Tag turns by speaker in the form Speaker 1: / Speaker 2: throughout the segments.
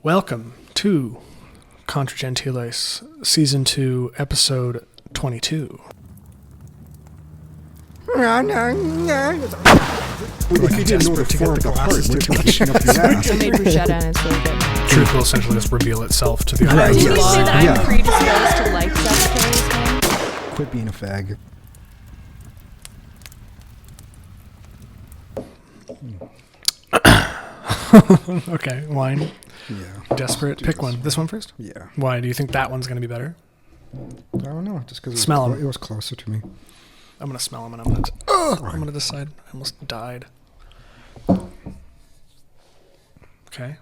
Speaker 1: Welcome to Contra Gentiles, Season 2, Episode 22.
Speaker 2: If you didn't know the form of the heart, wait till you shut up your ass.
Speaker 3: I made bruschetta and it's really good.
Speaker 1: Truth will essentially just reveal itself to the
Speaker 3: Did
Speaker 1: audience.
Speaker 3: we say that I'm predisposed to like sex toys?
Speaker 2: Quit being a fag.
Speaker 1: Okay, wine.
Speaker 2: Yeah.
Speaker 1: Desperate. Pick one. This one first?
Speaker 2: Yeah.
Speaker 1: Why? Do you think that one's going to be better?
Speaker 2: I don't know. Just because
Speaker 1: Smell 'em.
Speaker 2: it was closer to me.
Speaker 1: I'm going to smell them and I'm going to decide. I almost died. Okay.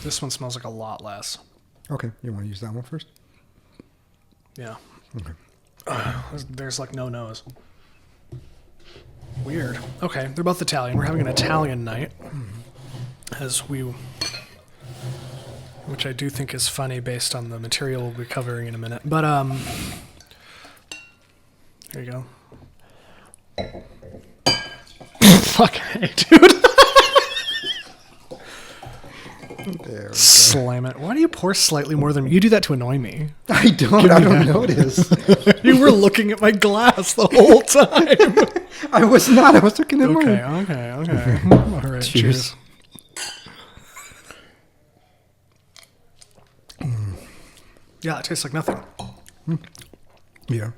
Speaker 1: This one smells like a lot less.
Speaker 2: Okay. You want to use that one first?
Speaker 1: Yeah.
Speaker 2: Okay.
Speaker 1: There's like no nose. Weird. Okay, they're both Italian. We're having an Italian night, which I do think is funny based on the material we'll be covering in a minute. But here you go. Fucking hey, dude.
Speaker 2: There we go.
Speaker 1: Slam it. Why do you pour slightly more than me? You do that to annoy me.
Speaker 2: I don't notice.
Speaker 1: You were looking at my glass the whole time.
Speaker 2: I was not. I was looking at mine.
Speaker 1: Okay. All right, cheers. Yeah, it tastes like nothing.
Speaker 2: Yeah.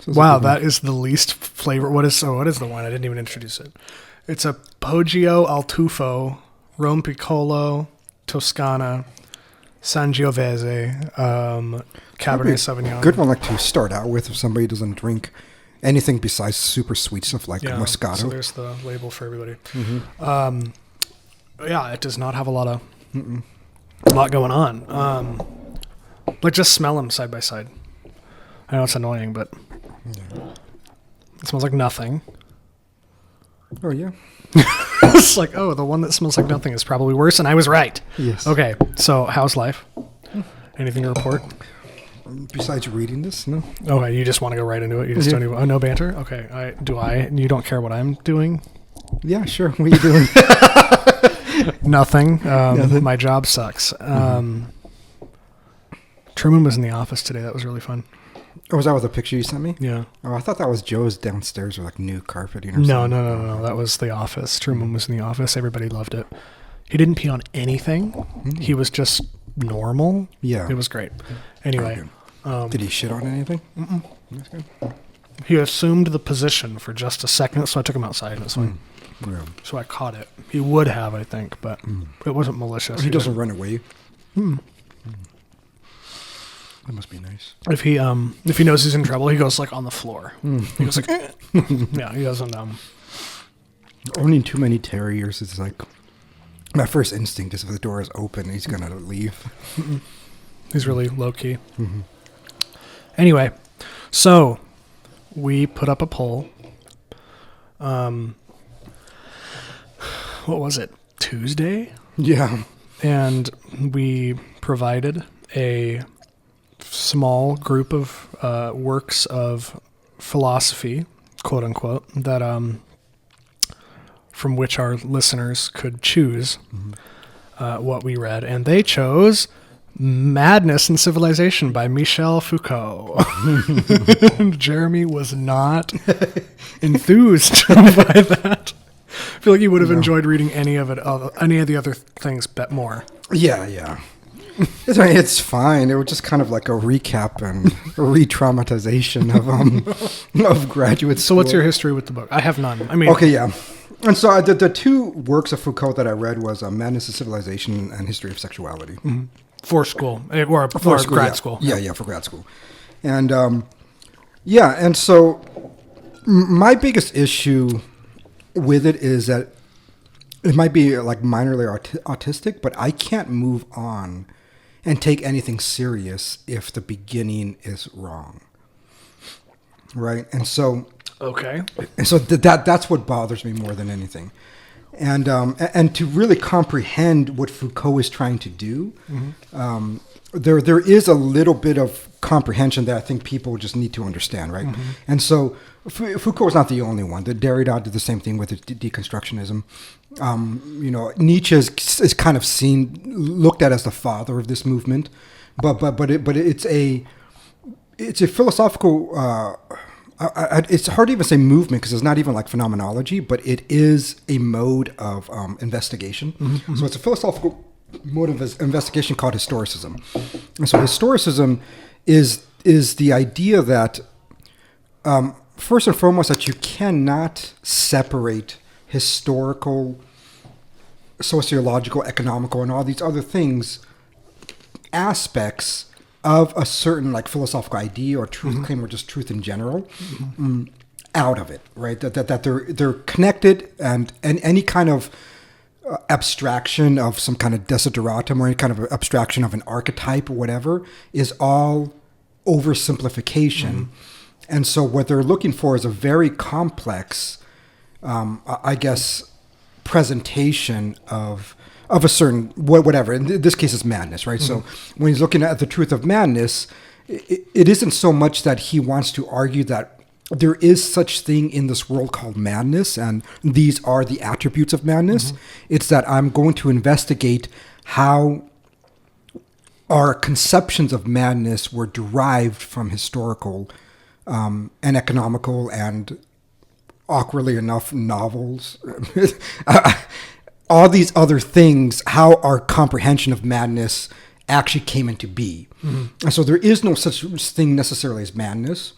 Speaker 1: Wow, that is the least flavor. What is the wine? I didn't even introduce it. It's a Poggio al Tufo, Rome Piccolo, Toscana, Sangiovese, Cabernet Sauvignon.
Speaker 2: Good one, like to start out with if somebody doesn't drink anything besides super sweet stuff like Moscato.
Speaker 1: So there's the label for everybody. Yeah, it does not have a lot going on. Like just smell them side by side. I know it's annoying, but it smells like nothing.
Speaker 2: Oh yeah.
Speaker 1: It's like, oh, the one that smells like nothing is probably worse, and I was right.
Speaker 2: Yes.
Speaker 1: Okay, so how's life? Anything to report?
Speaker 2: Besides reading this, no.
Speaker 1: Okay, you just want to go right into it. You just don't even. Oh, no banter. Okay, you don't care what I'm doing?
Speaker 2: Yeah, sure. What are you doing?
Speaker 1: Nothing. My job sucks. Truman was in the office today. That was really fun.
Speaker 2: Oh, was that with a picture you sent me?
Speaker 1: Yeah.
Speaker 2: Oh, I thought that was Joe's downstairs with like new carpeting or something.
Speaker 1: No. That was the office. Truman was in the office. Everybody loved it. He didn't pee on anything. He was just normal.
Speaker 2: Yeah.
Speaker 1: It was great. Anyway.
Speaker 2: Did he shit on anything?
Speaker 1: Mm-mm.
Speaker 2: That's good.
Speaker 1: He assumed the position for just a second, so I took him outside, and it's fine.
Speaker 2: Yeah.
Speaker 1: So I caught it. He would have, I think, but it wasn't malicious.
Speaker 2: He doesn't run away.
Speaker 1: Mm.
Speaker 2: That must be nice.
Speaker 1: If he knows he's in trouble, he goes like on the floor. He goes like, eh. Yeah, he doesn't.
Speaker 2: Owning too many terriers is like my first instinct is if the door is open, he's gonna leave.
Speaker 1: He's really low key. Anyway, so we put up a poll. What was it? Tuesday?
Speaker 2: Yeah.
Speaker 1: And we provided a small group of works of philosophy, quote unquote, that from which our listeners could choose what we read, and they chose Madness and Civilization by Michel Foucault. Jeremy was not enthused by that. I feel like he would have enjoyed reading any of the other things, but more.
Speaker 2: Yeah. It's fine. It was just kind of like a recap and a re-traumatization of graduate school.
Speaker 1: So what's your history with the book? I have none. I mean,
Speaker 2: okay, yeah. And so the two works of Foucault that I read was Madness and Civilization and History of Sexuality.
Speaker 1: For school or for grad school.
Speaker 2: Yeah, for grad school. And and so my biggest issue with it is that it might be like minorly autistic, but I can't move on and take anything serious if the beginning is wrong. Right? And so
Speaker 1: Okay.
Speaker 2: And so that's what bothers me more than anything. And to really comprehend what Foucault is trying to do, there is a little bit of comprehension that I think people just need to understand, right? And so Foucault is not the only one. The Derrida did the same thing with deconstructionism. Nietzsche is kind of looked at as the father of this movement, but it's a philosophical. It's hard to even say movement because it's not even like phenomenology, but it is a mode of investigation. So it's a philosophical mode of investigation called historicism. And so historicism is the idea that first and foremost that you cannot separate historical, sociological, economical, and all these other things aspects of a certain like philosophical idea or truth claim or just truth in general out of it, right? That they're connected, and any kind of abstraction of some kind of desideratum or any kind of abstraction of an archetype or whatever is all oversimplification. And so what they're looking for is a very complex, I guess, presentation of a certain whatever. In this case, it's madness, right? So when he's looking at the truth of madness, it isn't so much that he wants to argue that there is such thing in this world called madness, and these are the attributes of madness. It's that I'm going to investigate how our conceptions of madness were derived from historical and economical and, awkwardly enough, novels. All these other things, how our comprehension of madness actually came into be. And so there is no such thing necessarily as madness.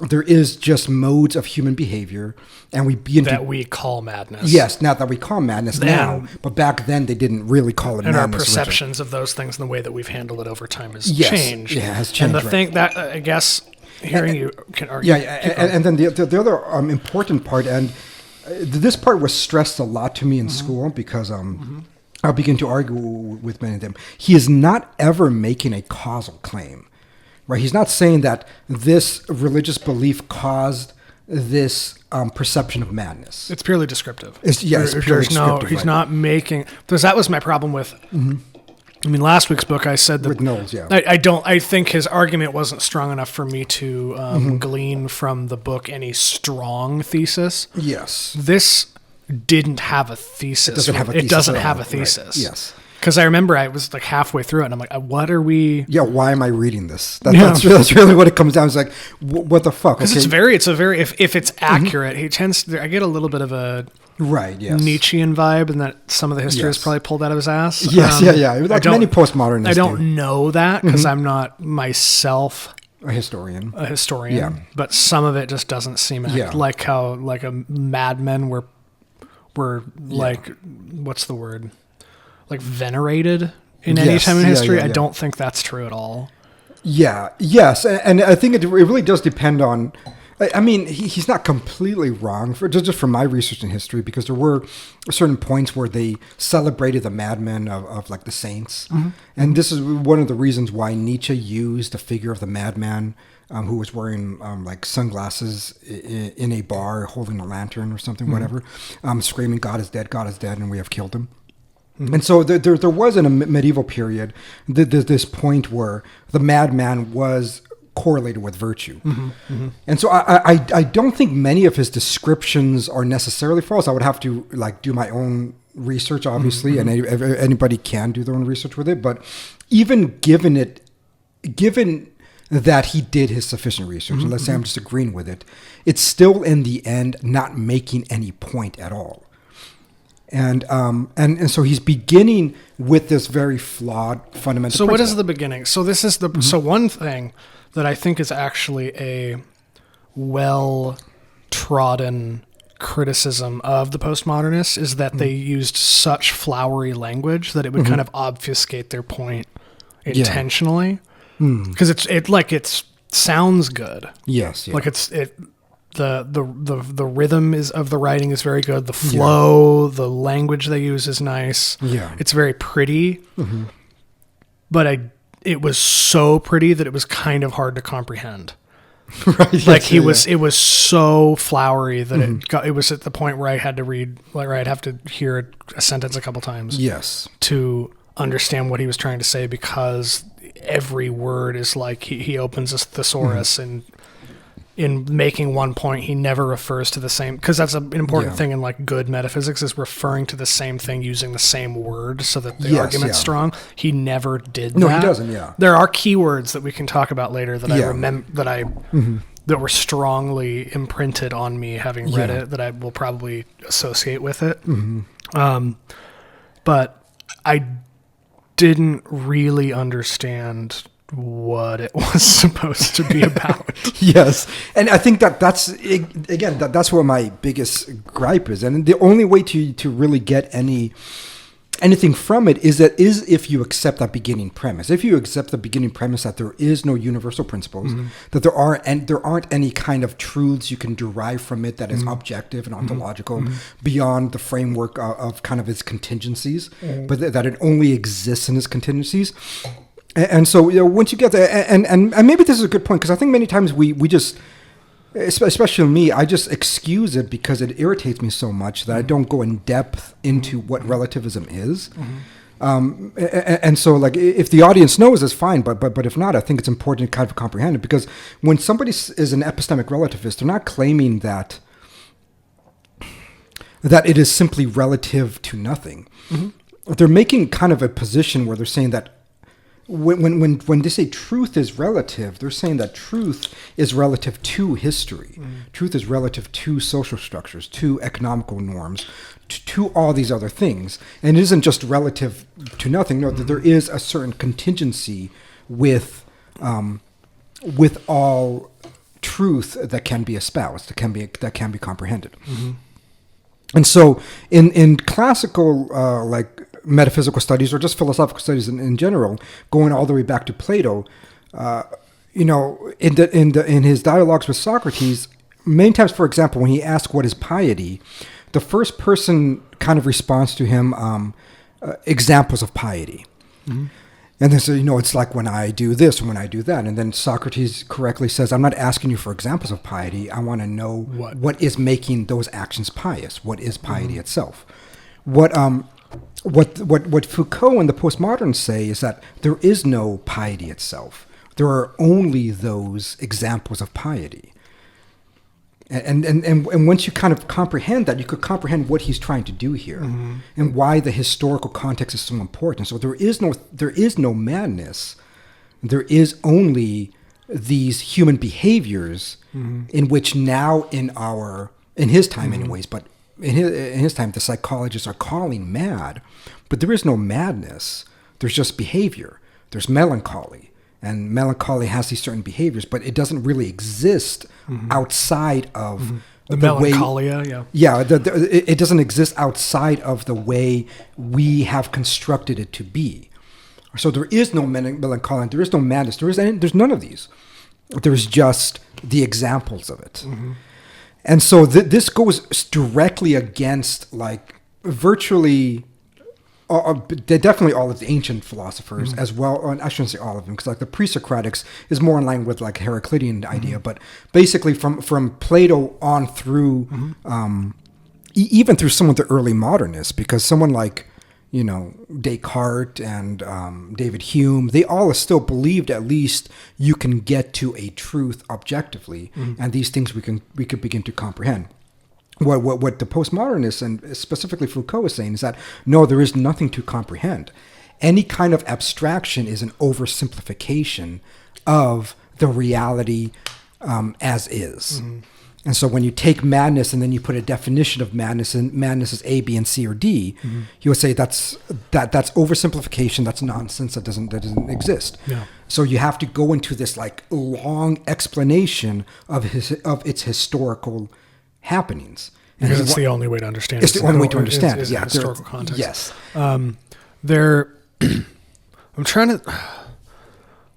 Speaker 2: There is just modes of human behavior, and we begin
Speaker 1: that we call madness.
Speaker 2: Yes, not that we call madness now, but back then they didn't really call it
Speaker 1: and
Speaker 2: madness.
Speaker 1: And our perceptions of those things and the way that we've handled it over time has changed.
Speaker 2: Yeah, it has changed.
Speaker 1: And the thing that I guess hearing you can argue.
Speaker 2: And then the other important part, and this part was stressed a lot to me in school because I'll begin to argue with many of them. He is not ever making a causal claim. Right, he's not saying that this religious belief caused this perception of madness.
Speaker 1: It's purely descriptive.
Speaker 2: It's purely descriptive.
Speaker 1: He's not making, because that was my problem with. I mean, last week's book, I said that
Speaker 2: with Knowles,
Speaker 1: I think his argument wasn't strong enough for me to glean from the book any strong thesis.
Speaker 2: Yes,
Speaker 1: this didn't have a thesis. It doesn't have a thesis.
Speaker 2: Right. Yes.
Speaker 1: Because I remember I was like halfway through it, and I'm like, "What are we?"
Speaker 2: Yeah, why am I reading this? That's really what it comes down. It's like, what the fuck?
Speaker 1: Because it's a very. If it's accurate, he tends to. I get a little bit of a Nietzschean vibe, and that some of the history is probably pulled out of his ass.
Speaker 2: Yes, like many postmodernists.
Speaker 1: I don't know that because I'm not myself
Speaker 2: a historian.
Speaker 1: But some of it just doesn't seem like how like a Mad Men were like what's the word? Like venerated in any time in history. I don't think that's true at all.
Speaker 2: Yes. And I think it really does depend on, I mean, he's not completely wrong just from my research in history, because there were certain points where they celebrated the madmen of like the saints. And this is one of the reasons why Nietzsche used the figure of the madman who was wearing like sunglasses in a bar holding a lantern or something, whatever, screaming, God is dead, and we have killed him. And so there was in a medieval period this point where the madman was correlated with virtue. And so I don't think many of his descriptions are necessarily false. I would have to like do my own research, obviously, and anybody can do their own research with it. But even given that he did his sufficient research, and let's say I'm just agreeing with it, it's still in the end not making any point at all. And so he's beginning with this very flawed fundamental
Speaker 1: So
Speaker 2: principle.
Speaker 1: what is the beginning? So this is the so one thing that I think is actually a well-trodden criticism of the postmodernists is that they used such flowery language that it would kind of obfuscate their point intentionally. Because it sounds good.
Speaker 2: Yes.
Speaker 1: Like the rhythm of the writing is very good. The flow, the language they use is nice.
Speaker 2: Yeah.
Speaker 1: It's very pretty. But it was so pretty that it was kind of hard to comprehend.
Speaker 2: Right. Yes,
Speaker 1: Like
Speaker 2: yeah,
Speaker 1: it was so flowery that it was at the point where I had to read, like, where I'd have to hear a sentence a couple times
Speaker 2: Yes.
Speaker 1: to understand what he was trying to say, because every word is like he opens a thesaurus and in making one point he never refers to the same, because that's an important thing in like good metaphysics, is referring to the same thing using the same word so that the argument's strong. He never did that.
Speaker 2: No, he doesn't. Yeah.
Speaker 1: There are keywords that we can talk about later that I remember that were strongly imprinted on me having read it, that I will probably associate with it. But I didn't really understand what it was supposed to be about.
Speaker 2: Yes. And I think that's where my biggest gripe is. And the only way to really get anything from it is if you accept that beginning premise. If you accept the beginning premise that there is no universal principles, that there aren't any kind of truths you can derive from it that is objective and ontological beyond the framework of kind of its contingencies, but that it only exists in its contingencies. And so, once you get there, and maybe this is a good point, because I think many times we just, especially me, I just excuse it because it irritates me so much that I don't go in depth into what relativism is. And so, like, if the audience knows, it's fine, but if not, I think it's important to kind of comprehend it, because when somebody is an epistemic relativist, they're not claiming that it is simply relative to nothing. They're making kind of a position where they're saying that when they say truth is relative, they're saying that truth is relative to history. Truth is relative to social structures, to economical norms, to all these other things. And it isn't just relative to nothing. No, that there is a certain contingency with all truth that can be espoused, that can be comprehended. And so in classical like metaphysical studies, or just philosophical studies in general, going all the way back to Plato, in his dialogues with Socrates, many times, for example, when he asks what is piety, the first person kind of responds to him examples of piety. And then so, it's like when I do this and when I do that. And then Socrates correctly says, I'm not asking you for examples of piety. I want to know what is making those actions pious. What is piety itself? What Foucault and the postmoderns say is that there is no piety itself. There are only those examples of piety. And once you kind of comprehend that, you could comprehend what he's trying to do here and why the historical context is so important. So there is no madness. There is only these human behaviors in which now in his time anyways, but in his time, the psychologists are calling mad, but there is no madness. There's just behavior. There's melancholy, and melancholy has these certain behaviors, but it doesn't really exist outside of
Speaker 1: the melancholia.
Speaker 2: It doesn't exist outside of the way we have constructed it to be. So there is no melancholy. There is no madness. There's none of these. There's just the examples of it. And so this goes directly against, like, virtually, definitely all of the ancient philosophers as well. I shouldn't say all of them, because like the pre-Socratics is more in line with like Heraclitean idea. But basically from Plato on through, even through some of the early modernists, because someone like, Descartes and David Hume, they all still believed at least you can get to a truth objectively, and these things we could begin to comprehend. What the postmodernists and specifically Foucault is saying is that no, there is nothing to comprehend. Any kind of abstraction is an oversimplification of the reality as is. And so when you take madness and then you put a definition of madness, and madness is A, B, and C, or D, he would say that's oversimplification. That's nonsense. That doesn't exist. Yeah. So you have to go into this like long explanation of its historical happenings. And
Speaker 1: because it's the only way to understand.
Speaker 2: It's the only way to understand.
Speaker 1: Is historical context.
Speaker 2: Yes.
Speaker 1: I'm trying to.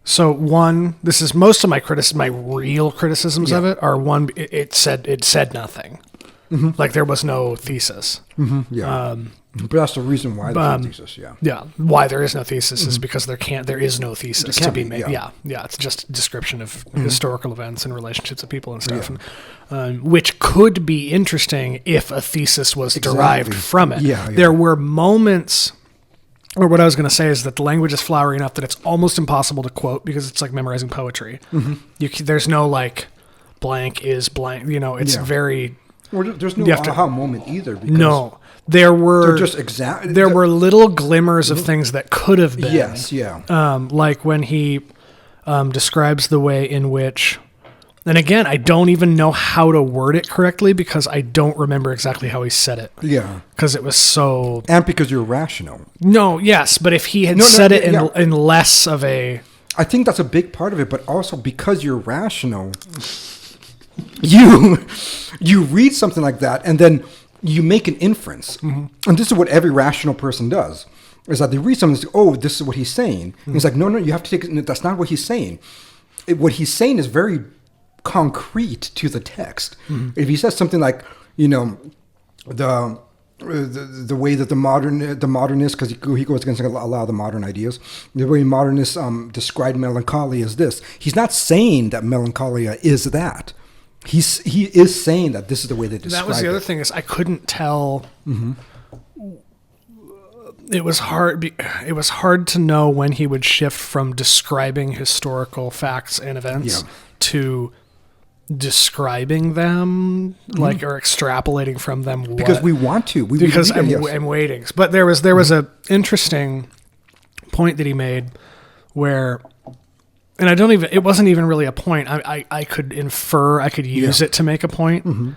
Speaker 1: So one, this is most of my real criticisms of it are one. It said nothing. Like there was no thesis.
Speaker 2: Yeah. But that's the reason why there's no thesis, yeah.
Speaker 1: Yeah, why there is no thesis is because there is no thesis to be made.
Speaker 2: Yeah.
Speaker 1: Yeah, it's just a description of historical events and relationships of people and stuff, and, which could be interesting if a thesis was derived from it.
Speaker 2: Yeah.
Speaker 1: There were moments, or what I was going to say is that the language is flowery enough that it's almost impossible to quote because it's like memorizing poetry. There's no like blank is blank, it's very...
Speaker 2: Well, there's no aha moment either. Because
Speaker 1: no. There were
Speaker 2: they're just
Speaker 1: there were little glimmers of things that could have been.
Speaker 2: Yes, yeah.
Speaker 1: Like when he describes the way in which, and again, I don't even know how to word it correctly because I don't remember exactly how he said it.
Speaker 2: Yeah.
Speaker 1: Because it was so...
Speaker 2: And because you're rational.
Speaker 1: No, yes, but if he had said it in less of a...
Speaker 2: I think that's a big part of it, but also because you're rational, you read something like that and then... you make an inference. And this is what every rational person does, is that they read something and say, oh, this is what he's saying. And he's like, no, you have to take it. That's not what he's saying. What he's saying is very concrete to the text. If he says something like, the way that the modernists, because he goes against a lot of the modern ideas, the way modernists describe melancholia is this. He's not saying that melancholia is that. He is saying that this is the way they describe it.
Speaker 1: That was the other thing is I couldn't tell. It was hard. It was hard to know when he would shift from describing historical facts and events to describing them, like or extrapolating from them.
Speaker 2: Because we want to.
Speaker 1: I'm waiting. But there was a interesting point that he made where. And it wasn't even really a point. I could infer, I could use it to make a point,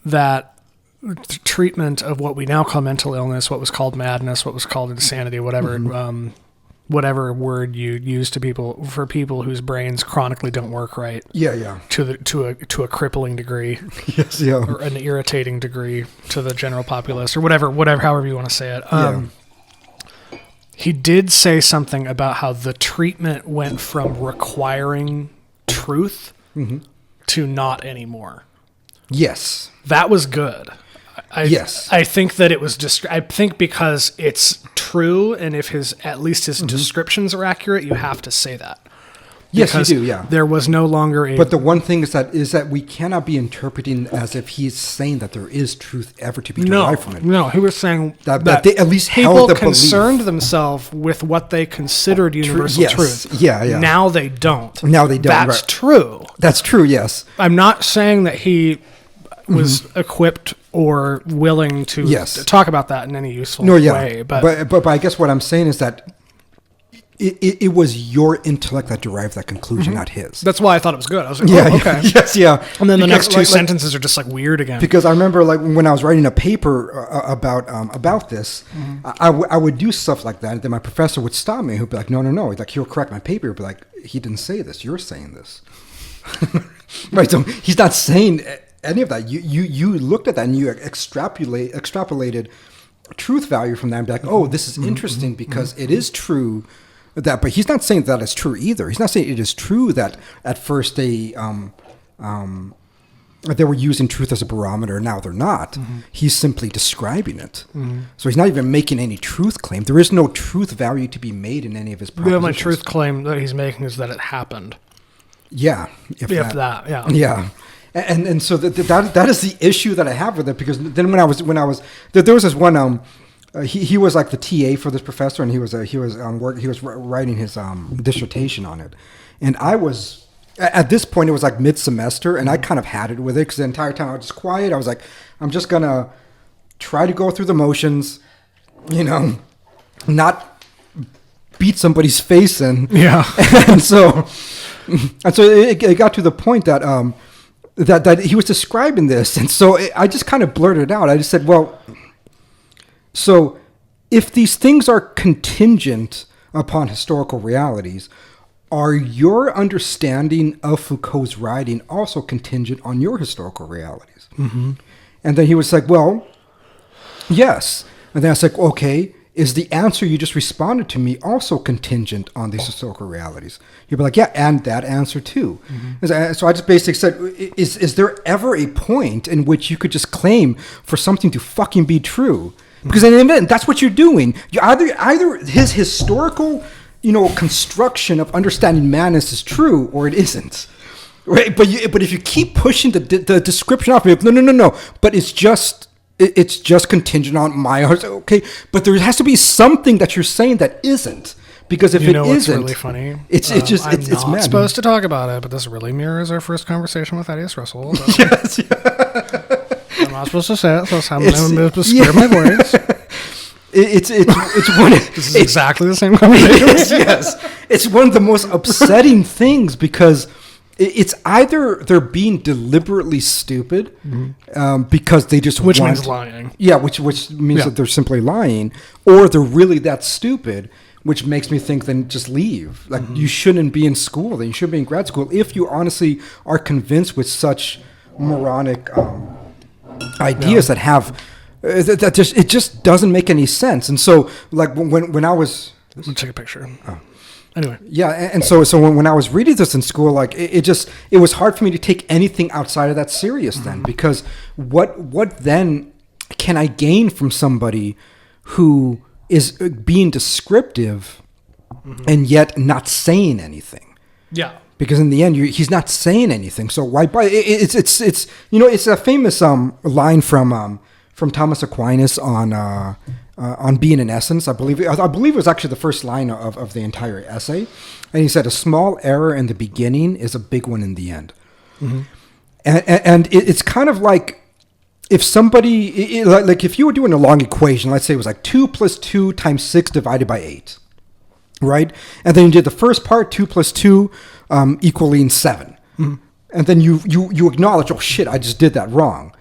Speaker 1: that the treatment of what we now call mental illness, what was called madness, what was called insanity, whatever, whatever word you use for people whose brains chronically don't work right.
Speaker 2: Yeah.
Speaker 1: To a crippling degree.
Speaker 2: Yes, yeah.
Speaker 1: Or an irritating degree to the general populace or whatever, however you want to say it. He did say something about how the treatment went from requiring truth to not anymore.
Speaker 2: Yes.
Speaker 1: That was good.
Speaker 2: Yes.
Speaker 1: I think that it was just, I think because it's true and if at least his descriptions are accurate, you have to say that.
Speaker 2: Yes,
Speaker 1: because
Speaker 2: you do, yeah.
Speaker 1: There was no longer a...
Speaker 2: But the one thing is that we cannot be interpreting as if he's saying that there is truth ever to be derived from it.
Speaker 1: No, he was saying
Speaker 2: that they at least
Speaker 1: people
Speaker 2: held the
Speaker 1: concerned
Speaker 2: belief.
Speaker 1: themselves with what they considered universal truth.
Speaker 2: Yeah.
Speaker 1: Now they don't.
Speaker 2: That's
Speaker 1: true.
Speaker 2: That's true, yes.
Speaker 1: I'm not saying that he was equipped or willing to talk about that in any useful way.
Speaker 2: But I guess what I'm saying is that it was your intellect that derived that conclusion, not his.
Speaker 1: That's why I thought it was good. I was like, okay.
Speaker 2: Yes, yeah.
Speaker 1: And then the next two sentences are just like weird again.
Speaker 2: Because I remember like when I was writing a paper about this, I would do stuff like that. And then my professor would stop me. He'd be like, no. Like, he'll correct my paper. He'd be like, he didn't say this. You're saying this. Right. So he's not saying any of that. You looked at that and you extrapolated truth value from that and be like, oh, this is interesting because it is true. But he's not saying that it's true either. He's not saying it is true that at first they were using truth as a barometer. Now they're not. He's simply describing it. So he's not even making any truth claim. There is no truth value to be made in any of his propositions.
Speaker 1: The only truth claim that he's making is that it happened.
Speaker 2: Yeah,
Speaker 1: if that.
Speaker 2: Yeah. And so that is the issue that I have with it, because then when I was there was this one he was like the TA for this professor, and he was writing his dissertation on it, and I was at this point it was like mid-semester, and I kind of had it with it because the entire time I was just quiet. I was like, I'm just gonna try to go through the motions, not beat somebody's face in.
Speaker 1: Yeah.
Speaker 2: and so it got to the point that that he was describing this, and so I just kind of blurted out. I just said, well, so if these things are contingent upon historical realities, are your understanding of Foucault's writing also contingent on your historical realities? And then he was like, well, yes. And then I was like, okay, is the answer you just responded to me also contingent on these historical realities? You'd be like, yeah, and that answer too. So I just basically said, is there ever a point in which you could just claim for something to fucking be true? Because in the end, that's what you're doing. You either his historical, construction of understanding madness is true or it isn't. Right? But if you keep pushing the description off, no. But it's just contingent on my heart. Okay, but there has to be something that you're saying that isn't. Because if it isn't,
Speaker 1: what's really funny?
Speaker 2: It's
Speaker 1: I'm not
Speaker 2: mad.
Speaker 1: supposed to talk about it, but this really mirrors our first conversation with Thaddeus Russell.
Speaker 2: Yes.
Speaker 1: I'm not supposed to say it, so I'm going to spare my words.
Speaker 2: It's one.
Speaker 1: This is exactly the same conversation.
Speaker 2: Yes. It's one of the most upsetting things because it's either they're being deliberately stupid because they just
Speaker 1: which means lying.
Speaker 2: Yeah, which means that they're simply lying, or they're really that stupid, which makes me think then just leave. Like you shouldn't be in school, then you shouldn't be in grad school if you honestly are convinced with such moronic ideas that have that just doesn't make any sense. And so like when I was,
Speaker 1: let me take a picture. Anyway.
Speaker 2: Yeah, and so when I was reading this in school, like it was hard for me to take anything outside of that serious then, because what then can I gain from somebody who is being descriptive and yet not saying anything?
Speaker 1: Yeah.
Speaker 2: Because in the end, he's not saying anything. So why? It's it's a famous line from Thomas Aquinas on being an essence. I believe it was actually the first line of the entire essay, and he said, "A small error in the beginning is a big one in the end." And it's kind of like if somebody like if you were doing a long equation, let's say it was like 2 + 2 × 6 divided by 8, right? And then you did the first part, 2 + 2 equaling 7, and then you acknowledge, oh shit, I just did that wrong.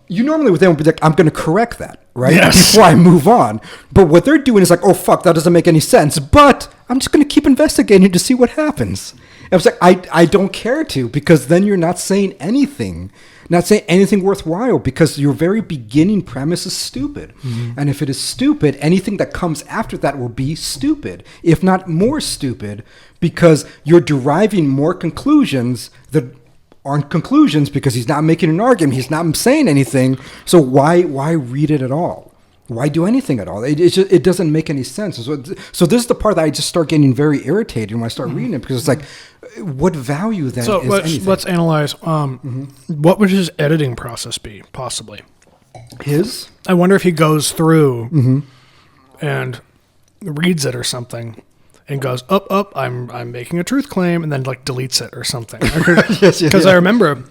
Speaker 2: You normally would then be like, I'm going to correct that, right?
Speaker 1: Yes.
Speaker 2: Before I move on. But what they're doing is like, oh, fuck, that doesn't make any sense. But I'm just going to keep investigating to see what happens. And I was like, I don't care to, because then you're not saying anything worthwhile, because your very beginning premise is stupid. And if it is stupid, anything that comes after that will be stupid, if not more stupid, because you're deriving more conclusions that aren't conclusions, because he's not making an argument, he's not saying anything. So why read it at all? Why do anything at all? It doesn't make any sense. So this is the part that I just start getting very irritated when I start reading it, because it's like, what value then is anything?
Speaker 1: Let's analyze. What would his editing process be, possibly?
Speaker 2: His?
Speaker 1: I wonder if he goes through and reads it or something, and goes, I'm making a truth claim, and then like deletes it or something. Because I remember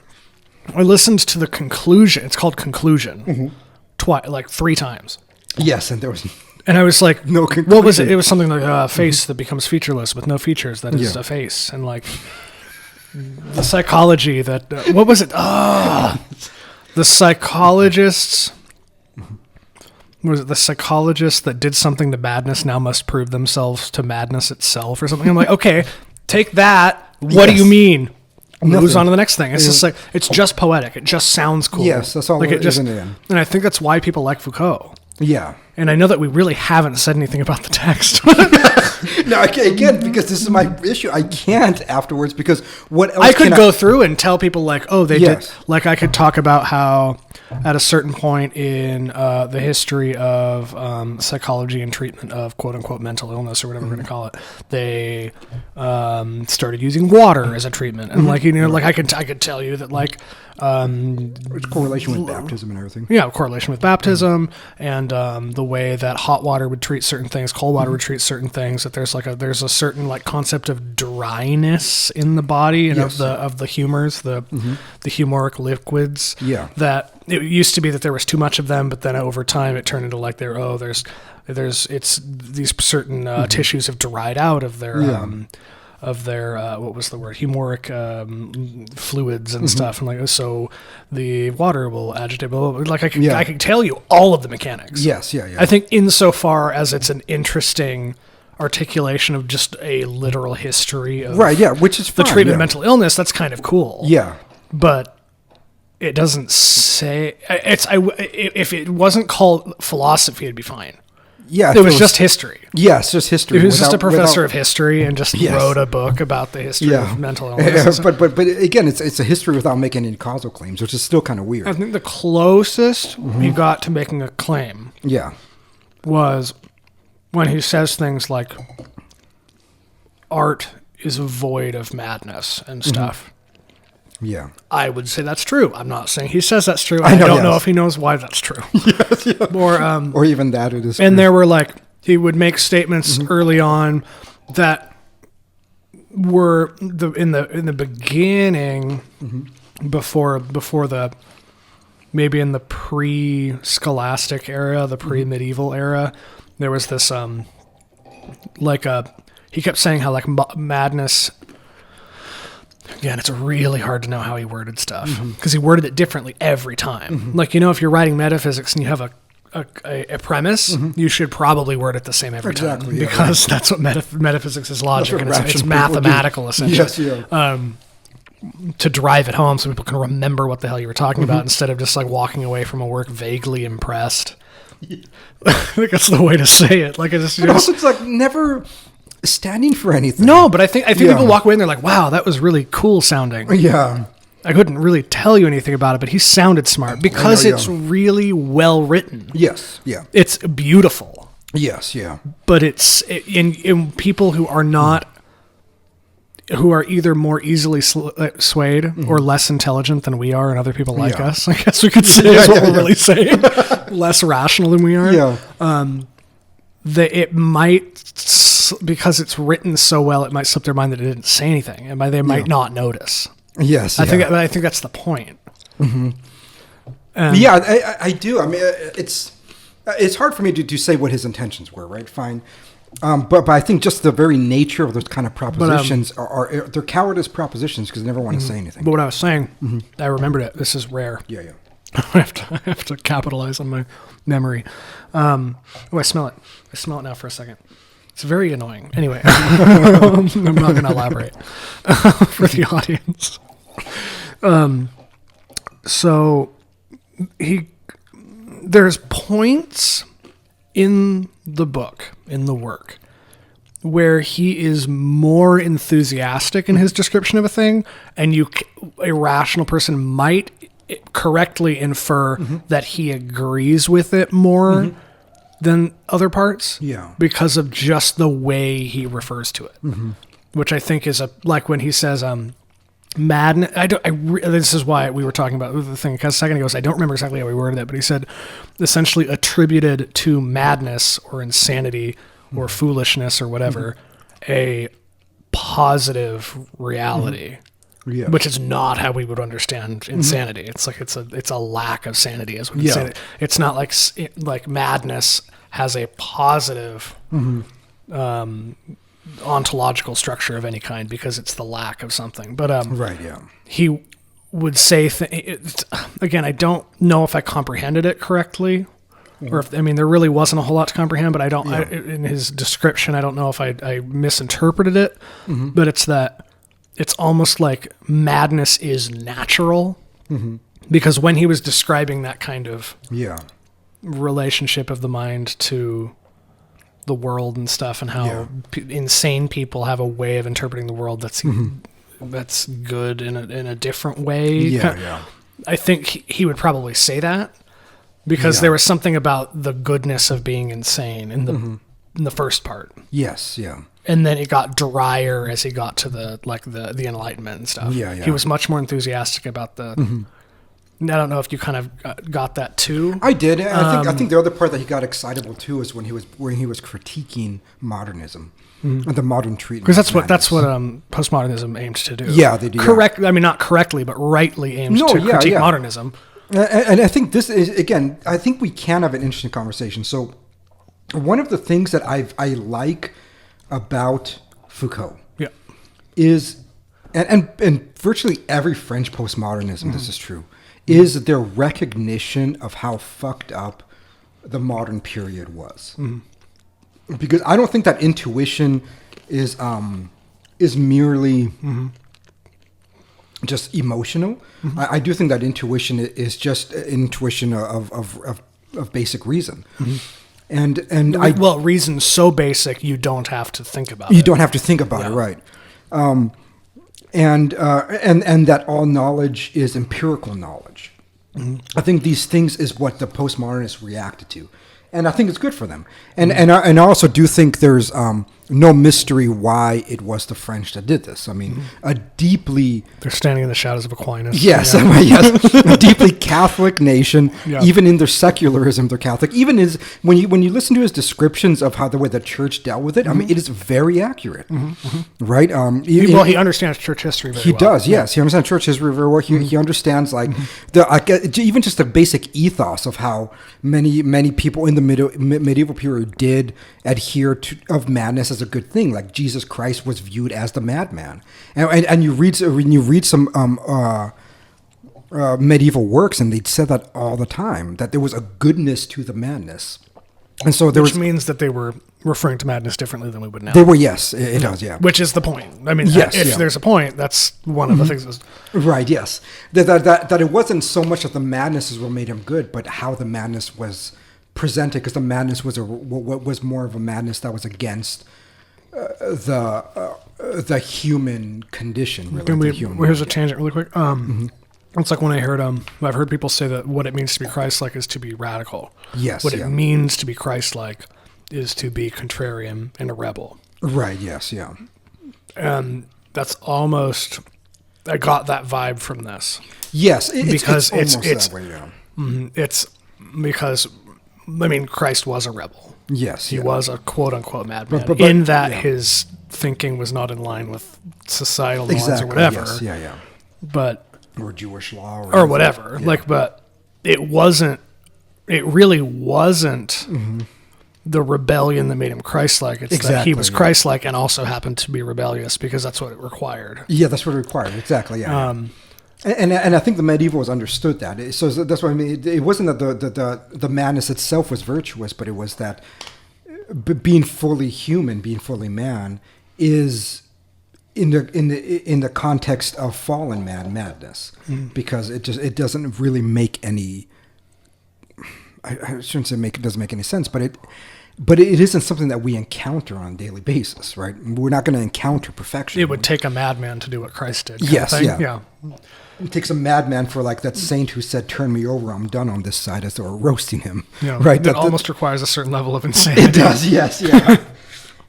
Speaker 1: I listened to the conclusion. It's called Conclusion. Like 3 times.
Speaker 2: Yes, and there was...
Speaker 1: And I was like,
Speaker 2: no conclusion.
Speaker 1: What was it? It was something like a face that becomes featureless with no features. That is a face. And like the psychology that... what was it? The psychologists... Was it the psychologists that did something to madness now must prove themselves to madness itself or something? I'm like, okay, take that. What do you mean? Moves on to the next thing. It's just like, it's just poetic. It just sounds cool.
Speaker 2: Yes, that's all
Speaker 1: like
Speaker 2: it is in the end.
Speaker 1: And I think that's why people like Foucault.
Speaker 2: Yeah.
Speaker 1: And I know that we really haven't said anything about the text.
Speaker 2: No, again, because this is my issue. I can't afterwards, because what else
Speaker 1: I could go through and tell people like, oh, they did. Like I could talk about how at a certain point in the history of psychology and treatment of quote unquote mental illness or whatever we're going to call it, they started using water as a treatment. And like, like I could tell you that like,
Speaker 2: it's correlation with baptism and everything.
Speaker 1: Yeah, correlation with baptism and the way that hot water would treat certain things, cold water would treat certain things. That there's a certain like concept of dryness in the body and of the humors, the humoric liquids.
Speaker 2: Yeah. That
Speaker 1: it used to be that there was too much of them, but then over time it turned into like there's these certain tissues have dried out of their what was the word, humoric fluids and stuff, and like so the water will agitate, blah, blah, blah. Like I can tell you all of the mechanics.
Speaker 2: Yes, yeah.
Speaker 1: I think insofar as it's an interesting articulation of just a literal history of
Speaker 2: which is fine,
Speaker 1: the treatment of mental illness, that's kind of cool.
Speaker 2: Yeah,
Speaker 1: but it doesn't say if it wasn't called philosophy, it'd be fine.
Speaker 2: Yeah,
Speaker 1: It was just history.
Speaker 2: Yes, just history.
Speaker 1: He was just a professor of history and just wrote a book about the history of mental illness.
Speaker 2: But again, it's a history without making any causal claims, which is still kind of weird.
Speaker 1: I think the closest he got to making a claim was when he says things like art is void of madness and stuff.
Speaker 2: Yeah.
Speaker 1: I would say that's true. I'm not saying he says that's true. I don't know if he knows why that's true.
Speaker 2: Or even that it is
Speaker 1: and
Speaker 2: true.
Speaker 1: there were like, he would make statements early on that were in the beginning, before the, maybe in the pre-scholastic era, the pre-medieval era, there was this, he kept saying how like madness. Again, it's really hard to know how he worded stuff because he worded it differently every time. Like, if you're writing metaphysics and you have a premise, you should probably word it the same every time because that's what metaphysics is, logic, and it's mathematical essentially. To drive it home so people can remember what the hell you were talking about instead of just like walking away from a work vaguely impressed. I think that's the way to say it. Like it's
Speaker 2: like never standing for anything.
Speaker 1: No, but I think people walk away and they're like, wow, that was really cool sounding.
Speaker 2: Yeah.
Speaker 1: I couldn't really tell you anything about it, but he sounded smart because it's really well written.
Speaker 2: Yes. Yeah.
Speaker 1: It's beautiful.
Speaker 2: Yes. Yeah.
Speaker 1: But it's in people who are not, who are either more easily swayed or less intelligent than we are and other people like us, I guess we could say is what we're really saying. Less rational than we are.
Speaker 2: Yeah.
Speaker 1: That it might, because it's written so well, it might slip their mind that it didn't say anything, and they might not notice.
Speaker 2: Yes,
Speaker 1: I think that's the point.
Speaker 2: I do. I mean, it's hard for me to say what his intentions were. Right? Fine, but I think just the very nature of those kind of propositions are they're cowardice propositions because they never want to say anything.
Speaker 1: But what I was saying, I remembered it. This is rare.
Speaker 2: Yeah.
Speaker 1: I have to capitalize on my memory. I smell it. I smell it now for a second. It's very annoying. Anyway, I'm not going to elaborate for the audience. So there's points in the book, in the work, where he is more enthusiastic in his description of a thing, and a rational person might correctly infer that he agrees with it more than other parts, because of just the way he refers to it, which I think is like when he says madness. This is why we were talking about the thing because a second ago. I don't remember exactly how he worded it, but he said essentially attributed to madness or insanity or foolishness or whatever a positive reality. Yeah. Which is not how we would understand insanity. It's like it's a lack of sanity, as we say. It's not like madness has a positive ontological structure of any kind because it's the lack of something. But he would say again. I don't know if I comprehended it correctly, or if there really wasn't a whole lot to comprehend. But I don't. In his description, I don't know if I misinterpreted it. But it's that. It's almost like madness is natural because when he was describing that kind of relationship of the mind to the world and stuff and how insane people have a way of interpreting the world that's good in a different way. I think he would probably say that because there was something about the goodness of being insane in the first part.
Speaker 2: Yes, yeah.
Speaker 1: And then it got drier as he got to the Enlightenment and stuff. He was much more enthusiastic about the. I don't know if you kind of got that too.
Speaker 2: I did. I think the other part that he got excitable too is when he was critiquing modernism and the modern treatment.
Speaker 1: Because that's what postmodernism aimed to do.
Speaker 2: Yeah, they do.
Speaker 1: Correct. I mean, not correctly, but rightly aimed to critique modernism.
Speaker 2: And I think this is again. I think we can have an interesting conversation. So, one of the things that I like about Foucault is, and virtually every French postmodernism, this is true, is their recognition of how fucked up the modern period was. Because I don't think that intuition is merely just emotional. I do think that intuition is just intuition of basic reason. And
Speaker 1: reason's so basic you don't have to think about it.
Speaker 2: You don't have to think about it, right? And that all knowledge is empirical knowledge. I think these things is what the postmodernists reacted to, and I think it's good for them. And I also do think there's no mystery why it was the French that did this. I mean, a deeply...
Speaker 1: They're standing in the shadows of Aquinas.
Speaker 2: Yes,
Speaker 1: Yeah.
Speaker 2: yes. A deeply Catholic nation.
Speaker 1: Yeah.
Speaker 2: Even in their secularism, they're Catholic. Even when you listen to his descriptions of how the way the church dealt with it, I mean, it is very accurate, right?
Speaker 1: He understands church history very well.
Speaker 2: He does, yes. He understands church history very well. He understands even just the basic ethos of how many people in the medieval period did adhere to of madness as a good thing. Like Jesus Christ was viewed as the madman, and you read some medieval works, and they said that all the time, that there was a goodness to the madness, and so
Speaker 1: which means that they were referring to madness differently than we would now.
Speaker 2: They were, yes, it does, yeah.
Speaker 1: Which is the point. I mean,
Speaker 2: yes,
Speaker 1: if there's a point, that's one of the things.
Speaker 2: Right, yes. That it wasn't so much that the madnesses were made him good, but how the madness was presented, because the madness was more of a madness that was against the human condition. Really,
Speaker 1: here's a tangent really quick. It's like when I've heard people say that what it means to be Christ-like is to be radical.
Speaker 2: Yes.
Speaker 1: What it means to be Christ-like is to be contrarian and a rebel.
Speaker 2: Right, yes, yeah.
Speaker 1: And that's almost... I got that vibe from this.
Speaker 2: Yes,
Speaker 1: because
Speaker 2: it's that way, yeah.
Speaker 1: It's because, I mean, Christ was a rebel.
Speaker 2: Yes,
Speaker 1: he was a quote-unquote madman. But in that his thinking was not in line with societal norms or whatever.
Speaker 2: Yes, yeah.
Speaker 1: But...
Speaker 2: Or Jewish law.
Speaker 1: Or whatever. Yeah. But it really wasn't the rebellion that made him Christ-like. It's that he was Christ-like and also happened to be rebellious because that's what it required.
Speaker 2: Yeah, that's what it required. Exactly, yeah. And I think the medievals understood that. So that's what I mean. It wasn't that the madness itself was virtuous, but it was that being fully human, being fully man, is in the context of fallen madness, because it doesn't really make any. I shouldn't say it doesn't make any sense, but it isn't something that we encounter on a daily basis, right? We're not going to encounter perfection.
Speaker 1: It would take a madman to do what Christ did.
Speaker 2: Yes, yeah. It takes a madman for like that saint who said, "Turn me over, I'm done on this side," as they were roasting him.
Speaker 1: Yeah,
Speaker 2: right.
Speaker 1: That almost requires a certain level of insanity.
Speaker 2: It does, yes, yeah.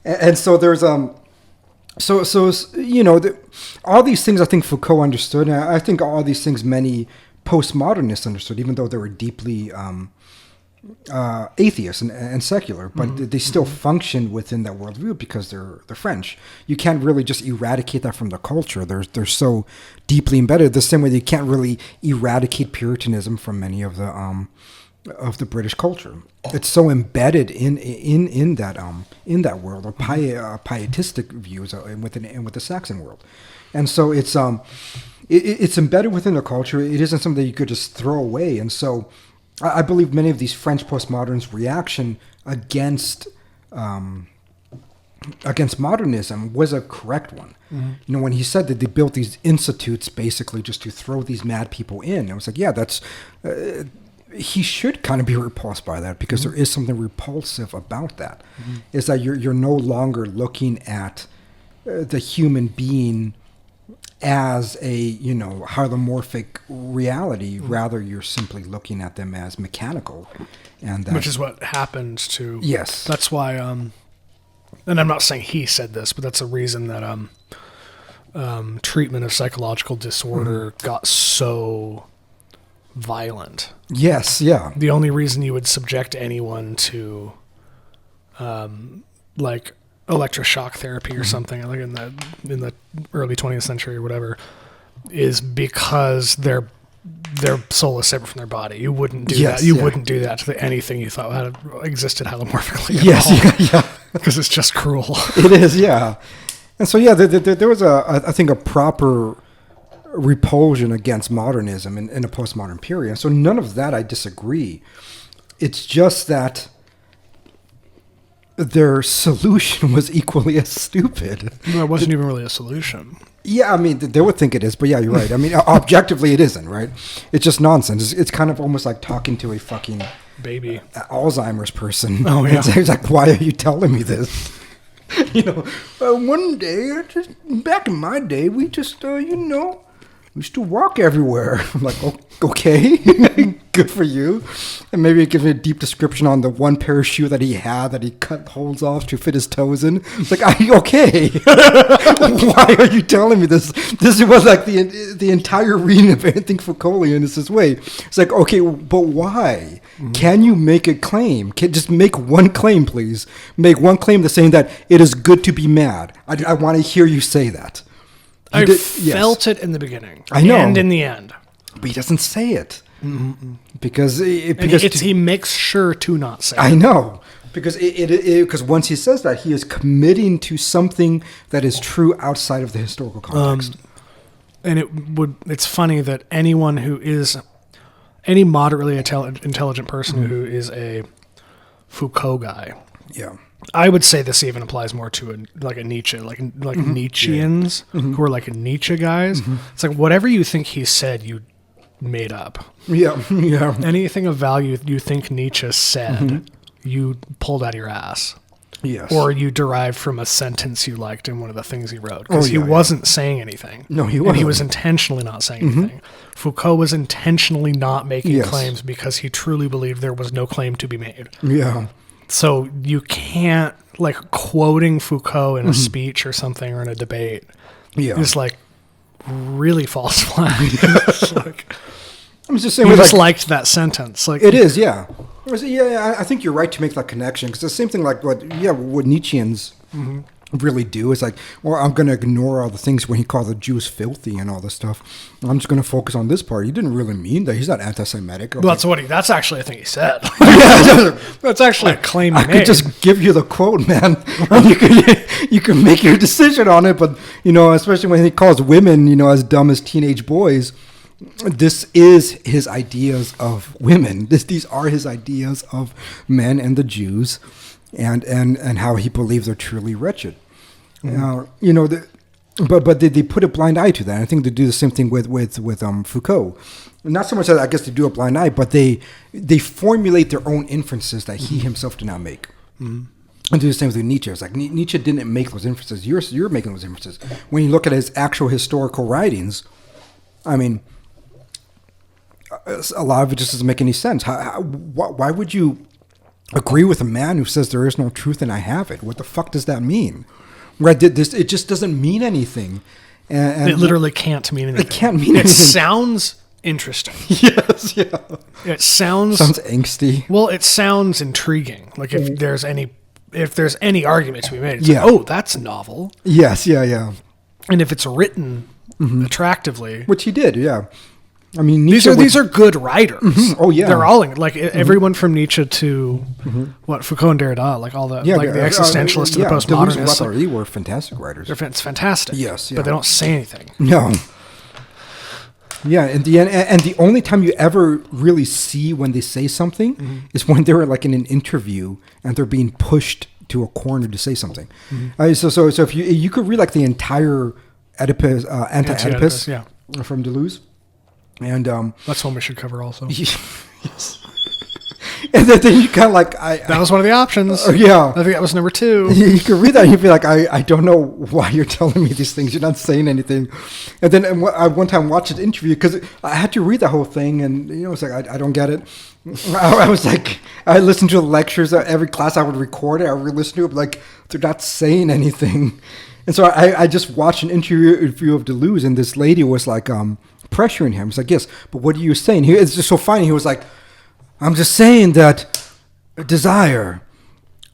Speaker 2: and so there's So all these things I think Foucault understood, and I think all these things many postmodernists understood, even though they were deeply atheist and secular, but they still function within that worldview because they're French. You can't really just eradicate that from the culture. They're so deeply embedded. The same way you can't really eradicate Puritanism from many of the British culture. It's so embedded in that world of pietistic views with the Saxon world, and so it's embedded within the culture. It isn't something that you could just throw away. And so I believe many of these French postmoderns' reaction against modernism was a correct one. When he said that they built these institutes basically just to throw these mad people in, I was like, yeah, that's. He should kind of be repulsed by that, because there is something repulsive about that. Is that you're no longer looking at the human being as a holomorphic reality. Rather, you're simply looking at them as mechanical, and which
Speaker 1: is what happened to.
Speaker 2: Yes,
Speaker 1: that's why. And I'm not saying he said this, but that's a reason that treatment of psychological disorder got so violent.
Speaker 2: Yes, yeah.
Speaker 1: The only reason you would subject anyone to like electroshock therapy or something like in the early 20th century or whatever is because their soul is separate from their body. You wouldn't do that. You wouldn't do that to anything you thought existed holomorphically.
Speaker 2: Yes,
Speaker 1: because it's just cruel.
Speaker 2: It is, yeah. And so there was I think a proper repulsion against modernism in a postmodern period. So none of that I disagree. It's just that their solution was equally as stupid.
Speaker 1: Well, it wasn't even really a solution.
Speaker 2: Yeah, I mean, they would think it is, but yeah, you're right. I mean, objectively, it isn't, right? It's just nonsense. It's kind of almost like talking to a fucking
Speaker 1: Baby.
Speaker 2: Alzheimer's person.
Speaker 1: Oh, yeah.
Speaker 2: It's like, why are you telling me this? One day, back in my day, we just, we used to walk everywhere. I'm like, okay, good for you. And maybe it gives me a deep description on the one pair of shoe that he had that he cut holes off to fit his toes in. It's like, are you okay? Why are you telling me this? This was like the entire reading of anything Foucaultian is this way. It's like, okay, but why? Mm-hmm. Can you make a claim? Just make one claim, please. Make one claim that's saying that it is good to be mad. I want to hear you say that.
Speaker 1: I felt it in the beginning.
Speaker 2: I know.
Speaker 1: And in the end.
Speaker 2: But he doesn't say it.
Speaker 1: Mm-hmm.
Speaker 2: Because
Speaker 1: he makes sure to not say it.
Speaker 2: I know. Because once he says that, he is committing to something that is true outside of the historical context.
Speaker 1: And it's funny that any moderately intelligent person who is a Foucault guy.
Speaker 2: Yeah.
Speaker 1: I would say this even applies more to a Nietzsche, like Nietzscheans who are like Nietzsche guys. Mm-hmm. It's like whatever you think he said, you made up.
Speaker 2: Yeah, yeah.
Speaker 1: Anything of value you think Nietzsche said, you pulled out of your ass.
Speaker 2: Yes.
Speaker 1: Or you derived from a sentence you liked in one of the things he wrote. Because he wasn't saying anything.
Speaker 2: No, he wasn't.
Speaker 1: And he was intentionally not saying anything. Foucault was intentionally not making claims because he truly believed there was no claim to be made.
Speaker 2: Yeah.
Speaker 1: So you can't, like, quoting Foucault in a speech or something or in a debate is, like, really false flag. Like,
Speaker 2: I'm just saying,
Speaker 1: you just liked that sentence. Like,
Speaker 2: it is, yeah. Yeah, I think you're right to make that connection, because the same thing like what Nietzscheans really do is like, well, I'm going to ignore all the things when he called the Jews filthy and all this stuff. I'm just going to focus on this part. He didn't really mean that. He's not anti-Semitic.
Speaker 1: Well, that's actually a thing he said. That's actually a claim he made.
Speaker 2: I could just give you the quote, man. And you can make your decision on it. But, especially when he calls women, as dumb as teenage boys, this is his ideas of women. These are his ideas of men and the Jews, and how he believes they're truly wretched. But they put a blind eye to that. I think they do the same thing with Foucault. Not so much that I guess they do a blind eye, but they formulate their own inferences that he himself did not make. And do the same with Nietzsche. It's like Nietzsche didn't make those inferences. You're making those inferences. When you look at his actual historical writings, I mean, a lot of it just doesn't make any sense. Why would you agree with a man who says there is no truth and I have it? What the fuck does that mean? Right? It just doesn't mean anything. And
Speaker 1: it literally can't mean anything.
Speaker 2: It can't mean anything. It
Speaker 1: sounds interesting.
Speaker 2: Yes, yeah.
Speaker 1: It sounds
Speaker 2: angsty.
Speaker 1: Well, it sounds intriguing. Like if there's any argument to be made, it's like, oh, that's novel.
Speaker 2: Yes, yeah.
Speaker 1: And if it's written attractively,
Speaker 2: which he did, yeah. I mean,
Speaker 1: these are good writers.
Speaker 2: Oh yeah,
Speaker 1: they're all like everyone from Nietzsche to Foucault and Derrida, like all the the existentialists and the postmodernists.
Speaker 2: Deleuze were fantastic writers.
Speaker 1: It's fantastic.
Speaker 2: Yes, yeah.
Speaker 1: But they don't say anything.
Speaker 2: No. Yeah, in the end, and the only time you ever really see when they say something is when they're like in an interview and they're being pushed to a corner to say something. So if you could read like the entire Oedipus, anti-Oedipus from Deleuze. And
Speaker 1: that's one we should cover also.
Speaker 2: Yes. And then you kind of like
Speaker 1: that was one of the options.
Speaker 2: Yeah,
Speaker 1: I think that was number 2.
Speaker 2: You could read that and you'd be like, I don't know why you're telling me these things. You're not saying anything. And then I one time watched an interview because I had to read the whole thing, and it's like I don't get it. I was like, I listened to the lectures. Every class I would record it. I would listen to it, but like they're not saying anything. And so I just watched an interview of Deleuze, and this lady was like pressuring him. It's like, yes, but what are you saying? It's just so funny. He was like, I'm just saying that desire,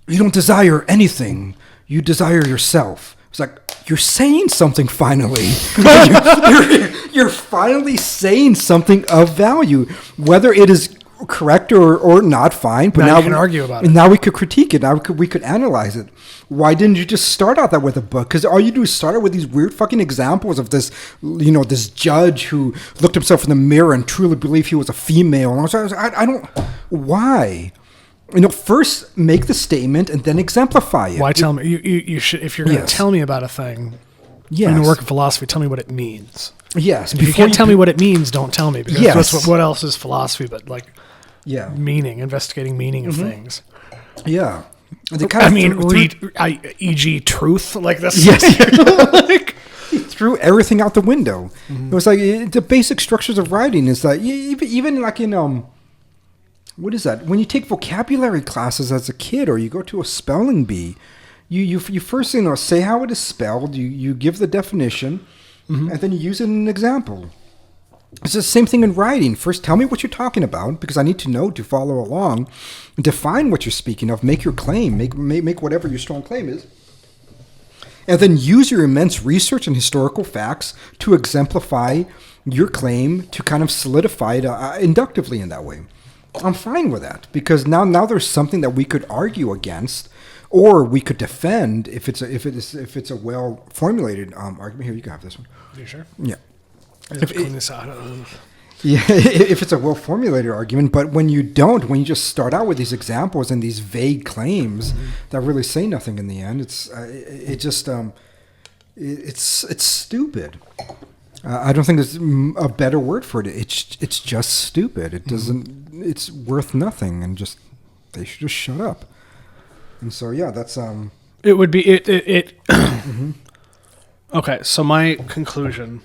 Speaker 2: you don't desire anything. You desire yourself. It's like, you're saying something finally. you're finally saying something of value. Whether it is correct or not, fine. But now
Speaker 1: we can argue about it.
Speaker 2: And now we could critique it. Now we could analyze it. Why didn't you just start out that with a book? Because all you do is start out with these weird fucking examples of this, this judge who looked himself in the mirror and truly believed he was a female. And I don't. Why? first make the statement and then exemplify it.
Speaker 1: Why tell me? You should, if you're going to tell me about a thing in the work of philosophy, tell me what it means.
Speaker 2: Yes.
Speaker 1: And if you can't tell me what it means, don't tell me, because
Speaker 2: Yes.
Speaker 1: what else is philosophy but like
Speaker 2: Yeah.
Speaker 1: meaning, investigating meaning of things.
Speaker 2: Yeah. They e.g. truth, like this. Yes.
Speaker 1: Like,
Speaker 2: He threw everything out the window. It was like the basic structures of writing is that even like in what is that? When you take vocabulary classes as a kid, or you go to a spelling bee, you first say how it is spelled. You give the definition, and then you use it in an example. It's the same thing in writing. First, tell me what you're talking about, because I need to know to follow along. Define what you're speaking of. Make your claim. Make whatever your strong claim is. And then use your immense research and historical facts to exemplify your claim, to kind of solidify it inductively in that way. I'm fine with that, because now there's something that we could argue against, or we could defend if it's a well formulated argument. Here, you can have this one.
Speaker 1: you sure?
Speaker 2: Yeah.
Speaker 1: Clean this out.
Speaker 2: Yeah, if it's a well-formulated argument, but when you just start out with these examples and these vague claims that really say nothing in the end, it's stupid. I don't think there's a better word for it. It's just stupid. It doesn't. It's worth nothing, and they should just shut up. And so that's
Speaker 1: It would be it. Okay, so my conclusion.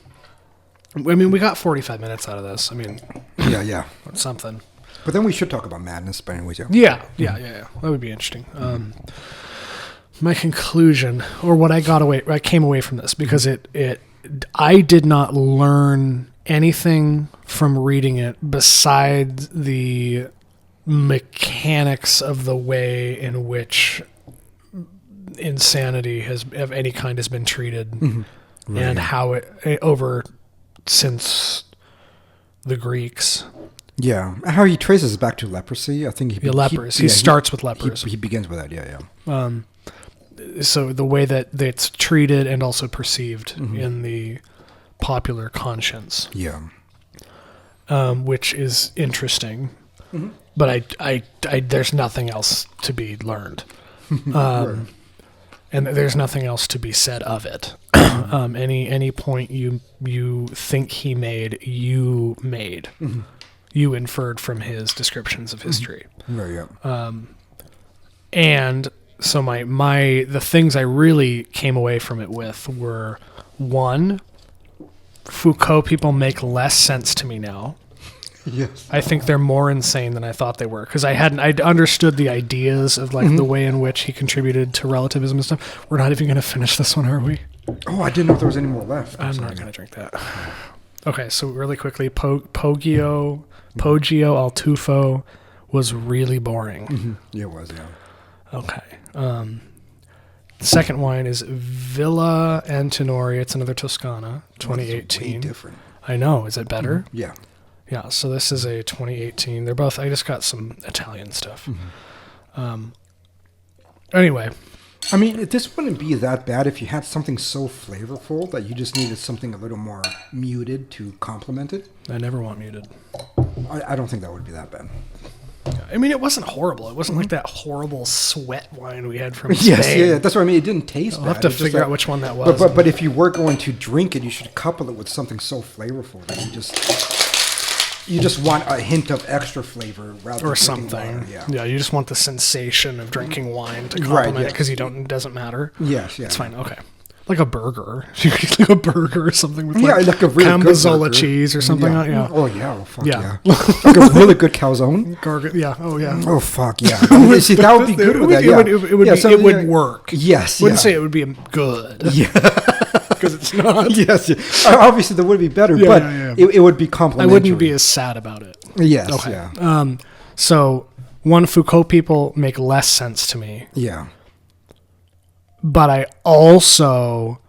Speaker 1: I mean, we got 45 minutes out of this. I mean,
Speaker 2: yeah.
Speaker 1: that's something.
Speaker 2: But then we should talk about madness. But anyways,
Speaker 1: Yeah. That would be interesting. My conclusion, or what I came away from this, because I did not learn anything from reading it besides the mechanics of the way in which insanity of any kind has been treated, and how it since the Greeks.
Speaker 2: Yeah, how he traces back to leprosy. I think
Speaker 1: He starts with lepers.
Speaker 2: He begins with that. Yeah.
Speaker 1: So the way that it's treated and also perceived in the popular conscience.
Speaker 2: Yeah.
Speaker 1: Which is interesting, but I there's nothing else to be learned, and there's nothing else to be said of it. Any point you think he made, you made, you inferred from his descriptions of history.
Speaker 2: Right. Yeah.
Speaker 1: And so the things I really came away from it with were, one, Foucault people make less sense to me now.
Speaker 2: Yes.
Speaker 1: I think they're more insane than I thought they were, because I'd understood the ideas of like the way in which he contributed to relativism and stuff. We're not even going to finish this one, are we?
Speaker 2: Oh, I didn't know if there was any more left.
Speaker 1: I'm not going to drink that. Okay, so really quickly, Poggio Altufo was really boring.
Speaker 2: Yeah, it was. Yeah.
Speaker 1: Okay. The second wine is Villa Antinori. It's another Toscana, 2018.
Speaker 2: Way different.
Speaker 1: I know. Is it better?
Speaker 2: Yeah.
Speaker 1: Yeah. So this is a 2018. They're both. I just got some Italian stuff. Anyway.
Speaker 2: I mean, this wouldn't be that bad if you had something so flavorful that you just needed something a little more muted to complement it.
Speaker 1: I never want muted.
Speaker 2: I don't think that would be that bad.
Speaker 1: I mean, it wasn't horrible. It wasn't like that horrible sweat wine we had from Spain.
Speaker 2: Yes, yeah, that's what I mean. It didn't taste bad.
Speaker 1: I'll have to figure out which one that was.
Speaker 2: But if you were going to drink it, you should couple it with something so flavorful that you just want a hint of extra flavor rather than
Speaker 1: or something.
Speaker 2: Water,
Speaker 1: yeah, you just want the sensation of drinking wine to complement it, because it doesn't matter.
Speaker 2: Yes, yeah.
Speaker 1: It's fine. Okay. Like a burger. Like a burger or something with
Speaker 2: like a really
Speaker 1: Cambozola
Speaker 2: good
Speaker 1: cheese or something.
Speaker 2: Yeah.
Speaker 1: Yeah.
Speaker 2: Oh, yeah. Oh, fuck
Speaker 1: Yeah.
Speaker 2: yeah. Like a really good calzone.
Speaker 1: Yeah. Oh, yeah.
Speaker 2: Oh, fuck yeah. See, that would be good with that. Yeah.
Speaker 1: It would work.
Speaker 2: Yes.
Speaker 1: Wouldn't say it would be good.
Speaker 2: Yeah.
Speaker 1: Because it's not.
Speaker 2: Yes. Obviously, that would be better, but it would be complementary.
Speaker 1: I wouldn't be as sad about it.
Speaker 2: Yes.
Speaker 1: Okay.
Speaker 2: Yeah.
Speaker 1: So, one, Foucault people make less sense to me.
Speaker 2: Yeah.
Speaker 1: But I also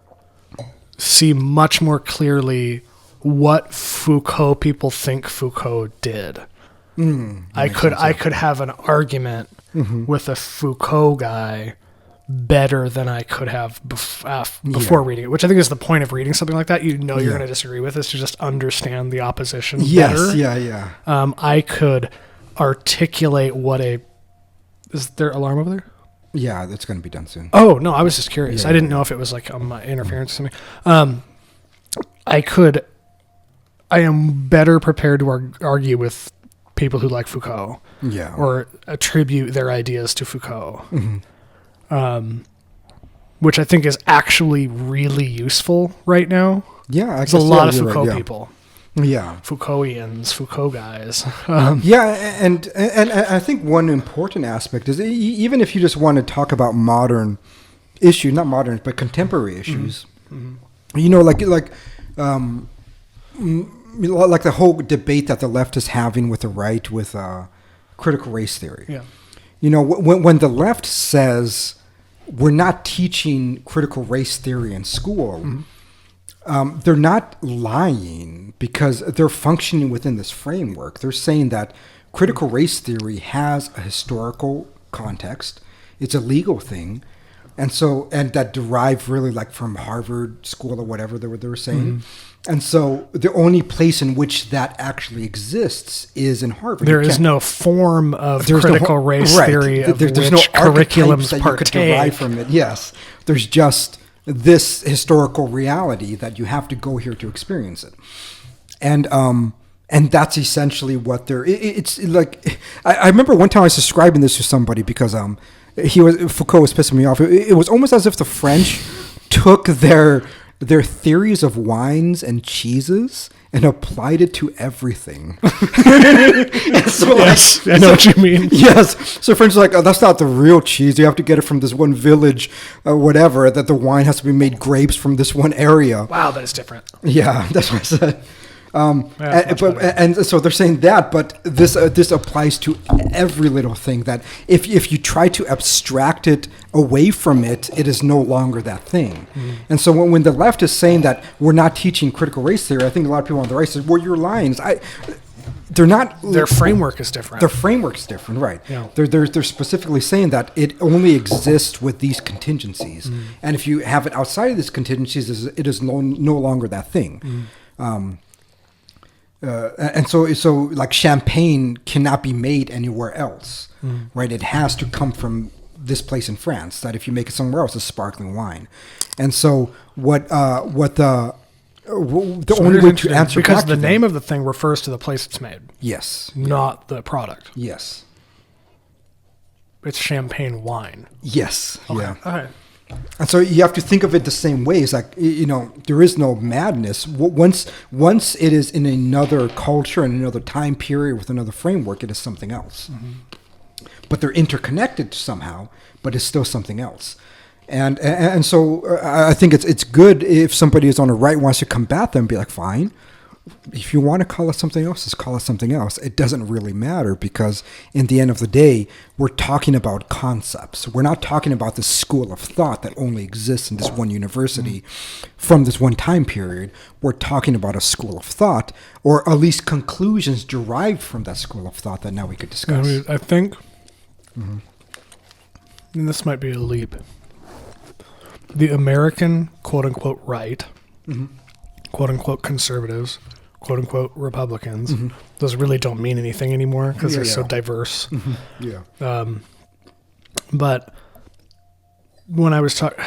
Speaker 1: see much more clearly what Foucault people think Foucault did. I could have an argument with a Foucault guy better than I could have before reading it, which I think is the point of reading something like that. You're going to disagree with, is to just understand the opposition better.
Speaker 2: Yeah.
Speaker 1: I could articulate what a Is there alarm over there?
Speaker 2: Yeah, that's going to be done soon.
Speaker 1: Oh, no, I was just curious.
Speaker 2: Yeah,
Speaker 1: I didn't
Speaker 2: yeah.
Speaker 1: know if it was like my interference or something. I am better prepared to argue with people who like Foucault
Speaker 2: Yeah.
Speaker 1: or attribute their ideas to Foucault,
Speaker 2: Mm-hmm.
Speaker 1: which I think is actually really useful right now.
Speaker 2: Yeah, I
Speaker 1: There's a
Speaker 2: guess,
Speaker 1: lot of
Speaker 2: you're
Speaker 1: Foucault
Speaker 2: right, yeah.
Speaker 1: people,
Speaker 2: Yeah.
Speaker 1: Foucaultians, Foucault guys.
Speaker 2: Yeah, and I think one important aspect is even if you just want to talk about modern issues, not modern, but contemporary issues, you know, like the whole debate that the left is having with the right with critical race theory.
Speaker 1: Yeah.
Speaker 2: You know, when the left says we're not teaching critical race theory in school, they're not lying because they're functioning within this framework. They're saying that critical race theory has a historical context. It's a legal thing. And that derived really like from Harvard School or whatever they were saying. And so the only place in which that actually exists is in Harvard.
Speaker 1: There is no form of critical race theory of
Speaker 2: there's
Speaker 1: which
Speaker 2: no
Speaker 1: curriculums
Speaker 2: that you could derive
Speaker 1: partake.
Speaker 2: from it. Yes. There's just this historical reality that you have to go here to experience it. And that's essentially what it's like. I remember one time I was describing this to somebody because Foucault was pissing me off. It was almost as if the French took their theories of wines and cheeses and applied it to everything. And so,
Speaker 1: Yes, I know what you mean.
Speaker 2: Yes. So French are like, oh, that's not the real cheese. You have to get it from this one village, whatever, that the wine has to be made grapes from this one area.
Speaker 1: Wow, that is different.
Speaker 2: Yeah, that's what I said.
Speaker 1: That's much better.
Speaker 2: And so they're saying that, but this applies to every little thing. That if you try to abstract it away from it, it is no longer that thing. And so when the left is saying that we're not teaching critical race theory, I think a lot of people on the right say, "Well, you're lying." They're not.
Speaker 1: Their framework is different.
Speaker 2: Their framework's different, right?
Speaker 1: Yeah.
Speaker 2: They're specifically saying that it only exists with these contingencies, and if you have it outside of these contingencies, it is no longer that thing. And so like champagne cannot be made anywhere else, right? It has to come from this place in France. That if you make it somewhere else, it's sparkling wine. And so the only way to answer
Speaker 1: because
Speaker 2: back to
Speaker 1: the name of the thing refers to the place it's made,
Speaker 2: yes,
Speaker 1: not the product.
Speaker 2: yes,
Speaker 1: It's champagne wine.
Speaker 2: yes, yeah.
Speaker 1: All right.
Speaker 2: And so you have to think of it the same way. It's like, you know, there is no madness. Once it is in another culture and another time period with another framework, it is something else. But they're interconnected somehow, but it's still something else. And so I think it's good if somebody is on the right wants to combat them, be like, fine. If you want to call it something else, just call it something else. It doesn't really matter because in the end of the day, we're talking about concepts. We're not talking about this school of thought that only exists in this one university from this one time period. We're talking about a school of thought, or at least conclusions derived from that school of thought that now we could discuss.
Speaker 1: I think, and this might be a leap, the American quote-unquote right, quote-unquote conservatives, quote-unquote Republicans, those really don't mean anything anymore because they're so diverse.
Speaker 2: Yeah.
Speaker 1: But when I was talking...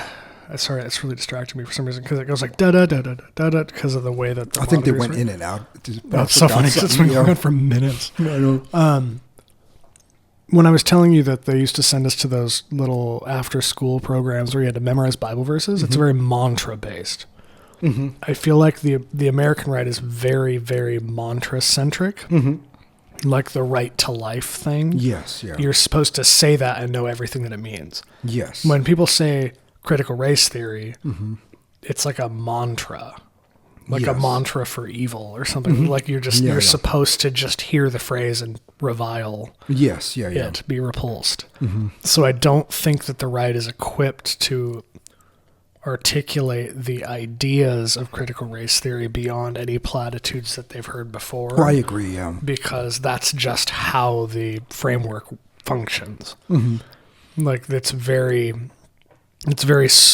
Speaker 1: Sorry, it's really distracting me for some reason because it goes like da-da-da-da-da-da because of the way that the
Speaker 2: I think they
Speaker 1: monitors
Speaker 2: went
Speaker 1: were.
Speaker 2: in and out.
Speaker 1: That's so funny. It's been going on for minutes.
Speaker 2: I know.
Speaker 1: When I was telling you that they used to send us to those little after-school programs where you had to memorize Bible verses, it's very mantra-based. I feel like the American right is very, very mantra-centric, like the right to life thing.
Speaker 2: Yes, yeah.
Speaker 1: You're supposed to say that and know everything that it means.
Speaker 2: Yes.
Speaker 1: When people say critical race theory, it's like a mantra. Like a
Speaker 2: Yes.
Speaker 1: mantra for evil or something. Like you're supposed to just hear the phrase and revile
Speaker 2: Yes, yeah.
Speaker 1: it, be repulsed. So I don't think that the right is equipped to articulate the ideas of critical race theory beyond any platitudes that they've heard before.
Speaker 2: Well, I agree, yeah.
Speaker 1: Because that's just how the framework functions. Like it's very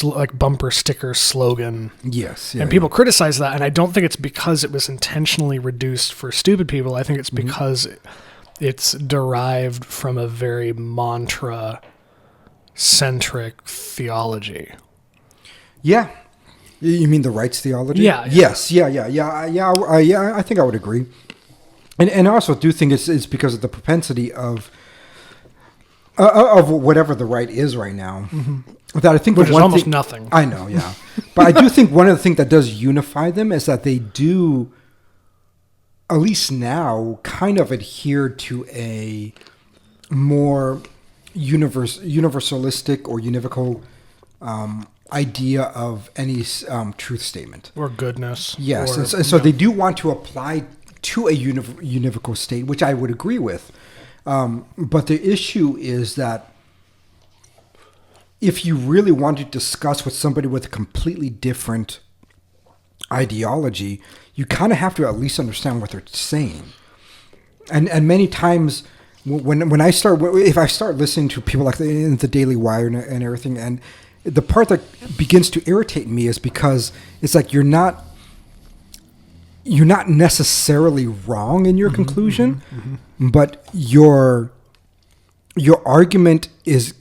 Speaker 1: like bumper sticker slogan.
Speaker 2: Yes, yeah.
Speaker 1: And people criticize that, and I don't think it's because it was intentionally reduced for stupid people. I think it's because it's derived from a very mantra-centric theology.
Speaker 2: Yeah. You mean the rights theology?
Speaker 1: Yeah.
Speaker 2: Yes. Yeah. I think I would agree. And I also do think it's because of the propensity of whatever the right is right now.
Speaker 1: Mm-hmm.
Speaker 2: That I think
Speaker 1: which is almost nothing.
Speaker 2: I know, yeah. But I do think one of the things that does unify them is that they do, at least now, kind of adhere to a more universalistic or univocal idea of any truth statement
Speaker 1: Or goodness.
Speaker 2: Yes,
Speaker 1: or,
Speaker 2: and so they do want to apply to a univocal state, which I would agree with. But the issue is that if you really want to discuss with somebody with a completely different ideology, you kind of have to at least understand what they're saying. And many times when I start listening to people like in the Daily Wire and everything, and the part that begins to irritate me is because it's like you're not necessarily wrong in your conclusion, but your argument is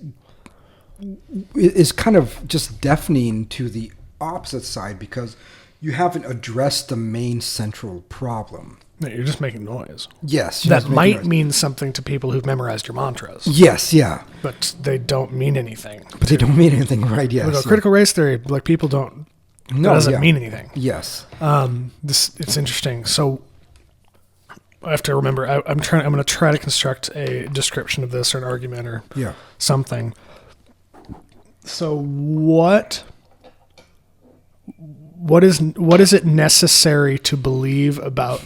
Speaker 2: kind of just deafening to the opposite side because you haven't addressed the main central problem.
Speaker 1: No, you're just making noise.
Speaker 2: Yes.
Speaker 1: That might mean something to people who've memorized your mantras.
Speaker 2: Yes, yeah.
Speaker 1: But they don't mean anything.
Speaker 2: But they don't mean anything, right? Yes.
Speaker 1: With critical race theory, like people don't.
Speaker 2: No,
Speaker 1: that doesn't mean anything.
Speaker 2: Yes.
Speaker 1: It's interesting. So I have to remember. I'm going to try to construct a description of this or an argument or something. So what is it necessary to believe about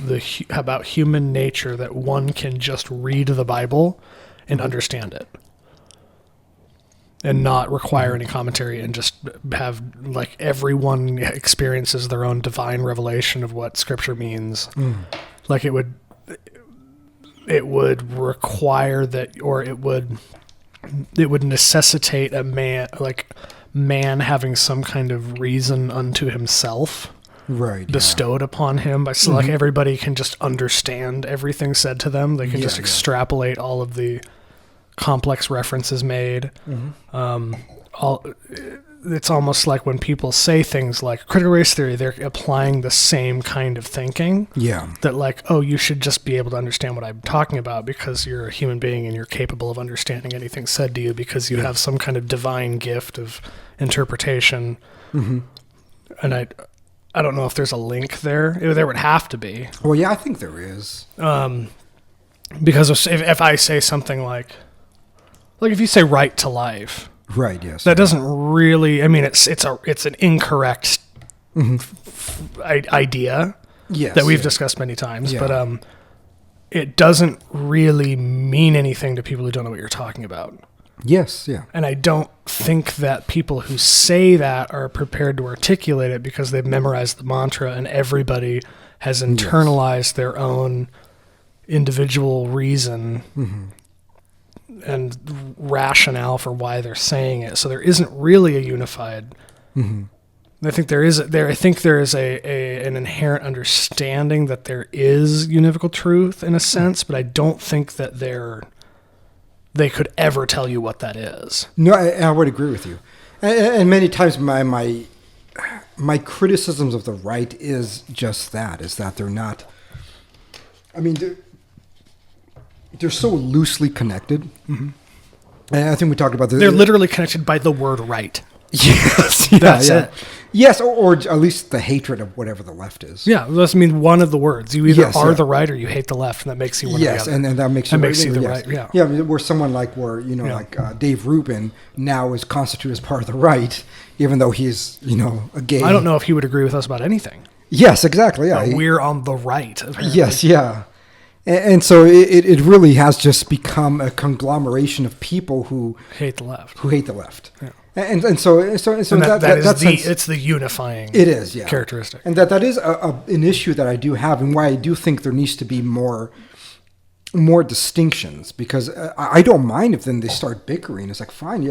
Speaker 1: human nature that one can just read the Bible and understand it? And not require any commentary and just have like everyone experiences their own divine revelation of what Scripture means. Like it would require that, or it would necessitate a man having some kind of reason unto himself,
Speaker 2: right,
Speaker 1: bestowed upon him by like everybody can just understand everything said to them. They can just extrapolate all of the complex references made. It's almost like when people say things like critical race theory, they're applying the same kind of thinking.
Speaker 2: Yeah.
Speaker 1: That like, oh, you should just be able to understand what I'm talking about because you're a human being and you're capable of understanding anything said to you because you have some kind of divine gift of interpretation. And I don't know if there's a link there. There would have to be.
Speaker 2: Well, yeah, I think there is.
Speaker 1: Because if I say something like if you say right to life,
Speaker 2: right? Yes,
Speaker 1: that doesn't really. I mean, it's an incorrect idea that we've discussed many times, but it doesn't really mean anything to people who don't know what you're talking about.
Speaker 2: Yes, yeah.
Speaker 1: And I don't think that people who say that are prepared to articulate it because they've memorized the mantra and everybody has internalized their own individual reason and rationale for why they're saying it. So there isn't really a unified. I think there is an inherent understanding that there is univocal truth in a sense, but I don't think that they could ever tell you what that is.
Speaker 2: No, I would agree with you. And many times my criticisms of the right is just that, is that they're not, I mean, they're so loosely connected. And I think we talked about this.
Speaker 1: They're literally connected by the word right.
Speaker 2: Yes.
Speaker 1: That's it.
Speaker 2: Yes, or at least the hatred of whatever the left is.
Speaker 1: Yeah, that's one of the words. You either are the right or you hate the left, and that makes you one or the other.
Speaker 2: And that makes you
Speaker 1: the right. Yeah.
Speaker 2: Yeah, where someone like Dave Rubin now is constituted as part of the right, even though he's a gay.
Speaker 1: I don't know if he would agree with us about anything.
Speaker 2: Yes, exactly. Yeah,
Speaker 1: we're on the right. Apparently.
Speaker 2: Yes, yeah. And so it really has just become a conglomeration of people who
Speaker 1: hate the left.
Speaker 2: Yeah. And so it's
Speaker 1: the unifying.
Speaker 2: It is, yeah,
Speaker 1: characteristic,
Speaker 2: and that is an issue that I do have, and why I do think there needs to be more distinctions, because I don't mind if then they start bickering. It's like, fine,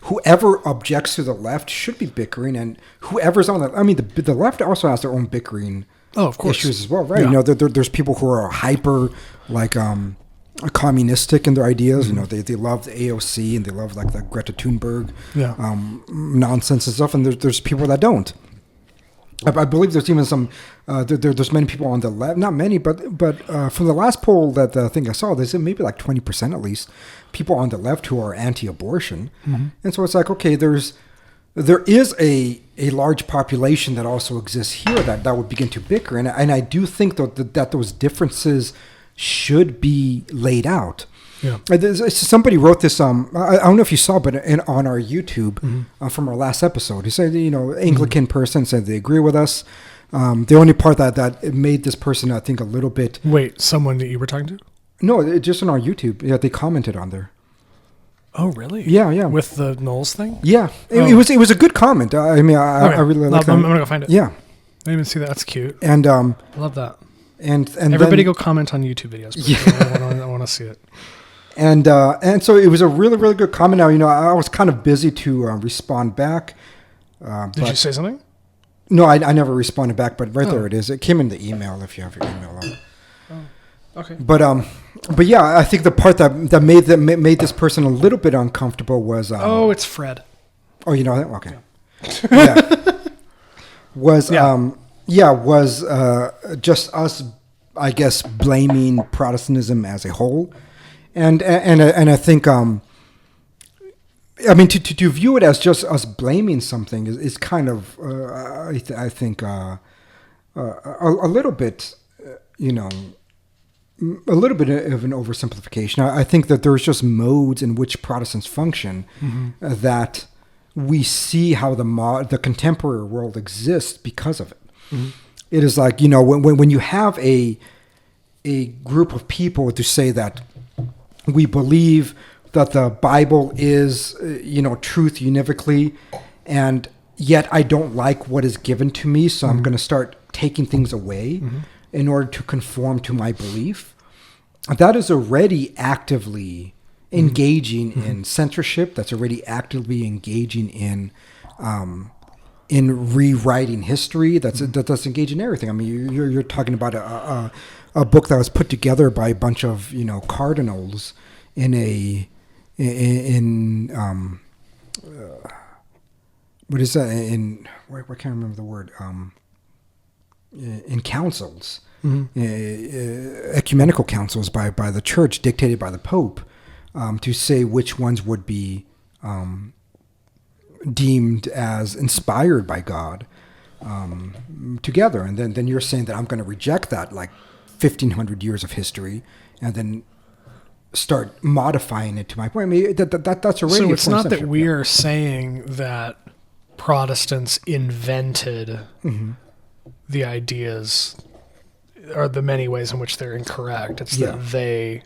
Speaker 2: whoever objects to the left should be bickering, and whoever's on the left also has their own bickering.
Speaker 1: Of course.
Speaker 2: Issues as well, right?
Speaker 1: Yeah.
Speaker 2: There's people who are hyper, communistic in their ideas. You know, they love the AOC and they love like the Greta Thunberg nonsense and stuff. And there's people that don't. I believe there's even some. There's many people on the left, not many, but from the last poll that I think I saw, there's maybe like 20% at least people on the left who are anti-abortion, and so it's like, okay, there is a large population that also exists here that would begin to bicker, and I do think that those differences should be laid out. Yeah. Somebody wrote this. I don't know if you saw, but on our YouTube from our last episode, he said, you know, Anglican person said they agree with us. The only part that it made this person, I think, a little bit.
Speaker 1: Wait, someone that you were talking to?
Speaker 2: No, just on our YouTube. Yeah, they commented on there.
Speaker 1: Oh, really?
Speaker 2: Yeah.
Speaker 1: With the Knowles thing?
Speaker 2: Yeah, it was a good comment. I mean, I really like that.
Speaker 1: I'm gonna go find it.
Speaker 2: Yeah,
Speaker 1: I didn't even see that. That's cute.
Speaker 2: And
Speaker 1: love that.
Speaker 2: And
Speaker 1: everybody go comment on YouTube videos. Yeah. I want to see it.
Speaker 2: And so it was a really, really good comment. Now, you know, I was kind of busy to respond back.
Speaker 1: Did you say something?
Speaker 2: No, I never responded back, but there it is. It came in the email if you have your email on.
Speaker 1: Oh, okay.
Speaker 2: But yeah, I think the part that made this person a little bit uncomfortable was.
Speaker 1: It's Fred.
Speaker 2: Oh, you know that? Okay. Yeah. Was just us, I guess, blaming Protestantism as a whole. And I think, I mean, to view it as just us blaming something is kind of, I think, a little bit, you know, a little bit of an oversimplification. I think that there's just modes in which Protestants function that we see how the contemporary world exists because of it. Mm-hmm. It is like, you know, when you have a group of people to say that we believe that the Bible is, you know, truth univocally, and yet I don't like what is given to me, so I'm going to start taking things away in order to conform to my belief. That is already actively engaging in censorship. That's already actively engaging in rewriting history. That's engaging in everything. I mean, you're talking about a book that was put together by a bunch of, you know, cardinals in what is that? I can't remember the word. In councils, ecumenical councils by the church, dictated by the Pope, to say which ones would be deemed as inspired by God together. And then you're saying that I'm going to reject that, like 1,500 years of history, and then start modifying it to my point. I mean, that's already.
Speaker 1: So it's not that we are saying that Protestants invented the ideas or the many ways in which they're incorrect. It's that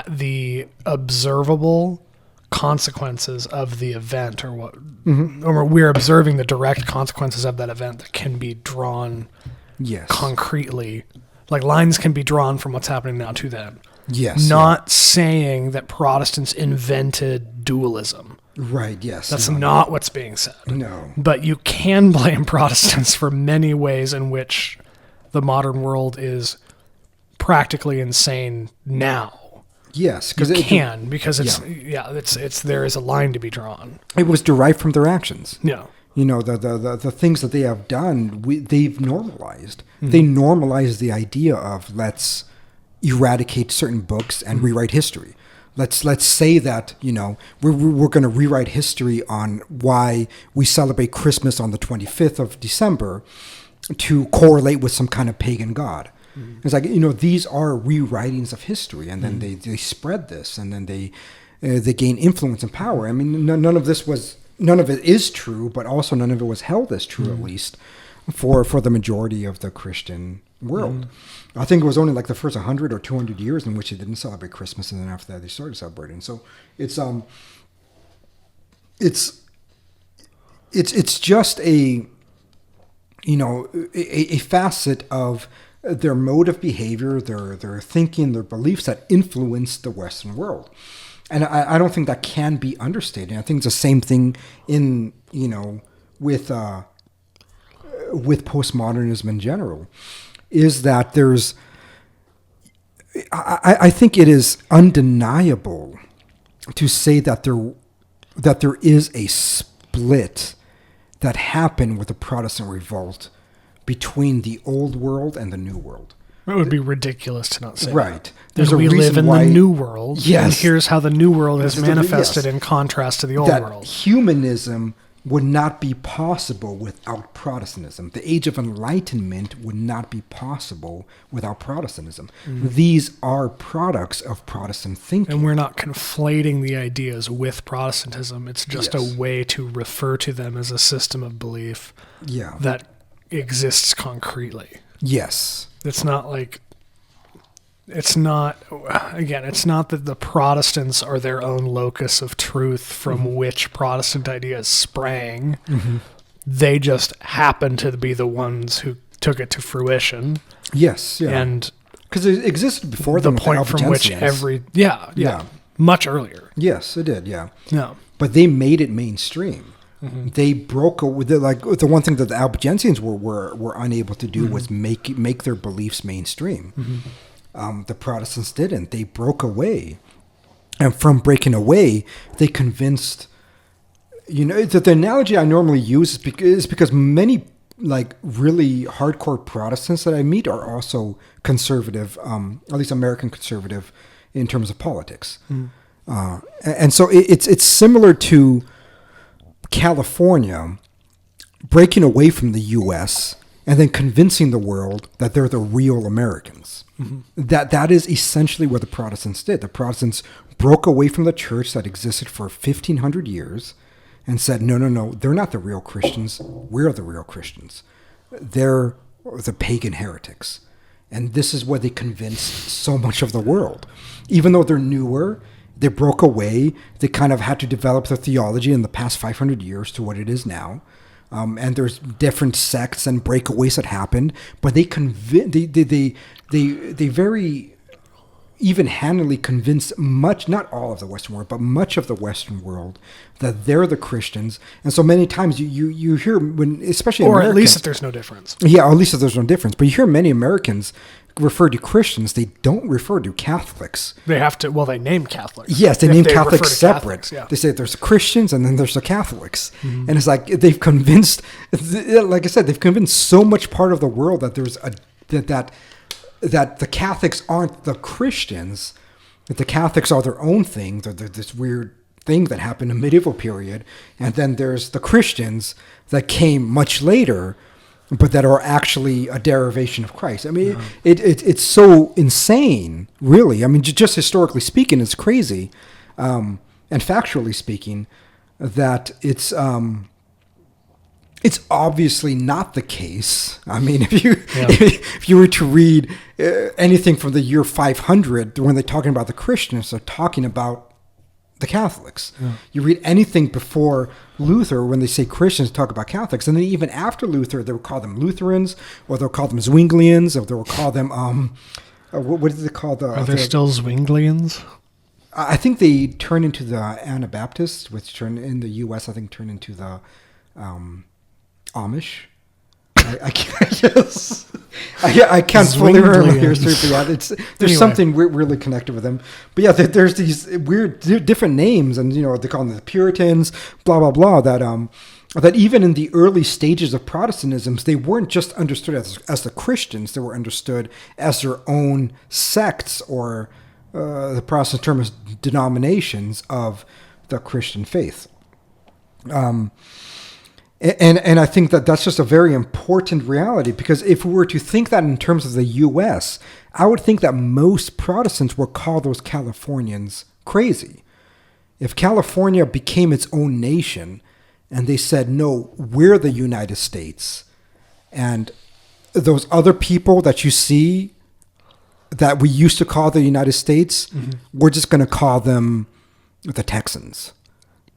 Speaker 1: the observable consequences of the event, or what, or we're observing the direct consequences of that event that can be drawn concretely. Like lines can be drawn from what's happening now to them.
Speaker 2: Yes.
Speaker 1: Not saying that Protestants invented dualism.
Speaker 2: Right, yes.
Speaker 1: That's not what's being said.
Speaker 2: No.
Speaker 1: But you can blame Protestants for many ways in which the modern world is practically insane now.
Speaker 2: Yes,
Speaker 1: because it's there is a line to be drawn.
Speaker 2: It was derived from their actions.
Speaker 1: Yeah.
Speaker 2: You know, the things that they have done, they've normalized. They normalized the idea of let's eradicate certain books and rewrite history. Let's say that, you know, we're going to rewrite history on why we celebrate Christmas on the 25th of December to correlate with some kind of pagan god. It's like, you know, these are rewritings of history, and then they spread this, and then they gain influence and power. I mean, none of it is true, but also none of it was held as true, at least for the majority of the Christian world. I think it was only like the first 100 or 200 years in which they didn't celebrate Christmas, and then after that they started celebrating. So it's just a facet of their mode of behavior, their thinking, their beliefs that influence the Western world. And I don't think that can be understated. I think it's the same thing with postmodernism in general, is that there's I think it is undeniable to say that there is a split that happened with the Protestant Revolt between the old world and the new world.
Speaker 1: It would be ridiculous to not say
Speaker 2: right.
Speaker 1: that.
Speaker 2: There's
Speaker 1: and
Speaker 2: a
Speaker 1: we
Speaker 2: reason
Speaker 1: live in
Speaker 2: why,
Speaker 1: the new world.
Speaker 2: Yes.
Speaker 1: And here's how the new world is
Speaker 2: Yes.
Speaker 1: manifested in contrast to the old
Speaker 2: that
Speaker 1: world.
Speaker 2: humanism would not be possible without Protestantism. The Age of Enlightenment would not be possible without Protestantism. These are products of Protestant thinking.
Speaker 1: And we're not conflating the ideas with Protestantism. It's just
Speaker 2: Yes.
Speaker 1: a way to refer to them as a system of belief
Speaker 2: Yeah.
Speaker 1: that exists concretely.
Speaker 2: Yes.
Speaker 1: It's not like, it's not that the Protestants are their own locus of truth from which Protestant ideas sprang. They just happen to be the ones who took it to fruition.
Speaker 2: Yes. Yeah.
Speaker 1: And
Speaker 2: because it existed before
Speaker 1: the
Speaker 2: them with
Speaker 1: point from which
Speaker 2: Albigensians.
Speaker 1: yeah, much earlier.
Speaker 2: Yes, it did. Yeah.
Speaker 1: No.
Speaker 2: But they made it mainstream. They broke the one thing that the Albigensians were unable to do was make their beliefs mainstream. The Protestants didn't. They broke away, and from breaking away, they convinced. The analogy I normally use is because many like really hardcore Protestants that I meet are also conservative, at least American conservative, in terms of politics, and so it's similar to California breaking away from the U.S. and then convincing the world that they're the real Americans. That is essentially what the Protestants did. The Protestants broke away from the church that existed for 1,500 years and said, no, they're not the real Christians. We're the real Christians. They're the pagan heretics. And this is what they convinced so much of the world. Even though they're newer, they broke away. They kind of had to develop their theology in the past 500 years to what it is now. And there's different sects and breakaways that happened, but they very even-handedly convinced not all of the Western world, but much of the Western world that they're the Christians. And so many times you hear, especially
Speaker 1: Or
Speaker 2: Americans,
Speaker 1: at least if there's no difference.
Speaker 2: Yeah, or at least if there's no difference. But you hear many Americans refer to Christians. They don't refer to Catholics.
Speaker 1: They have to, they name Catholics.
Speaker 2: Yes, they
Speaker 1: If
Speaker 2: name
Speaker 1: refer
Speaker 2: Catholics
Speaker 1: to
Speaker 2: separate.
Speaker 1: Catholics, yeah.
Speaker 2: They say there's Christians and then there's the Catholics. And it's like they've convinced, like I said, they've convinced so much part of the world that there's that the Catholics aren't the Christians, that the Catholics are their own thing. They're this weird thing that happened in the medieval period. And then there's the Christians that came much later, but that are actually a derivation of Christ. I mean, it's so insane, really. I mean, just historically speaking, it's crazy. And factually speaking, that it's obviously not the case. I mean, if you were to read anything from the year 500, when they're talking about the Christians, they're talking about the Catholics. Yeah. You read anything before Luther, when they say Christians, talk about Catholics. And then even after Luther, they will call them Lutherans, or they'll call them Zwinglians, or they'll call them, what did they call the...
Speaker 1: Are there still Zwinglians?
Speaker 2: I think they turn into the Anabaptists, which turn in the U.S., I think turn into the Amish. I can't fully remember the history, but yeah, there's something really connected with them. But yeah, there's these weird different names, and they call them the Puritans, blah blah blah. That even in the early stages of Protestantism, they weren't just understood as the Christians; they were understood as their own sects, or the Protestant term is denominations of the Christian faith. And I think that that's just a very important reality, because if we were to think that in terms of the U.S., I would think that most Protestants would call those Californians crazy. If California became its own nation and they said, no, we're the United States, and those other people that you see that we used to call the United States, we're just going to call them the Texans,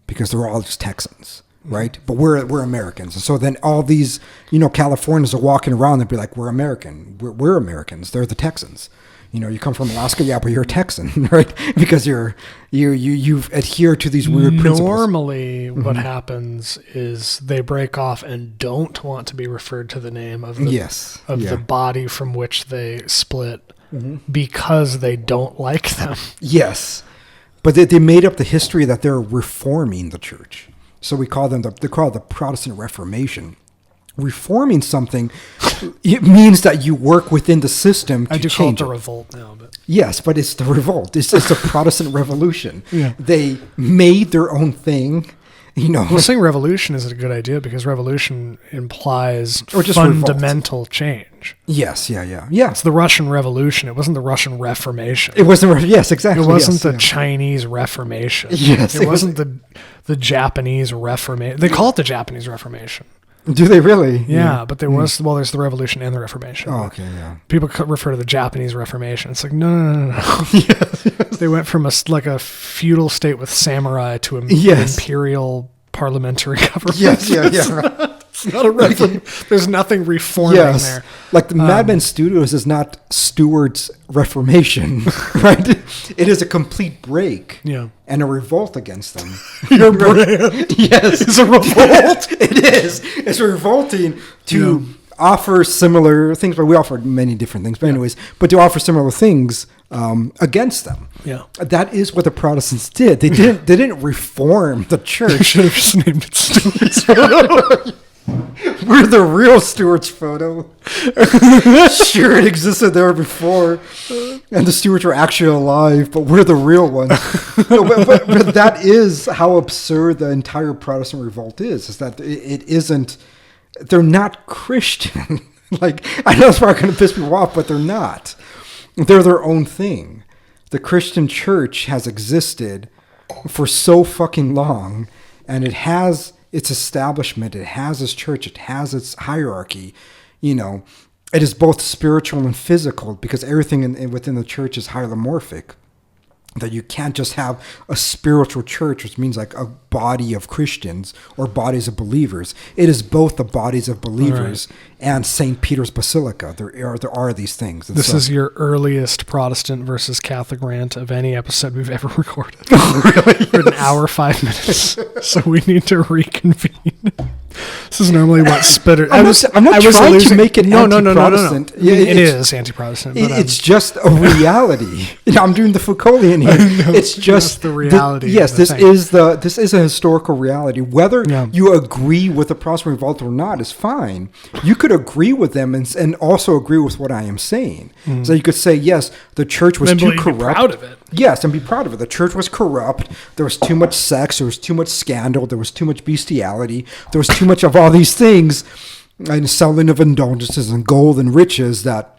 Speaker 2: because they're all just Texans. Right, but we're Americans, and so then all these Californians are walking around and be like, we're American, we're Americans. They're the Texans. You come from Alaska, yeah, but you're a Texan, right? Because you adhere to these weird principles.
Speaker 1: Normally, what happens is they break off and don't want to be referred to the name of the the body from which they split. because they don't like them.
Speaker 2: Yes. But they made up the history that they're reforming the church. So we call them they call it the Protestant Reformation. Reforming something, it means that you work within the system to
Speaker 1: I do call it
Speaker 2: change
Speaker 1: the
Speaker 2: it.
Speaker 1: revolt now, but
Speaker 2: Yes, but it's the revolt. It's a Protestant revolution.
Speaker 1: Yeah.
Speaker 2: They made their own thing, you know.
Speaker 1: well, saying revolution is a good idea because revolution implies
Speaker 2: Or just
Speaker 1: fundamental change.
Speaker 2: Yes, yeah.
Speaker 1: It's the Russian Revolution. It wasn't the Russian Reformation.
Speaker 2: It wasn't. Yes, exactly.
Speaker 1: It wasn't
Speaker 2: yes,
Speaker 1: the
Speaker 2: yeah.
Speaker 1: Chinese Reformation.
Speaker 2: Yes,
Speaker 1: it wasn't the Japanese Reformation. They call it the Japanese Reformation.
Speaker 2: Do they really?
Speaker 1: Yeah, but there was there's the Revolution and the Reformation.
Speaker 2: Oh, okay, yeah.
Speaker 1: People refer to the Japanese Reformation. It's like no.
Speaker 2: yes.
Speaker 1: They went from a feudal state with samurai to an
Speaker 2: Yes.
Speaker 1: imperial parliamentary government.
Speaker 2: Yes, yeah.
Speaker 1: It's not a there's nothing reforming there.
Speaker 2: Like the Mad Men Studios is not Stewart's Reformation, right? It is a complete break.
Speaker 1: Yeah.
Speaker 2: And a revolt against them.
Speaker 1: Your brand.
Speaker 2: Yes. It's a revolt. It is. It's revolting to offer similar things, but we offered many different things. But anyways, but to offer similar things against them.
Speaker 1: Yeah.
Speaker 2: That is what the Protestants did. They didn't reform the church.
Speaker 1: Should have just named it Stewart's.
Speaker 2: We're the real Stewart's photo. Sure, it existed there before, and the Stewarts were actually alive, but we're the real ones. No, but that is how absurd the entire Protestant revolt is that it isn't, they're not Christian. Like, I know it's probably going to piss people off, but they're not. They're their own thing. The Christian church has existed for so fucking long, and it has its establishment, it has its church, it has its hierarchy, you know. It is both spiritual and physical because everything within the church is hieromorphic. That you can't just have a spiritual church, which means like a body of Christians or bodies of believers. It is both the bodies of believers and St. Peter's Basilica. There are these things. And
Speaker 1: This is your earliest Protestant versus Catholic rant of any episode we've ever recorded.
Speaker 2: really?
Speaker 1: For an hour, 5 minutes. So we need to reconvene. This is normally what Spitter.
Speaker 2: I'm not trying to make it anti-Protestant.
Speaker 1: Yeah, it is anti-Protestant. But
Speaker 2: it's just a reality. I'm doing the Foucaultian here. It's just
Speaker 1: the reality.
Speaker 2: Yes, this is a historical reality. Whether you agree with the Protestant revolt or not is fine. You could agree with them and also agree with what I am saying. So you could say, yes, the church was too corrupt. Be
Speaker 1: proud of it.
Speaker 2: Yes, and be proud of it. The church was corrupt. There was too much sex. There was too much scandal. There was too much bestiality. There was too much of all these things and selling of indulgences and gold and riches that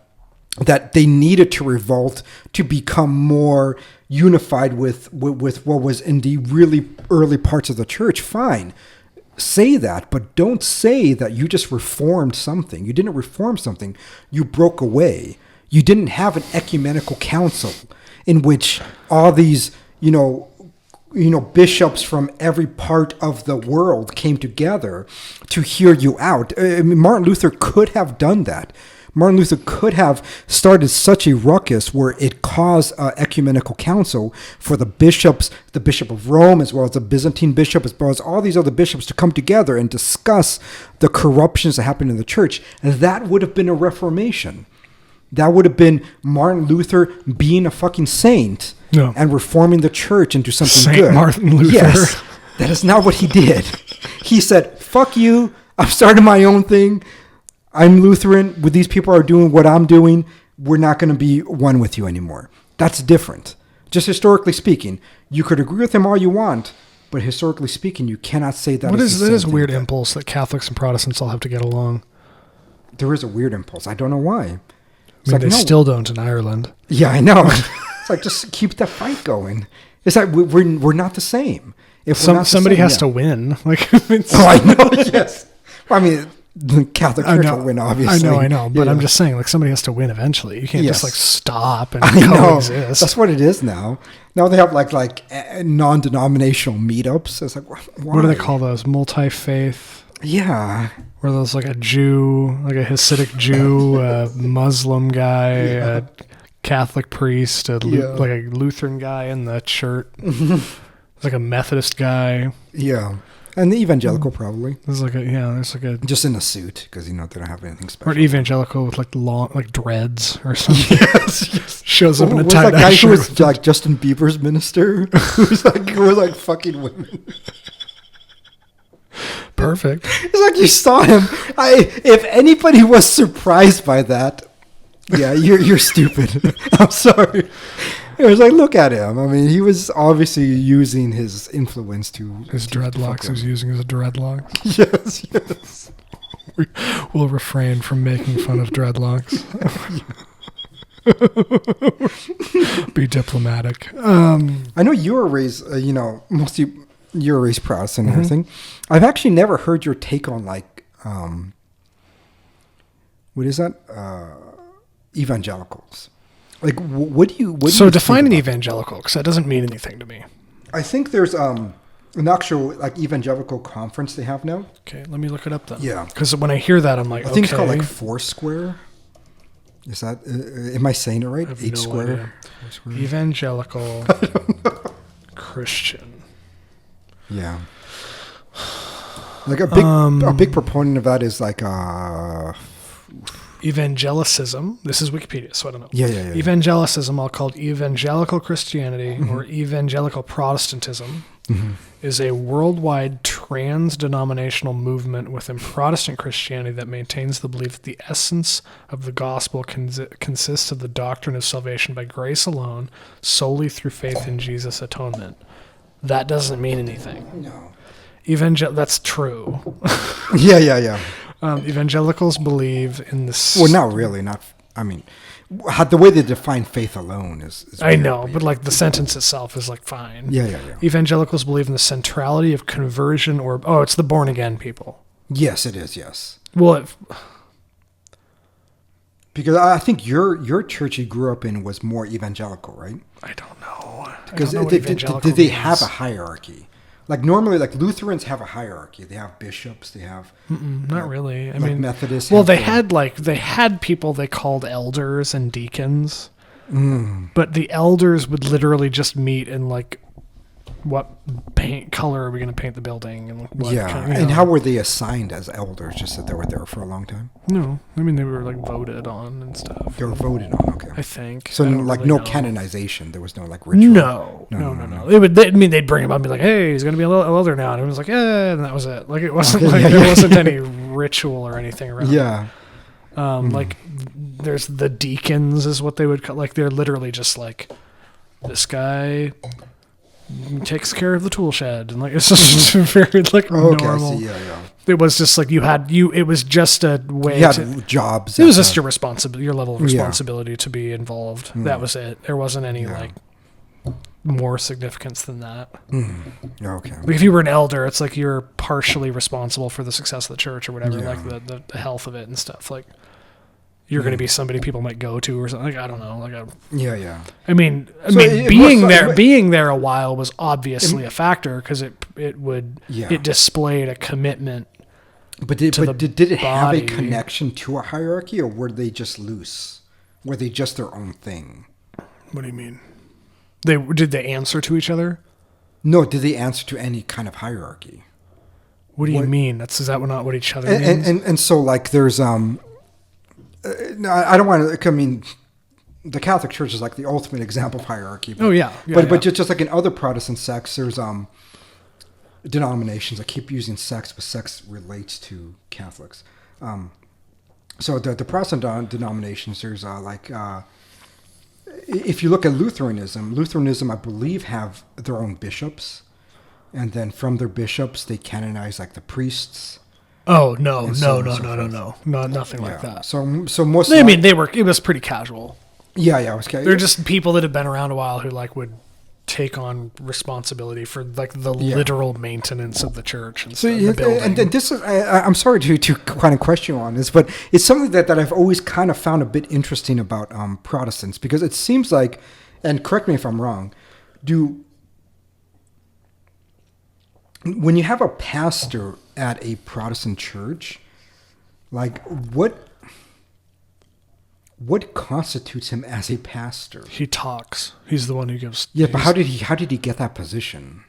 Speaker 2: they needed to revolt to become more unified with what was in the really early parts of the church. Fine. Say that, but don't say that you just reformed something. You didn't reform something. You broke away. You didn't have an ecumenical council in which all these, bishops from every part of the world came together to hear you out. I mean, Martin Luther could have done that. Martin Luther could have started such a ruckus where it caused an ecumenical council for the bishops, the Bishop of Rome, as well as the Byzantine bishop, as well as all these other bishops to come together and discuss the corruptions that happened in the church. And that would have been a reformation. That would have been Martin Luther being a fucking saint and reforming the church into something good.
Speaker 1: Saint Martin Luther.
Speaker 2: Yes, that is not what he did. He said, fuck you, I'm starting my own thing. I'm Lutheran. What these people are doing what I'm doing. We're not going to be one with you anymore. That's different. Just historically speaking, you could agree with him all you want, but historically speaking, you cannot say that.
Speaker 1: That is a weird impulse that Catholics and Protestants all have to get along.
Speaker 2: There is a weird impulse. I don't know why.
Speaker 1: They still don't in Ireland.
Speaker 2: Yeah, I know. It's like, just keep the fight going. It's like we're not the same. If
Speaker 1: somebody has to win. Like,
Speaker 2: I know. Yes. Well, I mean, the Catholic Church will win, obviously.
Speaker 1: I know. But I'm just saying, like, somebody has to win eventually. You can't just like stop and
Speaker 2: coexist. That's what it is now. Now they have like non-denominational meetups. It's like, why?
Speaker 1: What do they call those? Multi-faith.
Speaker 2: Yeah.
Speaker 1: Where there's like a Jew, like a Hasidic Jew, a Muslim guy, a Catholic priest, like a Lutheran guy in the shirt. There's like a Methodist guy.
Speaker 2: Yeah. And the evangelical probably.
Speaker 1: There's like a
Speaker 2: Just in a suit because, they don't have anything
Speaker 1: or
Speaker 2: special.
Speaker 1: an evangelical with like long, like dreads or something.
Speaker 2: Yes.
Speaker 1: Shows up in a
Speaker 2: Was
Speaker 1: tie
Speaker 2: that guy who
Speaker 1: shirt.
Speaker 2: was like Justin Bieber's minister? who was like fucking women.
Speaker 1: Perfect.
Speaker 2: It's like you saw him. If anybody was surprised by that, yeah, you're stupid. I'm sorry. It was like, look at him. I mean, he was obviously using his influence to
Speaker 1: His dreadlocks. He was using his dreadlocks.
Speaker 2: Yes.
Speaker 1: We'll refrain from making fun of dreadlocks. Be diplomatic.
Speaker 2: I know you were raised, mostly you were raised Protestant and everything. I've actually never heard your take on like, what is that? Evangelicals. Like, what do you?
Speaker 1: So define an evangelical, because that doesn't mean anything to me.
Speaker 2: I think there's an actual like evangelical conference they have now.
Speaker 1: Okay, let me look it up then.
Speaker 2: Yeah.
Speaker 1: Because when I hear that, I'm like,
Speaker 2: I think it's called
Speaker 1: okay.
Speaker 2: like Foursquare. Is that? Am I saying it right?
Speaker 1: I have
Speaker 2: Eight
Speaker 1: no
Speaker 2: Square.
Speaker 1: idea. Evangelical Christian.
Speaker 2: Yeah. Like a big proponent of that is like
Speaker 1: Evangelicism. This is Wikipedia, so I don't know.
Speaker 2: Yeah.
Speaker 1: Evangelicism, I'll call it evangelical Christianity or evangelical Protestantism, is a worldwide trans-denominational movement within Protestant Christianity that maintains the belief that the essence of the gospel consists of the doctrine of salvation by grace alone, solely through faith in Jesus' atonement. That doesn't mean anything.
Speaker 2: No.
Speaker 1: That's true.
Speaker 2: Yeah.
Speaker 1: Evangelicals believe in this.
Speaker 2: Well, not really. I mean, the way they define faith alone is
Speaker 1: I
Speaker 2: weird,
Speaker 1: know, but like the sentence itself is like fine.
Speaker 2: Yeah.
Speaker 1: Evangelicals believe in the centrality of conversion it's the born again people.
Speaker 2: Yes, it is. Yes.
Speaker 1: Well,
Speaker 2: Because I think your church you grew up in was more evangelical, right?
Speaker 1: I don't know.
Speaker 2: Because
Speaker 1: I don't know what
Speaker 2: did
Speaker 1: evangelical
Speaker 2: they
Speaker 1: means.
Speaker 2: have a hierarchy? Like normally, like Lutherans have a hierarchy. They have bishops. They have
Speaker 1: Not really. I
Speaker 2: like
Speaker 1: mean,
Speaker 2: Methodists.
Speaker 1: well,
Speaker 2: have
Speaker 1: they had people they called elders and deacons, but the elders would literally just meet and like, what paint color are we going to paint the building and what
Speaker 2: and how were they assigned as elders? Just that they were there for a long time.
Speaker 1: No, I mean they were like voted on and stuff.
Speaker 2: They were voted on. Okay.
Speaker 1: I think.
Speaker 2: So
Speaker 1: I don't
Speaker 2: like
Speaker 1: really
Speaker 2: no
Speaker 1: know.
Speaker 2: canonization. There was no like ritual.
Speaker 1: No. They'd bring him up and be like, "Hey, he's gonna be a little elder now," and it was like, "Yeah," and that was it. Like it wasn't like there wasn't any ritual or anything around.
Speaker 2: Yeah.
Speaker 1: Like there's the deacons is what they would call. Like they're literally just like this guy takes care of the tool shed, and like it's just very like normal.
Speaker 2: I see. Yeah.
Speaker 1: It was just like it was just a way
Speaker 2: You had
Speaker 1: to.
Speaker 2: jobs.
Speaker 1: It was just your responsibility, your level of
Speaker 2: Yeah.
Speaker 1: responsibility to be involved. That was it. There wasn't any like more significance than that.
Speaker 2: Okay.
Speaker 1: Like if you were an elder, it's like you're partially responsible for the success of the church or whatever,
Speaker 2: Yeah.
Speaker 1: like the health of it and stuff. Like you're going to be somebody people might go to or something. Like I don't know.
Speaker 2: Yeah.
Speaker 1: I mean,
Speaker 2: So it
Speaker 1: being there a while was obviously a factor because it displayed a commitment.
Speaker 2: But did it have a
Speaker 1: body.
Speaker 2: connection to a hierarchy, or were they just loose? Were they just their own thing?
Speaker 1: What do you mean? Did they answer to each other?
Speaker 2: No, did they answer to any kind of hierarchy?
Speaker 1: What do you mean? Is that not what each other means?
Speaker 2: And so like there's no, I don't want to. I mean, the Catholic Church is like the ultimate example of hierarchy. But, but just like in other Protestant sects, there's denominations that keep using sects, but sects relates to Catholics. So the Protestant denominations, there's if you look at Lutheranism, I believe, have their own bishops, and then from their bishops they canonize like the priests.
Speaker 1: Oh no, nothing like that.
Speaker 2: So most.
Speaker 1: I mean, it was pretty casual.
Speaker 2: Yeah, it was.
Speaker 1: They're just people that have been around a while who like would take on responsibility for like the literal maintenance of the church and stuff, the building.
Speaker 2: And this is, I'm sorry to kind of question you on this, but it's something that I've always kind of found a bit interesting about Protestants, because it seems like, and correct me if I'm wrong, when you have a pastor at a Protestant church, like what constitutes him as a pastor?
Speaker 1: He talks. He's the one who gives.
Speaker 2: Yeah, but how did he get that position?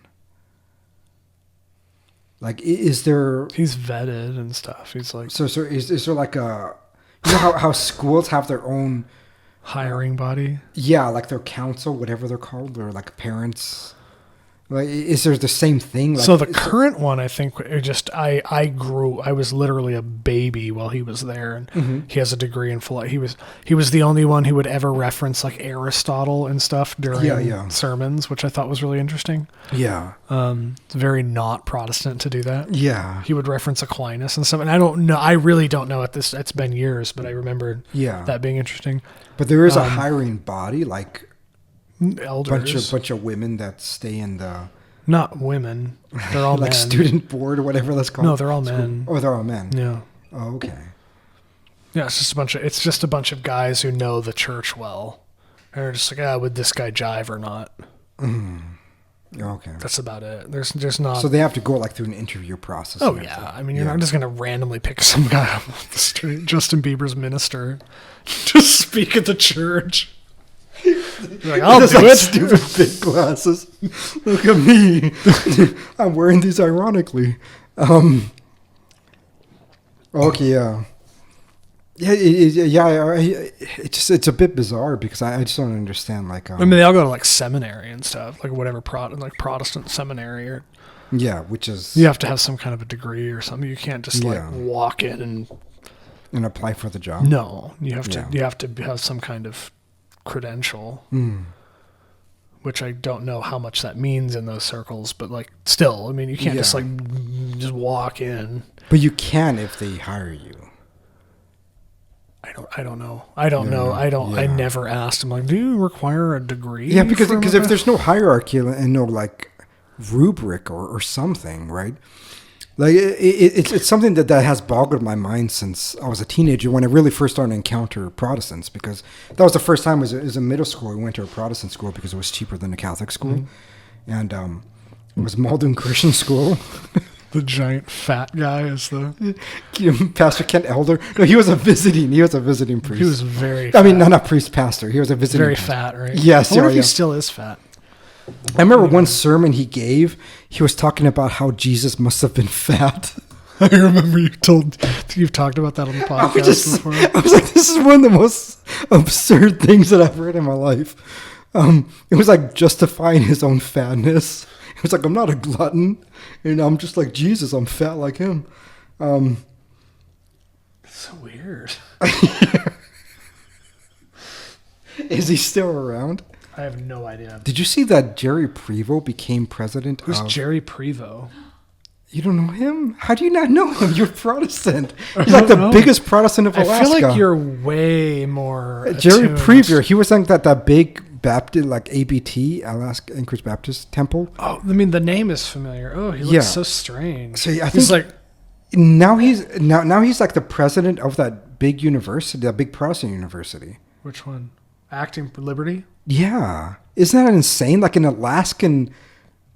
Speaker 2: Like, is there...
Speaker 1: He's vetted and stuff. He's like
Speaker 2: So is there like a... You know how schools have their own...
Speaker 1: hiring body.
Speaker 2: Yeah, like their council, whatever they're called, or like parents. Like, is there the same thing? Like,
Speaker 1: So the current one, I think, I was literally a baby while he was there, and he has a degree in philosophy. He was the only one who would ever reference like Aristotle and stuff during sermons, which I thought was really interesting.
Speaker 2: Yeah.
Speaker 1: It's very not Protestant to do that.
Speaker 2: Yeah.
Speaker 1: He would reference Aquinas and stuff, and I don't know. I really don't know it's been years, but I remember that being interesting.
Speaker 2: But there is a hiring body, like
Speaker 1: Elders,
Speaker 2: bunch of women that stay in the
Speaker 1: not women. They're all
Speaker 2: like
Speaker 1: men.
Speaker 2: student board or whatever that's called.
Speaker 1: No, they're all men.
Speaker 2: Oh, they're all men.
Speaker 1: Yeah.
Speaker 2: Oh, okay.
Speaker 1: Yeah, it's just a bunch of guys who know the church well. And they're just like, would this guy jive or not?
Speaker 2: Okay.
Speaker 1: That's about it. There's just not.
Speaker 2: So they have to go like through an interview process.
Speaker 1: Oh yeah, I mean, you're not just gonna randomly pick some guy off the street, Justin Bieber's minister, to speak at the church. You're like, I'll do
Speaker 2: like
Speaker 1: it.
Speaker 2: Stupid big glasses. Look at me. I'm wearing these ironically. Okay, yeah. Yeah, it's a bit bizarre because I just don't understand. Like,
Speaker 1: I mean, they all go to like seminary and stuff, like whatever Protestant seminary, or
Speaker 2: which is
Speaker 1: you have to have some kind of a degree or something. You can't just like walk in
Speaker 2: and apply for the job.
Speaker 1: No, you have to have some kind of credential, which I don't know how much that means in those circles, but like still, I mean, you can't just walk in.
Speaker 2: But you can if they hire you.
Speaker 1: I don't know. I never asked him, like, do you require a degree?
Speaker 2: Yeah, because if there's no hierarchy and no like rubric or something, right? Like it's something that has boggled my mind since I was a teenager when I really first started to encounter Protestants, because that was the first time as a middle school we went to a Protestant school because it was cheaper than a Catholic school, and it was Malden Christian School.
Speaker 1: The giant fat guy is the
Speaker 2: Pastor Kent Elder. No, he was a visiting priest.
Speaker 1: He was very fat.
Speaker 2: I mean, not priest, pastor. He was a visiting
Speaker 1: very
Speaker 2: priest.
Speaker 1: fat, right?
Speaker 2: Yes.
Speaker 1: I wonder if he still is fat.
Speaker 2: I remember one sermon he gave, he was talking about how Jesus must have been fat.
Speaker 1: I remember you've talked about that on the podcast before.
Speaker 2: I was like, this is one of the most absurd things that I've heard in my life. It was like justifying his own fatness. It was like, I'm not a glutton, and I'm just like Jesus. I'm fat like him.
Speaker 1: So weird.
Speaker 2: Is he still around?
Speaker 1: I have no idea.
Speaker 2: Did you see that Jerry Prevost became president?
Speaker 1: Who's Jerry Prevost?
Speaker 2: You don't know him? How do you not know him? You're Protestant. He's like the biggest Protestant of Alaska.
Speaker 1: I feel like you're way more
Speaker 2: Jerry Prevost. He was like that big Baptist, like ABT, Alaska Anchorage Baptist Temple.
Speaker 1: Oh, I mean, the name is familiar. Oh, he looks so strange.
Speaker 2: So I think
Speaker 1: he's like
Speaker 2: now he's like the president of that big university, that big Protestant university.
Speaker 1: Which one? Acting for Liberty?
Speaker 2: Yeah. Isn't that insane? Like an Alaskan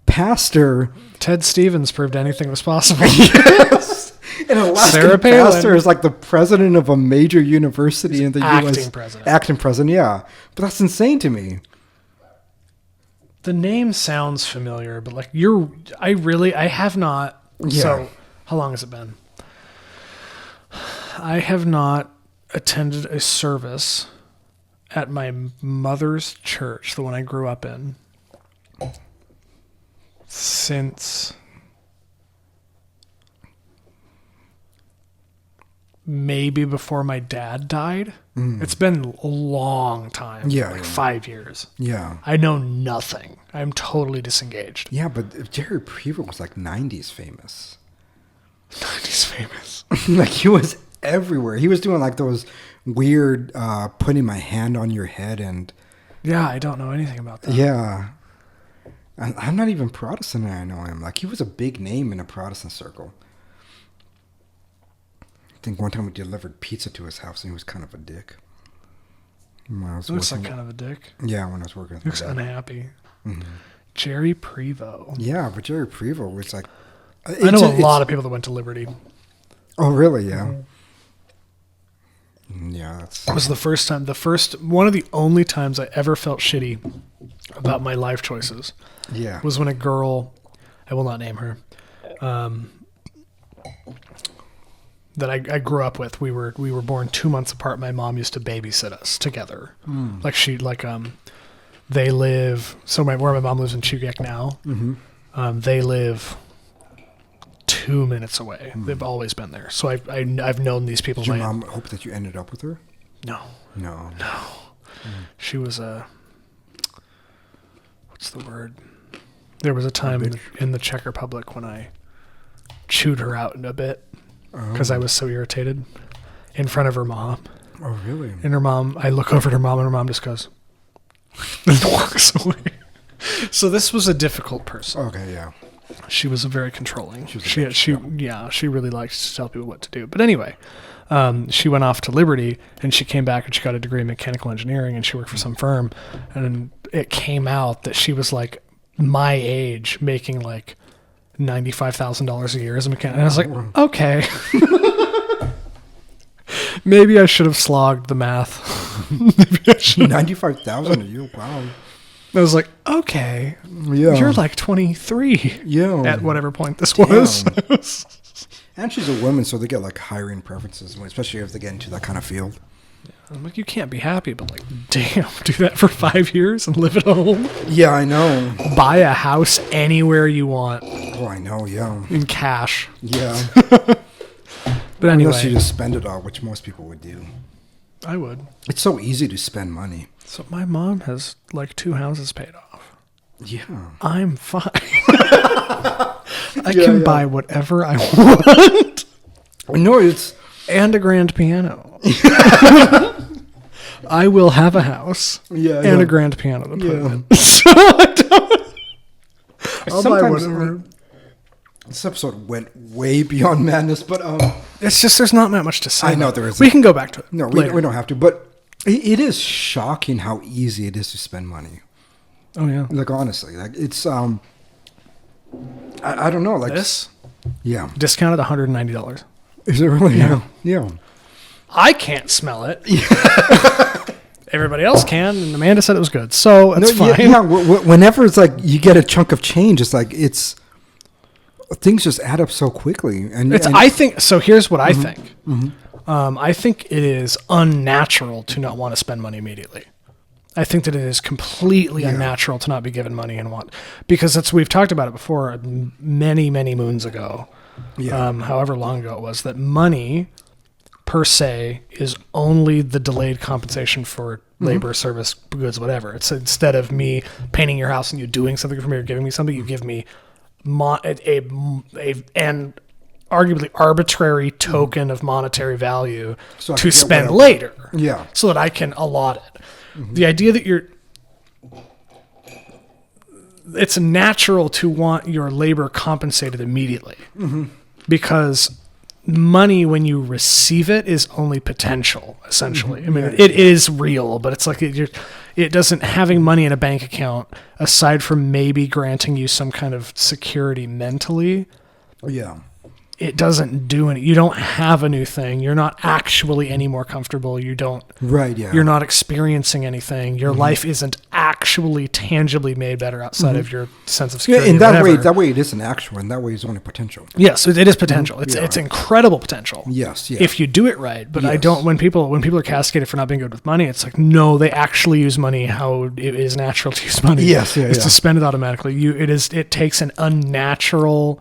Speaker 2: pastor.
Speaker 1: Ted Stevens proved anything was possible.
Speaker 2: Yes. An Alaskan pastor is like the president of a major university in the U.S. Acting president, yeah. But that's insane to me.
Speaker 1: The name sounds familiar, but like I have not.
Speaker 2: Yeah.
Speaker 1: So how long has it been? I have not attended a service at my mother's church, the one I grew up in, since maybe before my dad died. It's been a long time.
Speaker 2: Yeah.
Speaker 1: 5 years.
Speaker 2: Yeah.
Speaker 1: I know nothing. I'm totally disengaged.
Speaker 2: Yeah, but Jerry Prevost was like 90s famous.
Speaker 1: 90s famous.
Speaker 2: Like he was everywhere. He was doing like those weird putting my hand on your head and...
Speaker 1: Yeah, I don't know anything about that.
Speaker 2: Yeah. I'm not even Protestant and I know him. Like he was a big name in a Protestant circle. I think one time we delivered pizza to his house and he was kind of a dick.
Speaker 1: Looks like kind of a dick.
Speaker 2: Yeah, when I was working with
Speaker 1: him. Looks unhappy. Mm-hmm. Jerry Prevost.
Speaker 2: Yeah, but Jerry Prevost was like...
Speaker 1: I know a lot of people that went to Liberty.
Speaker 2: Oh, really? Yeah. Yeah, that's...
Speaker 1: It was one of the only times I ever felt shitty about my life choices.
Speaker 2: Yeah.
Speaker 1: Was when a girl, I will not name her, that I grew up with. We were born 2 months apart. My mom used to babysit us together. They live, where my mom lives in Chugach now, they live 2 minutes away. They've always been there. So I've known these people.
Speaker 2: Did your mom hope that you ended up with her?
Speaker 1: No. She was what's the word? There was a time in the Czech Republic when I chewed her out in a bit because I was so irritated in front of her mom.
Speaker 2: Oh, really?
Speaker 1: And her mom, I look over at her mom and her mom just goes and walks away. So this was a difficult person.
Speaker 2: Okay, yeah.
Speaker 1: She was very controlling. She really liked to tell people what to do. But anyway, she went off to Liberty and she came back and she got a degree in mechanical engineering and she worked for some firm. And it came out that she was like my age, making like $95,000 a year as a mechanic. And I was like, okay. Maybe I should have slogged the math.
Speaker 2: $95,000 a year. Wow.
Speaker 1: I was like, okay, you're like 23.
Speaker 2: Yeah.
Speaker 1: At whatever point this was.
Speaker 2: And she's a woman, so they get like hiring preferences, especially if they get into that kind of field.
Speaker 1: I'm like, you can't be happy, but like, damn, do that for 5 years and live at home.
Speaker 2: Yeah, I know.
Speaker 1: Buy a house anywhere you want.
Speaker 2: Oh, I know, yeah.
Speaker 1: In cash.
Speaker 2: Yeah.
Speaker 1: But anyway.
Speaker 2: Unless you just spend it all, which most people would do.
Speaker 1: I would.
Speaker 2: It's so easy to spend money.
Speaker 1: So my mom has like 2 houses paid off.
Speaker 2: Yeah.
Speaker 1: I'm fine. I can buy whatever I want.
Speaker 2: No, it's...
Speaker 1: And a grand piano. I will have a house and a grand piano to put in. So I'll buy whatever.
Speaker 2: This episode went way beyond madness, but
Speaker 1: it's just there's not that much to say.
Speaker 2: I know there is.
Speaker 1: We can go back to it.
Speaker 2: No, we don't have to. But it is shocking how easy it is to spend money.
Speaker 1: Oh yeah.
Speaker 2: Like honestly, like it's I don't know. Like
Speaker 1: this.
Speaker 2: Yeah.
Speaker 1: Discounted $190.
Speaker 2: Is it really? Yeah.
Speaker 1: I can't smell it. Everybody else can, and Amanda said it was good, so it's fine.
Speaker 2: Yeah, whenever it's like you get a chunk of change, it's like things just add up so quickly.
Speaker 1: I think so. Here's what I think. I think it is unnatural to not want to spend money immediately. I think that it is completely unnatural to not be given money and want, because we've talked about it before many, many moons ago. However long ago it was, that money per se is only the delayed compensation for labor, service, goods, whatever. It's instead of me painting your house and you doing something for me or giving me something, you give me an arguably arbitrary token of monetary value to spend later.
Speaker 2: Yeah.
Speaker 1: So that I can allot it. The idea that it's natural to want your labor compensated immediately because money, when you receive it, is only potential, essentially. I mean, it is real, but it's like it doesn't, having money in a bank account, aside from maybe granting you some kind of security mentally, it doesn't do any. You don't have a new thing. You're not actually any more comfortable. You don't.
Speaker 2: Right. Yeah.
Speaker 1: You're not experiencing anything. Your life isn't actually tangibly made better outside of your sense of security.
Speaker 2: In that way, it isn't actual. And that way, it's only potential.
Speaker 1: Yes, it is potential. It's incredible potential.
Speaker 2: Yes. Yeah.
Speaker 1: If you do it right. But I don't. When people are castigated for not being good with money, it's like, no, they actually use money how it is natural to use money.
Speaker 2: Yes. Yeah.
Speaker 1: It's to spend it automatically. It takes an unnatural.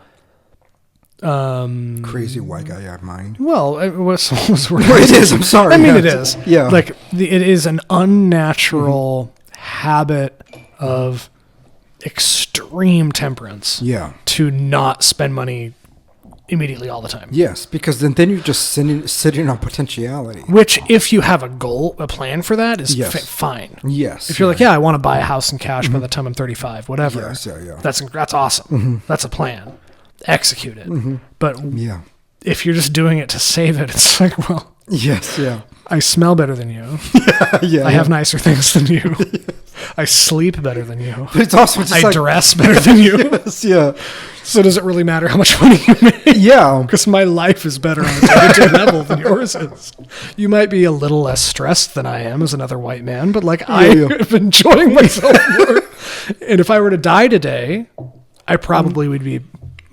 Speaker 2: Crazy white guy out of mind.
Speaker 1: Well, it
Speaker 2: is. I'm sorry.
Speaker 1: I mean, it is.
Speaker 2: Yeah.
Speaker 1: Like it is an unnatural habit of extreme temperance.
Speaker 2: Yeah.
Speaker 1: To not spend money immediately all the time.
Speaker 2: Yes, because then you're just sitting on potentiality.
Speaker 1: Which, if you have a plan for that, is fine.
Speaker 2: Yes.
Speaker 1: If you're like, I want to buy a house in cash by the time I'm 35, whatever.
Speaker 2: Yes. Yeah.
Speaker 1: That's awesome. That's a plan. Execute it. But if you're just doing it to save it, it's like, well, I smell better than you. I have nicer things than you. I sleep better than you.
Speaker 2: But it's also just
Speaker 1: I dress better than you. So does it really matter how much money you make?
Speaker 2: Yeah.
Speaker 1: Because my life is better on a day-to-day level than yours is. You might be a little less stressed than I am as another white man, but like I'm enjoying myself more. And if I were to die today, I probably would be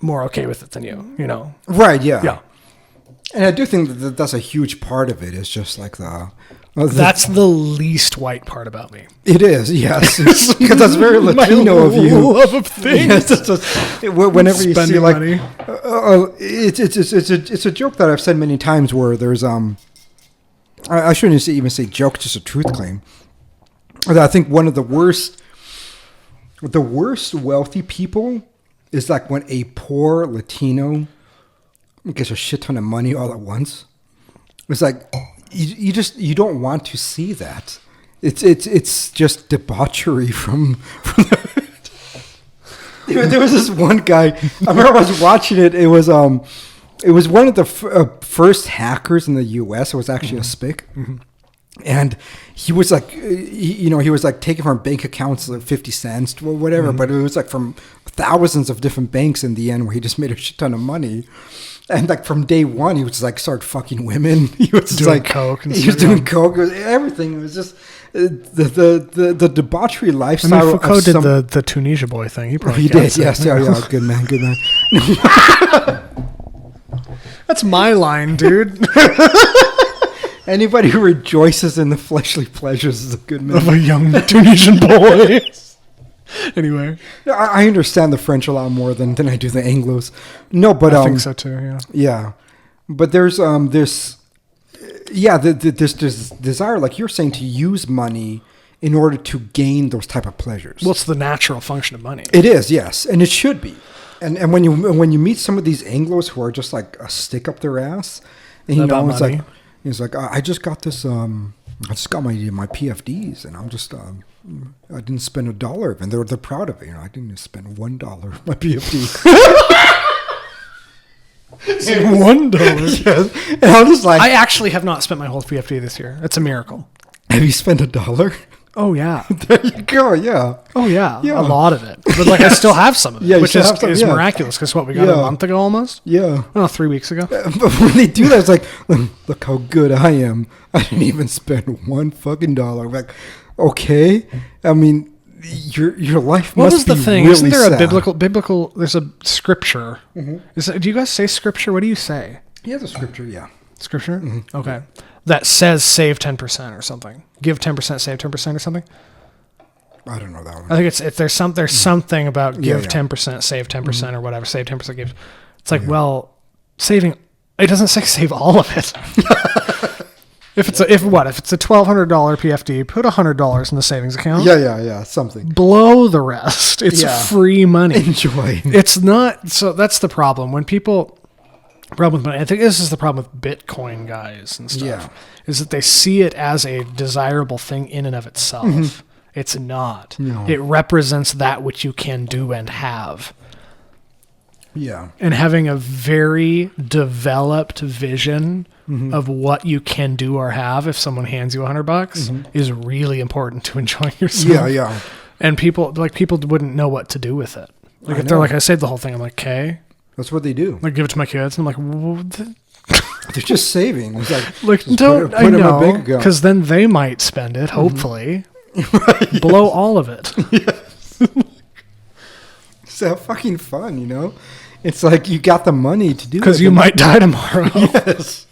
Speaker 1: more okay with it than you. You know.
Speaker 2: Right. Yeah.
Speaker 1: Yeah.
Speaker 2: And I do think that that's a huge part of it. It's just like
Speaker 1: That's the least white part about me.
Speaker 2: It is, yes, because that's very Latino of you.
Speaker 1: Love of things.
Speaker 2: Yes, whenever you see
Speaker 1: Spending
Speaker 2: like,
Speaker 1: money.
Speaker 2: it's a joke that I've said many times. Where there's I shouldn't even say joke, just a truth claim. That I think one of the worst wealthy people is like when a poor Latino gets a shit ton of money all at once. It's like you don't want to see that. It's just debauchery from there was this one guy. I remember I was watching it. It was one of the first hackers in the U.S. It was actually a spick. Mm-hmm. And he was like, he was like taking from bank accounts like 50 cents or whatever, but it was like from thousands of different banks in the end where he just made a shit ton of money. And like from day one, he was just like started fucking women. He was just
Speaker 1: doing
Speaker 2: like
Speaker 1: coke. And
Speaker 2: he was doing coke. It was everything. It was just the debauchery lifestyle.
Speaker 1: I mean, Foucault did the Tunisia boy thing. He probably
Speaker 2: did. Yes, yeah, good man, good man.
Speaker 1: That's my line, dude.
Speaker 2: Anybody who rejoices in the fleshly pleasures is a good man.
Speaker 1: Of a young Tunisian boy. Anyway.
Speaker 2: I understand the French a lot more than I do the Anglos. No, but
Speaker 1: I think so too, yeah.
Speaker 2: Yeah. But there's this desire, like you're saying, to use money in order to gain those type of pleasures.
Speaker 1: Well, it's the natural function of money.
Speaker 2: It is, yes, and it should be. And when you meet some of these Anglos who are just like a stick up their ass, and it's like I just got this I just got my PFDs, and I'm just I didn't spend $1, and they're proud of it. I didn't spend $1 on my PFD.
Speaker 1: $1.
Speaker 2: Yes. And I'm just like,
Speaker 1: I actually have not spent my whole PFD this year. It's a miracle.
Speaker 2: Have you spent $1?
Speaker 1: Oh yeah.
Speaker 2: There you go. Yeah.
Speaker 1: Oh yeah.
Speaker 2: Yeah.
Speaker 1: A lot of it, but like I still have some of it,
Speaker 2: Yeah,
Speaker 1: which is miraculous because what we got a month ago almost.
Speaker 2: Yeah.
Speaker 1: Oh, 3 weeks ago.
Speaker 2: But when they do that, it's like, look how good I am. I didn't even spend one fucking dollar. I'm like, okay. I mean, your life
Speaker 1: what
Speaker 2: must
Speaker 1: was the
Speaker 2: be
Speaker 1: thing?
Speaker 2: really
Speaker 1: Isn't there
Speaker 2: sad.
Speaker 1: a biblical? There's a scripture. Mm-hmm. Do you guys say scripture? What do you say?
Speaker 2: He has a scripture, yeah.
Speaker 1: Scripture. Mm-hmm. Okay. That says save 10% or something. Give 10%, save 10% or something.
Speaker 2: I don't know that one.
Speaker 1: I think there's something about give 10%, save 10%
Speaker 2: Mm-hmm.
Speaker 1: or whatever. Save 10%, give. It's like well, saving. It doesn't say save all of it. If it's a $1,200 PFD, put $100 in the savings account.
Speaker 2: Yeah, something.
Speaker 1: Blow the rest. It's free money.
Speaker 2: Enjoy.
Speaker 1: It's not. So that's the problem when people. Problem with money. I think this is the problem with Bitcoin guys and stuff.
Speaker 2: Yeah.
Speaker 1: Is that they see it as a desirable thing in and of itself. Mm-hmm. It's not.
Speaker 2: No.
Speaker 1: It represents that which you can do and have.
Speaker 2: Yeah.
Speaker 1: And having a very developed vision of what you can do or have if someone hands you $100 is really important to enjoying yourself.
Speaker 2: Yeah.
Speaker 1: And people wouldn't know what to do with it. Like if they're like, I saved the whole thing, I'm like, okay.
Speaker 2: That's what they do.
Speaker 1: Like give it to my kids, and I'm like, what?
Speaker 2: They're just saving. It's
Speaker 1: like
Speaker 2: don't
Speaker 1: I know, because then they might spend it. Hopefully,
Speaker 2: right,
Speaker 1: blow all of it.
Speaker 2: Yes. It's fucking fun, you know. It's like you got the money to do it
Speaker 1: because you might die tomorrow.
Speaker 2: Yes.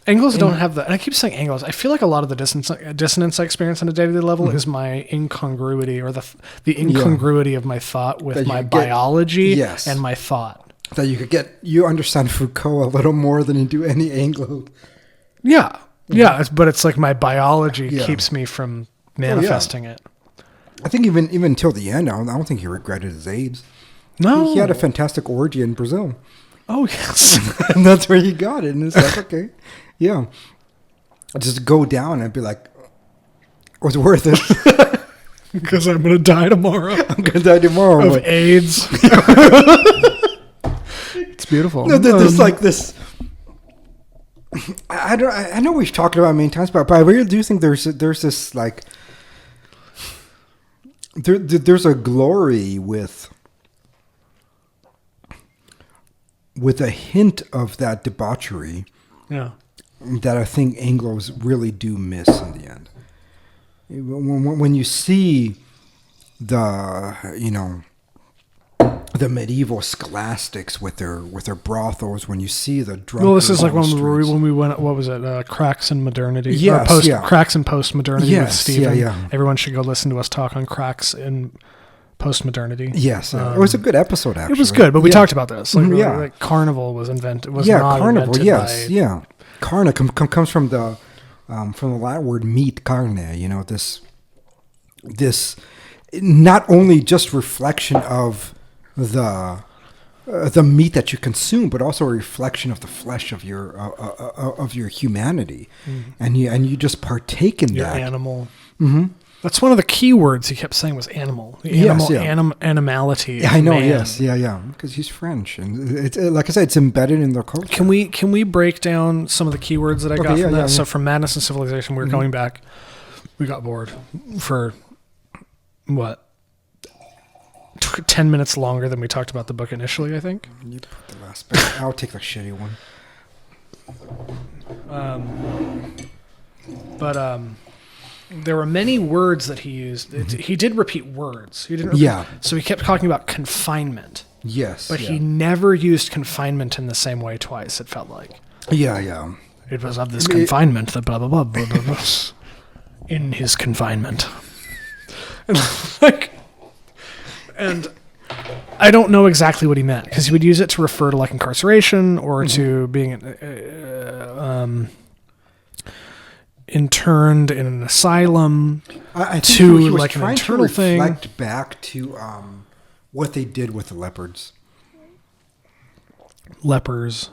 Speaker 1: Anglos don't have that, and I keep saying Anglos. I feel like a lot of the dissonance I experience on a day-to-day level is my incongruity, or the incongruity of my thought with my biology and my thought.
Speaker 2: That you understand Foucault a little more than you do any Anglo.
Speaker 1: Yeah, but it's like my biology keeps me from manifesting it.
Speaker 2: I think even until the end, I don't think he regretted his AIDS.
Speaker 1: No,
Speaker 2: he had a fantastic orgy in Brazil.
Speaker 1: Oh yes,
Speaker 2: and that's where he got it. And it's like, okay, yeah, I'll just go down and be like, it was worth it
Speaker 1: because I'm gonna die tomorrow.
Speaker 2: I'm gonna die tomorrow
Speaker 1: of AIDS. It's beautiful.
Speaker 2: No, there's like this. I know we've talked about it many times, but I really do think there's this like there's a glory with a hint of that debauchery, that I think Anglos really do miss in the end. When you see the the medieval scholastics with their brothels. When you see the drunkards.
Speaker 1: Well, this is like
Speaker 2: on the streets.
Speaker 1: when we went. What was it? Cracks in modernity.
Speaker 2: Yes,
Speaker 1: Cracks in postmodernity with
Speaker 2: Yes,
Speaker 1: Stephen.
Speaker 2: yeah.
Speaker 1: Everyone should go listen to us talk on cracks in postmodernity.
Speaker 2: Yes, it was a good episode. Actually,
Speaker 1: It was good, but we talked about this. Like,
Speaker 2: Yeah.
Speaker 1: like Carnival was invented. Was
Speaker 2: Yeah,
Speaker 1: not
Speaker 2: carnival.
Speaker 1: invented
Speaker 2: Yes,
Speaker 1: by,
Speaker 2: yeah. Carne comes from the Latin word meat, carne. You know, this not only just reflection of the meat that you consume, but also a reflection of the flesh of your humanity, and you just partake in
Speaker 1: your
Speaker 2: that.
Speaker 1: animal. Mm-hmm. That's one of the key words he kept saying was animal. The animal, animality.
Speaker 2: Yeah, I know.
Speaker 1: Man.
Speaker 2: Yes, yeah, because he's French, and it's like I said, it's embedded in their culture.
Speaker 1: Can we break down some of the keywords that I got from that?
Speaker 2: Yeah.
Speaker 1: So from Madness and Civilization, we were going back. We got bored for what? 10 minutes longer than we talked about the book initially, I think.
Speaker 2: You put the last bit. I'll take the shitty one.
Speaker 1: There were many words that he used. He did repeat words. He didn't. So he kept talking about confinement.
Speaker 2: Yes,
Speaker 1: but he never used confinement in the same way twice. It felt like.
Speaker 2: Yeah.
Speaker 1: It was of this confinement that blah blah blah blah blah blah. In his confinement, and I don't know exactly what he meant because he would use it to refer to like incarceration or to being interned in an asylum.
Speaker 2: I think
Speaker 1: to
Speaker 2: he was
Speaker 1: like an
Speaker 2: trying
Speaker 1: internal
Speaker 2: to
Speaker 1: thing.
Speaker 2: reflect back to what they did with the leopards.
Speaker 1: Lepers.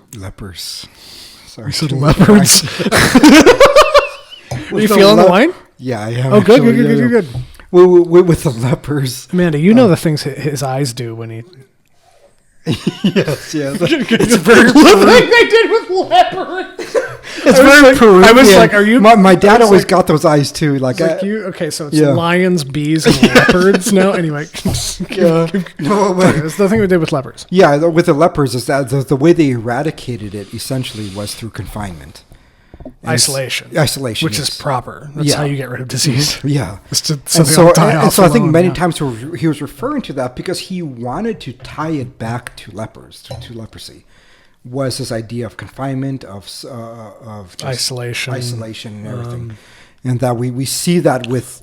Speaker 2: Sorry,
Speaker 1: So leopards. Are you feeling the wine?
Speaker 2: Yeah, I am.
Speaker 1: Oh, good.
Speaker 2: With the lepers.
Speaker 1: Amanda, you know the things his eyes do when he.
Speaker 2: Yes.
Speaker 1: It's very like they did with leopards.
Speaker 2: It's very Peruvian.
Speaker 1: I was like, "Are you?"
Speaker 2: My dad always got those eyes too. Like,
Speaker 1: okay, so it's lions, bees, and leopards. No, anyway.
Speaker 2: No,
Speaker 1: it's the thing we did with leopards.
Speaker 2: Yeah, with the lepers is that the way they eradicated it essentially was through confinement.
Speaker 1: Isolation, which is proper. That's how you get rid of disease.
Speaker 2: Yeah.
Speaker 1: So
Speaker 2: I think many times he was referring to that because he wanted to tie it back to leprosy. Was this idea of confinement, of
Speaker 1: isolation
Speaker 2: and everything, and that we see that with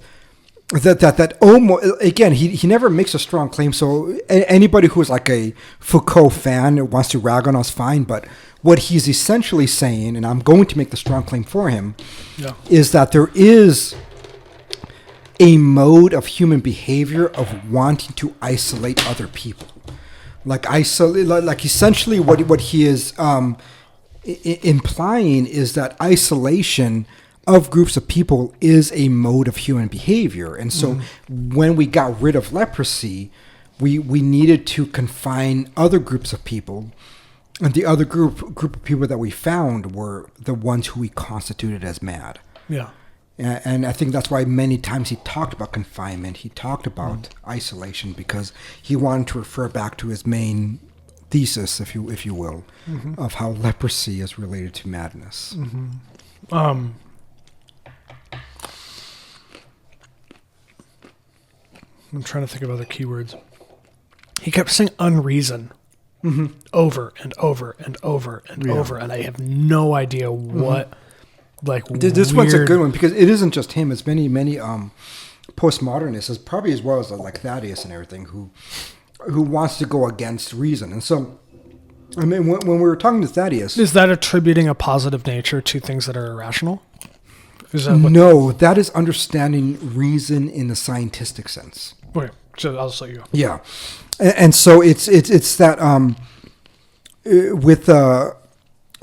Speaker 2: that almost again he never makes a strong claim. So anybody who's like a Foucault fan wants to rag on us, fine, but what he's essentially saying, and I'm going to make the strong claim for him, is that there is a mode of human behavior of wanting to isolate other people. Like essentially what he is implying is that isolation of groups of people is a mode of human behavior. And so when we got rid of leprosy, we needed to confine other groups of people. And the other group of people that we found were the ones who we constituted as mad.
Speaker 1: Yeah.
Speaker 2: And I think that's why many times he talked about confinement. He talked about isolation because he wanted to refer back to his main thesis, if you will, of how leprosy is related to madness.
Speaker 1: I'm trying to think of other keywords. He kept saying unreason over and over and over and over, and I have no idea what. Like
Speaker 2: this one's a good one because it isn't just him. It's many postmodernists, as probably as well as like Thaddeus and everything, who wants to go against reason. And so, I mean, when we were talking to Thaddeus,
Speaker 1: is that attributing a positive nature to things that are irrational?
Speaker 2: No, that is understanding reason in the scientific sense.
Speaker 1: Okay, so I'll just let you go.
Speaker 2: Yeah, and so it's that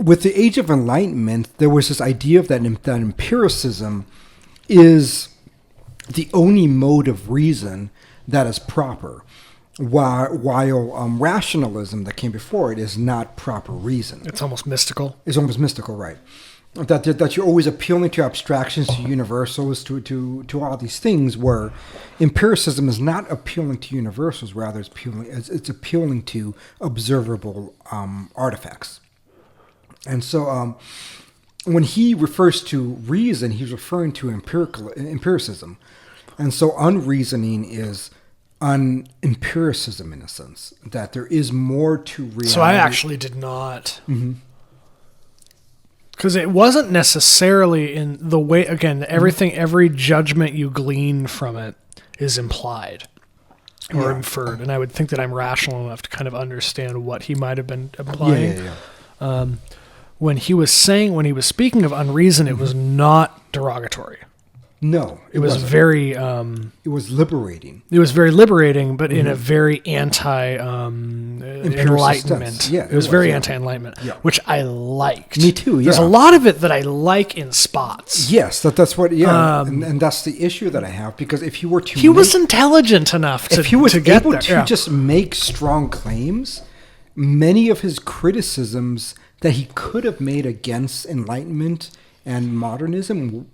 Speaker 2: with the Age of Enlightenment, there was this idea of that empiricism is the only mode of reason that is proper, while rationalism that came before it is not proper reason.
Speaker 1: It's almost mystical.
Speaker 2: It's almost mystical, right? That you're always appealing to abstractions, to universals, to all these things, where empiricism is not appealing to universals, rather it's appealing to observable artifacts. And so when he refers to reason, he's referring to empiricism. And so unreasoning is on empiricism in a sense, that there is more to reality.
Speaker 1: So I actually did not. Because it wasn't necessarily in the way, again, every judgment you glean from it is implied or inferred. And I would think that I'm rational enough to kind of understand what he might have been implying. When he was speaking of unreason, it was not derogatory.
Speaker 2: No,
Speaker 1: it was
Speaker 2: wasn't.
Speaker 1: very.
Speaker 2: It was liberating.
Speaker 1: It was very liberating, but in a very anti-enlightenment.
Speaker 2: Yeah,
Speaker 1: it was very anti-enlightenment, which I liked.
Speaker 2: Me too. Yeah.
Speaker 1: There's a lot of it that I like in spots.
Speaker 2: Yes, that's what. Yeah, and that's the issue that I have, because if he were to,
Speaker 1: he was intelligent enough to,
Speaker 2: if he was
Speaker 1: to get
Speaker 2: able
Speaker 1: there.
Speaker 2: to just make strong claims, many of his criticisms that he could have made against Enlightenment and modernism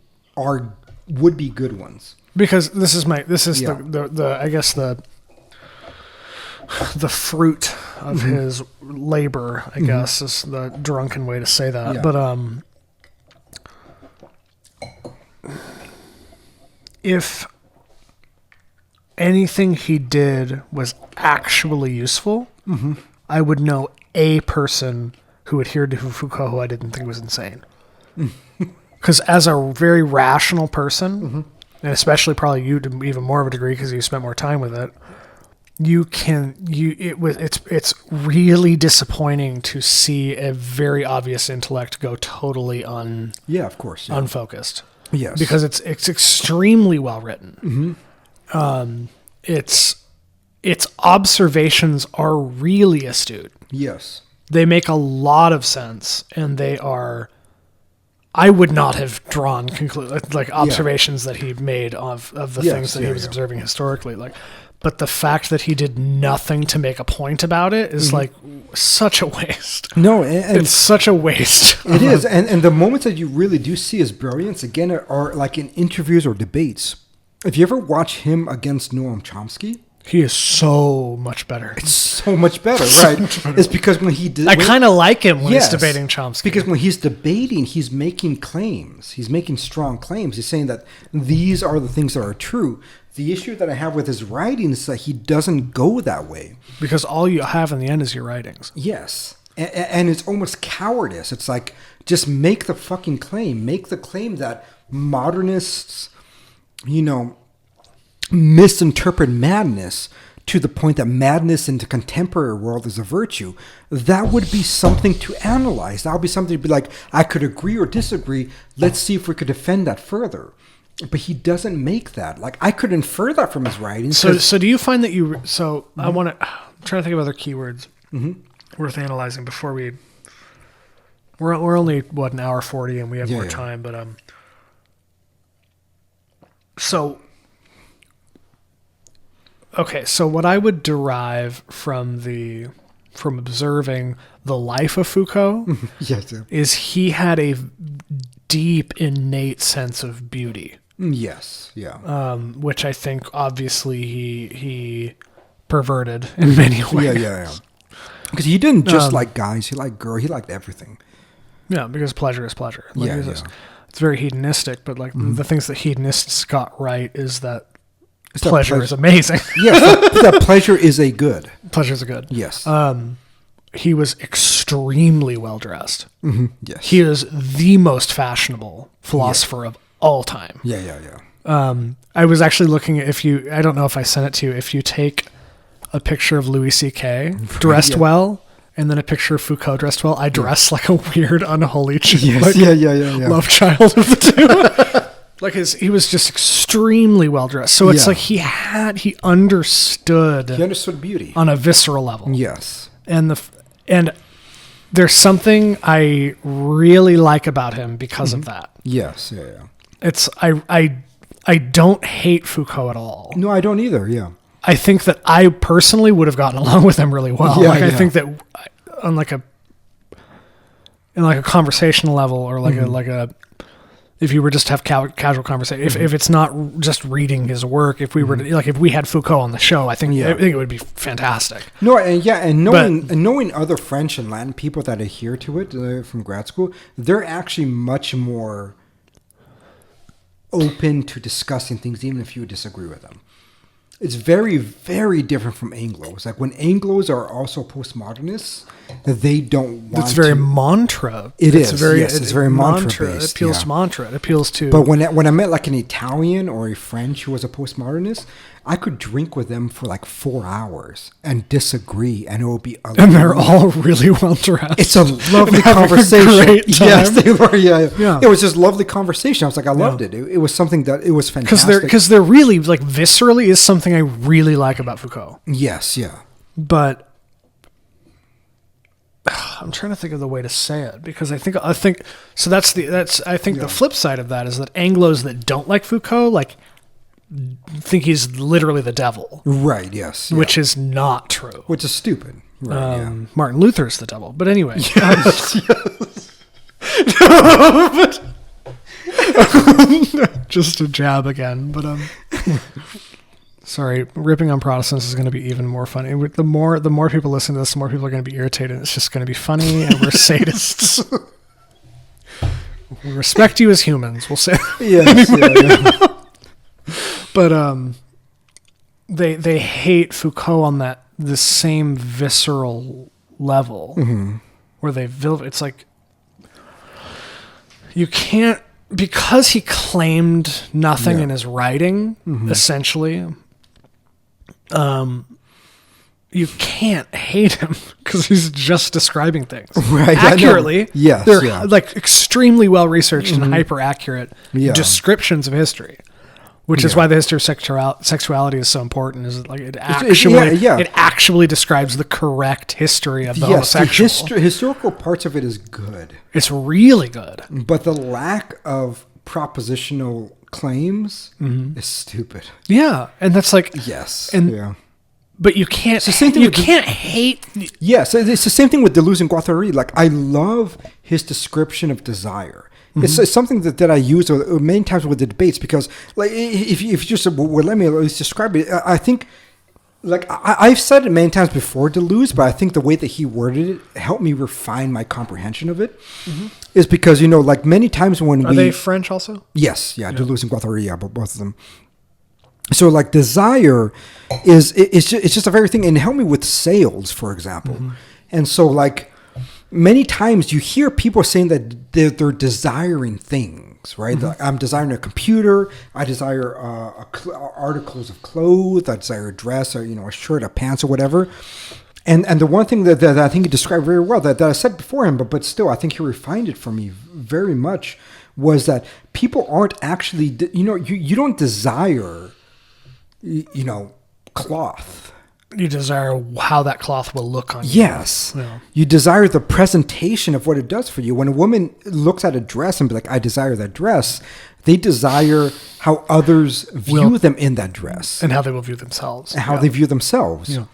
Speaker 2: would be good ones.
Speaker 1: Because this is the I guess the fruit of his labor, I guess, is the drunken way to say that.
Speaker 2: Yeah.
Speaker 1: But if anything he did was actually useful, I would know a person who adhered to Foucault who I didn't think was insane. Because as a very rational person, and especially probably you to even more of a degree because you spent more time with it, it's really disappointing to see a very obvious intellect go totally unfocused.
Speaker 2: Yes,
Speaker 1: because it's extremely well written. Its observations are really astute.
Speaker 2: Yes,
Speaker 1: they make a lot of sense, and they are. I would not have drawn observations that he made of the things that he was observing historically. But the fact that he did nothing to make a point about it is such a waste.
Speaker 2: No,
Speaker 1: it's such a waste.
Speaker 2: It is, and the moments that you really do see his brilliance again are like in interviews or debates. If you ever watch him against Noam Chomsky,
Speaker 1: he is so much better.
Speaker 2: It's so much better, right? It's because when he did,
Speaker 1: I kind of like him when he's debating Chomsky.
Speaker 2: Because when he's debating, he's making claims. He's making strong claims. He's saying that these are the things that are true. The issue that I have with his writings is that he doesn't go that way.
Speaker 1: Because all you have in the end is your writings.
Speaker 2: Yes. And it's almost cowardice. It's like, just make the fucking claim. Make the claim that modernists, misinterpret madness to the point that madness in the contemporary world is a virtue. That would be something to analyze. That would be something to be like, I could agree or disagree. Let's see if we could defend that further. But he doesn't make that. Like, I could infer that from his writings.
Speaker 1: So do you find that you... So I'm trying to think of other keywords worth analyzing before we... We're only, an hour 40 and we have more time, but... Okay, so what I would derive from observing the life of Foucault is he had a deep, innate sense of beauty.
Speaker 2: Yes, yeah.
Speaker 1: Which I think obviously he perverted in many ways.
Speaker 2: Yeah. Because he didn't just like guys, he liked girls, he liked everything.
Speaker 1: Yeah, because pleasure is pleasure. It's very hedonistic, but the things that hedonists got right is that pleasure is amazing.
Speaker 2: Yes, that pleasure is a good.
Speaker 1: Pleasure is a good.
Speaker 2: Yes.
Speaker 1: He was extremely well dressed.
Speaker 2: Yes.
Speaker 1: He is the most fashionable philosopher of all time.
Speaker 2: Yeah.
Speaker 1: I was actually looking at I don't know if I sent it to you, if you take a picture of Louis C.K. dressed well, and then a picture of Foucault dressed well, I dress like a weird, unholy love child of the two. He was just extremely well dressed. So it's like he understood.
Speaker 2: He understood beauty
Speaker 1: on a visceral level.
Speaker 2: Yes.
Speaker 1: And there's something I really like about him because of that.
Speaker 2: Yes, yeah.
Speaker 1: It's I don't hate Foucault at all.
Speaker 2: No, I don't either. Yeah.
Speaker 1: I think that I personally would have gotten along with him really well. I think that on like a conversational level or like a if you were just to have casual conversation, if it's not just reading his work, if we were to, if we had Foucault on the show, I think it would be fantastic.
Speaker 2: No, and knowing other French and Latin people that adhere to it from grad school, they're actually much more open to discussing things, even if you disagree with them. it's very, very different from Anglos. Like when Anglos are also postmodernists, that they don't want
Speaker 1: It's very
Speaker 2: to.
Speaker 1: mantra.
Speaker 2: It's very mantra based.
Speaker 1: It appeals to mantra. It appeals to.
Speaker 2: But when I met like an Italian or a French who was a postmodernist, I could drink with them for like 4 hours and disagree, and it will be.
Speaker 1: And they're all really well dressed.
Speaker 2: It's a lovely
Speaker 1: having a
Speaker 2: conversation.
Speaker 1: great time.
Speaker 2: Yes, they were. Yeah.
Speaker 1: Yeah.
Speaker 2: It was just lovely conversation. I was like, I loved it. It was something that it was fantastic.
Speaker 1: Because they're really like viscerally is something I really like about Foucault.
Speaker 2: Yes, yeah.
Speaker 1: But I'm trying to think of the way to say it, because I think so. The flip side of that is that Anglos that don't like Foucault think he's literally the devil,
Speaker 2: Right. Yes. Yeah.
Speaker 1: which is not true.
Speaker 2: Which is stupid. Right.
Speaker 1: Martin Luther's the devil, but anyway.
Speaker 2: Yes.
Speaker 1: Just a jab again, but sorry, ripping on Protestants is going to be even more funny. The more people listen to this, the more people are going to be irritated. It's just going to be funny, and we're sadists. We respect you as humans. We'll say,
Speaker 2: Yes. Yeah.
Speaker 1: but they hate Foucault on the same visceral level, where it's like you can't, because he claimed nothing in his writing, essentially. You can't hate him because he's just describing things
Speaker 2: Right.
Speaker 1: accurately.
Speaker 2: Yes.
Speaker 1: They're
Speaker 2: Yeah.
Speaker 1: like extremely well researched and hyper accurate descriptions of history, which is why the history of sexuality is so important. Is like it actually describes the correct history of the homosexual.
Speaker 2: The historical parts of it is good,
Speaker 1: It's really good.
Speaker 2: but the lack of propositional claims is stupid.
Speaker 1: Yeah, and that's like
Speaker 2: Yes.
Speaker 1: And- But you can't.
Speaker 2: the same thing
Speaker 1: you
Speaker 2: with
Speaker 1: can't hate.
Speaker 2: Yes, it's the same thing with Deleuze and Guattari. Like, I love his description of desire. It's something that I use many times with the debates, because, like, if you just well, let me at least describe it. I think, like, I've said it many times before Deleuze, but I think the way that he worded it helped me refine my comprehension of it. Is because, like, many times when
Speaker 1: Are they French also?
Speaker 2: Yes, yeah, Deleuze and Guattari, yeah, both of them. So, like, desire it's just a very thing, and help me with sales, for example. And so, like, many times you hear people saying that they're desiring things, right? Like, I'm desiring a computer, I desire articles of clothes, I desire a dress, or a shirt, a pants, or whatever. And the one thing that I think he described very well, that I said before him, but still I think he refined it for me very much, was that people aren't actually, you don't desire, cloth.
Speaker 1: You desire how that cloth will look on you.
Speaker 2: Yes.
Speaker 1: Yeah.
Speaker 2: You desire the presentation of what it does for you. When a woman looks at a dress and be like, I desire that dress, they desire how others view them in that dress.
Speaker 1: And how they will view themselves.
Speaker 2: And how they view themselves.
Speaker 1: Yeah.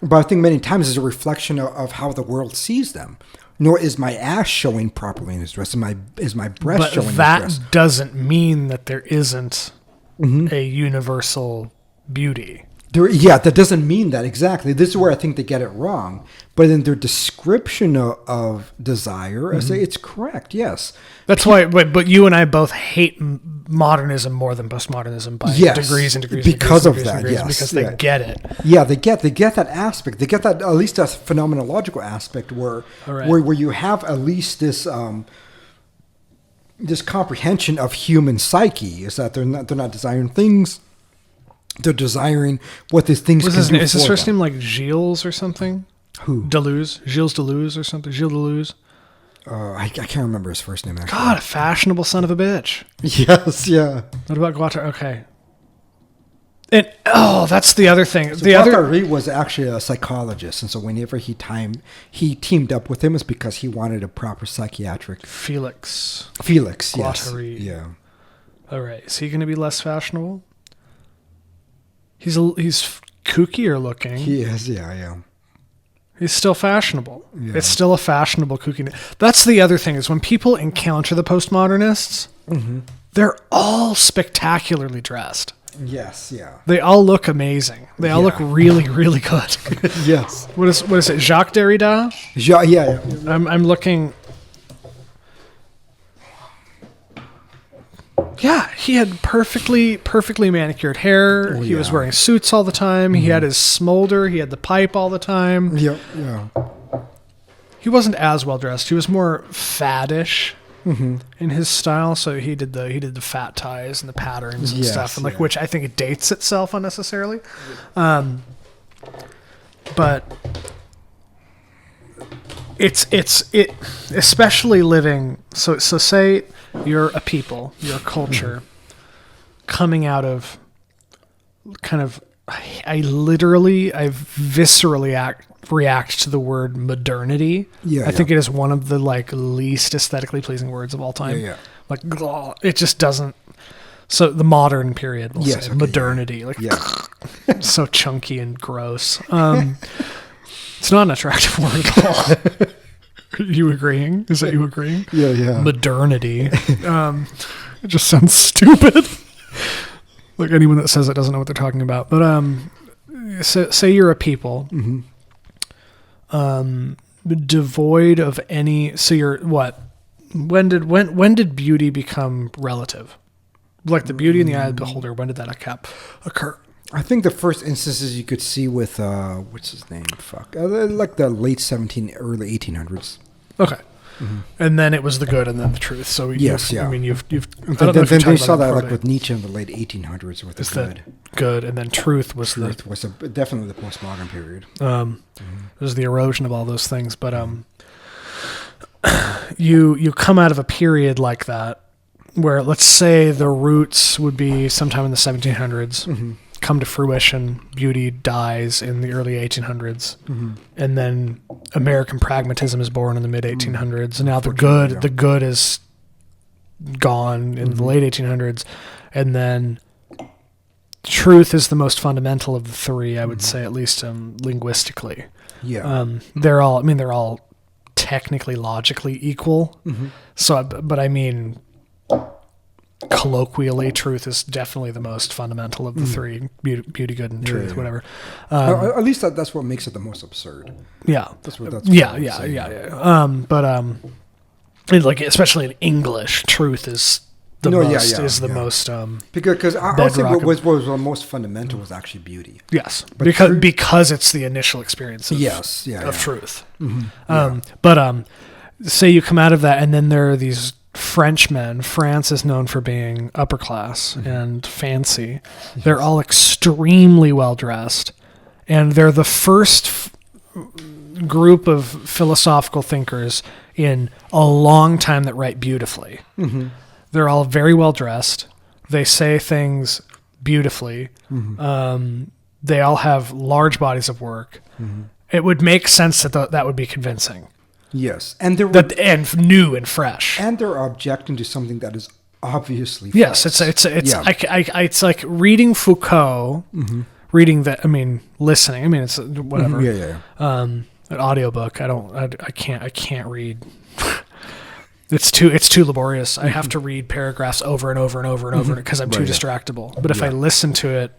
Speaker 2: But I think many times it's a reflection of how the world sees them. Nor is my ass showing properly in his dress. Is my breast showing in his dress.
Speaker 1: That doesn't mean that there isn't a universal beauty.
Speaker 2: That doesn't mean that exactly. This is where I think they get it wrong. But in their description of desire, I say it's correct. Yes,
Speaker 1: that's why. But you and I both hate modernism more than postmodernism by degrees and degrees.
Speaker 2: Because
Speaker 1: and
Speaker 2: of that,
Speaker 1: degrees,
Speaker 2: yes,
Speaker 1: because they get it.
Speaker 2: Yeah, they get that aspect. They get that, at least that phenomenological aspect where you have at least this this comprehension of human psyche, is that they're not desiring things. They're desiring what these things can do.
Speaker 1: Is his first name like Gilles or something?
Speaker 2: Who?
Speaker 1: Deleuze? Gilles Deleuze or something? Gilles Deleuze?
Speaker 2: I can't remember his first name, actually.
Speaker 1: God, a fashionable son of a bitch.
Speaker 2: Yes, yeah.
Speaker 1: What about Guattari? Okay. And that's the other thing.
Speaker 2: So Guattari was actually a psychologist, and so whenever he teamed up with him, is because he wanted a proper psychiatric.
Speaker 1: Felix,
Speaker 2: Guattari. Yes. Yeah.
Speaker 1: All right. Is he going to be less fashionable? He's kookier looking.
Speaker 2: He is, yeah.
Speaker 1: He's still fashionable.
Speaker 2: Yeah.
Speaker 1: It's still a fashionable kooky. That's the other thing, is when people encounter the postmodernists, they're all spectacularly dressed.
Speaker 2: Yes, yeah.
Speaker 1: They all look amazing. They all look really, really good.
Speaker 2: Yes.
Speaker 1: What is it? Jacques Derrida?
Speaker 2: Yeah.
Speaker 1: I'm looking. Yeah, he had perfectly manicured hair.
Speaker 2: Oh,
Speaker 1: He was
Speaker 2: yeah.
Speaker 1: wearing suits all the time. He had his smolder. He had the pipe all the time.
Speaker 2: Yeah, yeah.
Speaker 1: He wasn't as well dressed. He was more faddish
Speaker 2: Mm-hmm.
Speaker 1: in his style. So he did the fat ties and the patterns and
Speaker 2: Yes,
Speaker 1: stuff, and like
Speaker 2: yeah.
Speaker 1: which I think it dates itself unnecessarily. But it especially living. So say you're a people, you're a culture coming out of kind of. I viscerally react to the word modernity.
Speaker 2: Yeah,
Speaker 1: I think it is one of the like least aesthetically pleasing words of all time.
Speaker 2: Yeah, yeah.
Speaker 1: Like it just doesn't. So the modern period, we'll
Speaker 2: Yes,
Speaker 1: say
Speaker 2: okay,
Speaker 1: modernity, like
Speaker 2: Yeah.
Speaker 1: so chunky and gross. It's not an attractive word at all. Are you agreeing? Is that you agreeing?
Speaker 2: Yeah, yeah.
Speaker 1: Modernity. It just sounds stupid. Like anyone that says it doesn't know what they're talking about. But say you're a people, devoid of any. So you're what? When did beauty become relative? Like the beauty in the eye of the beholder. When did that occur?
Speaker 2: I think the first instances you could see with what's his name? Fuck, like the late early 1800s.
Speaker 1: Okay. And then it was the good and then the truth. So
Speaker 2: Yes, yeah.
Speaker 1: I mean, you've. I
Speaker 2: Then,
Speaker 1: don't know if
Speaker 2: then
Speaker 1: you're
Speaker 2: they
Speaker 1: talking
Speaker 2: saw
Speaker 1: about
Speaker 2: that
Speaker 1: it
Speaker 2: like
Speaker 1: probably.
Speaker 2: with Nietzsche in the late 1800s with the
Speaker 1: It's the
Speaker 2: good.
Speaker 1: good, and then truth was
Speaker 2: Truth was definitely the postmodern period.
Speaker 1: there's the erosion of all those things. But you come out of a period like that where, let's say, the roots would be sometime in the 1700s, come to fruition, beauty dies in the early 1800s, and then American pragmatism is born in the mid 1800s, and now the good is gone in the late 1800s, and then truth is the most fundamental of the three, I would say, at least linguistically.
Speaker 2: Yeah.
Speaker 1: They're all technically logically equal. So, but I mean, colloquially, truth is definitely the most fundamental of the three: beauty, good, and truth,
Speaker 2: yeah.
Speaker 1: whatever.
Speaker 2: At least that's what makes it the most absurd.
Speaker 1: Yeah,
Speaker 2: That's what I would say.
Speaker 1: Like especially in English, truth is the most.
Speaker 2: Because I would say
Speaker 1: bedrock
Speaker 2: what was the most fundamental was actually beauty.
Speaker 1: Yes,
Speaker 2: But
Speaker 1: because it's the initial experience of,
Speaker 2: Yes, yeah,
Speaker 1: of
Speaker 2: yeah.
Speaker 1: truth. But say you come out of that, and then there are these Frenchmen. France is known for being upper class and fancy. They're all extremely well dressed, and they're the first group of philosophical thinkers in a long time that write beautifully. They're all very well dressed. They say things beautifully. They all have large bodies of work. It would make sense that that would be convincing.
Speaker 2: Yes, and
Speaker 1: And new and fresh.
Speaker 2: and they're objecting to something that is obviously
Speaker 1: Yes,
Speaker 2: false.
Speaker 1: it's like reading Foucault, reading that. I mean, listening. I mean, it's whatever.
Speaker 2: Yeah.
Speaker 1: An audiobook. I can't read. It's too laborious. I have to read paragraphs over and over and over and over because I'm too distractible. But if I listen to it,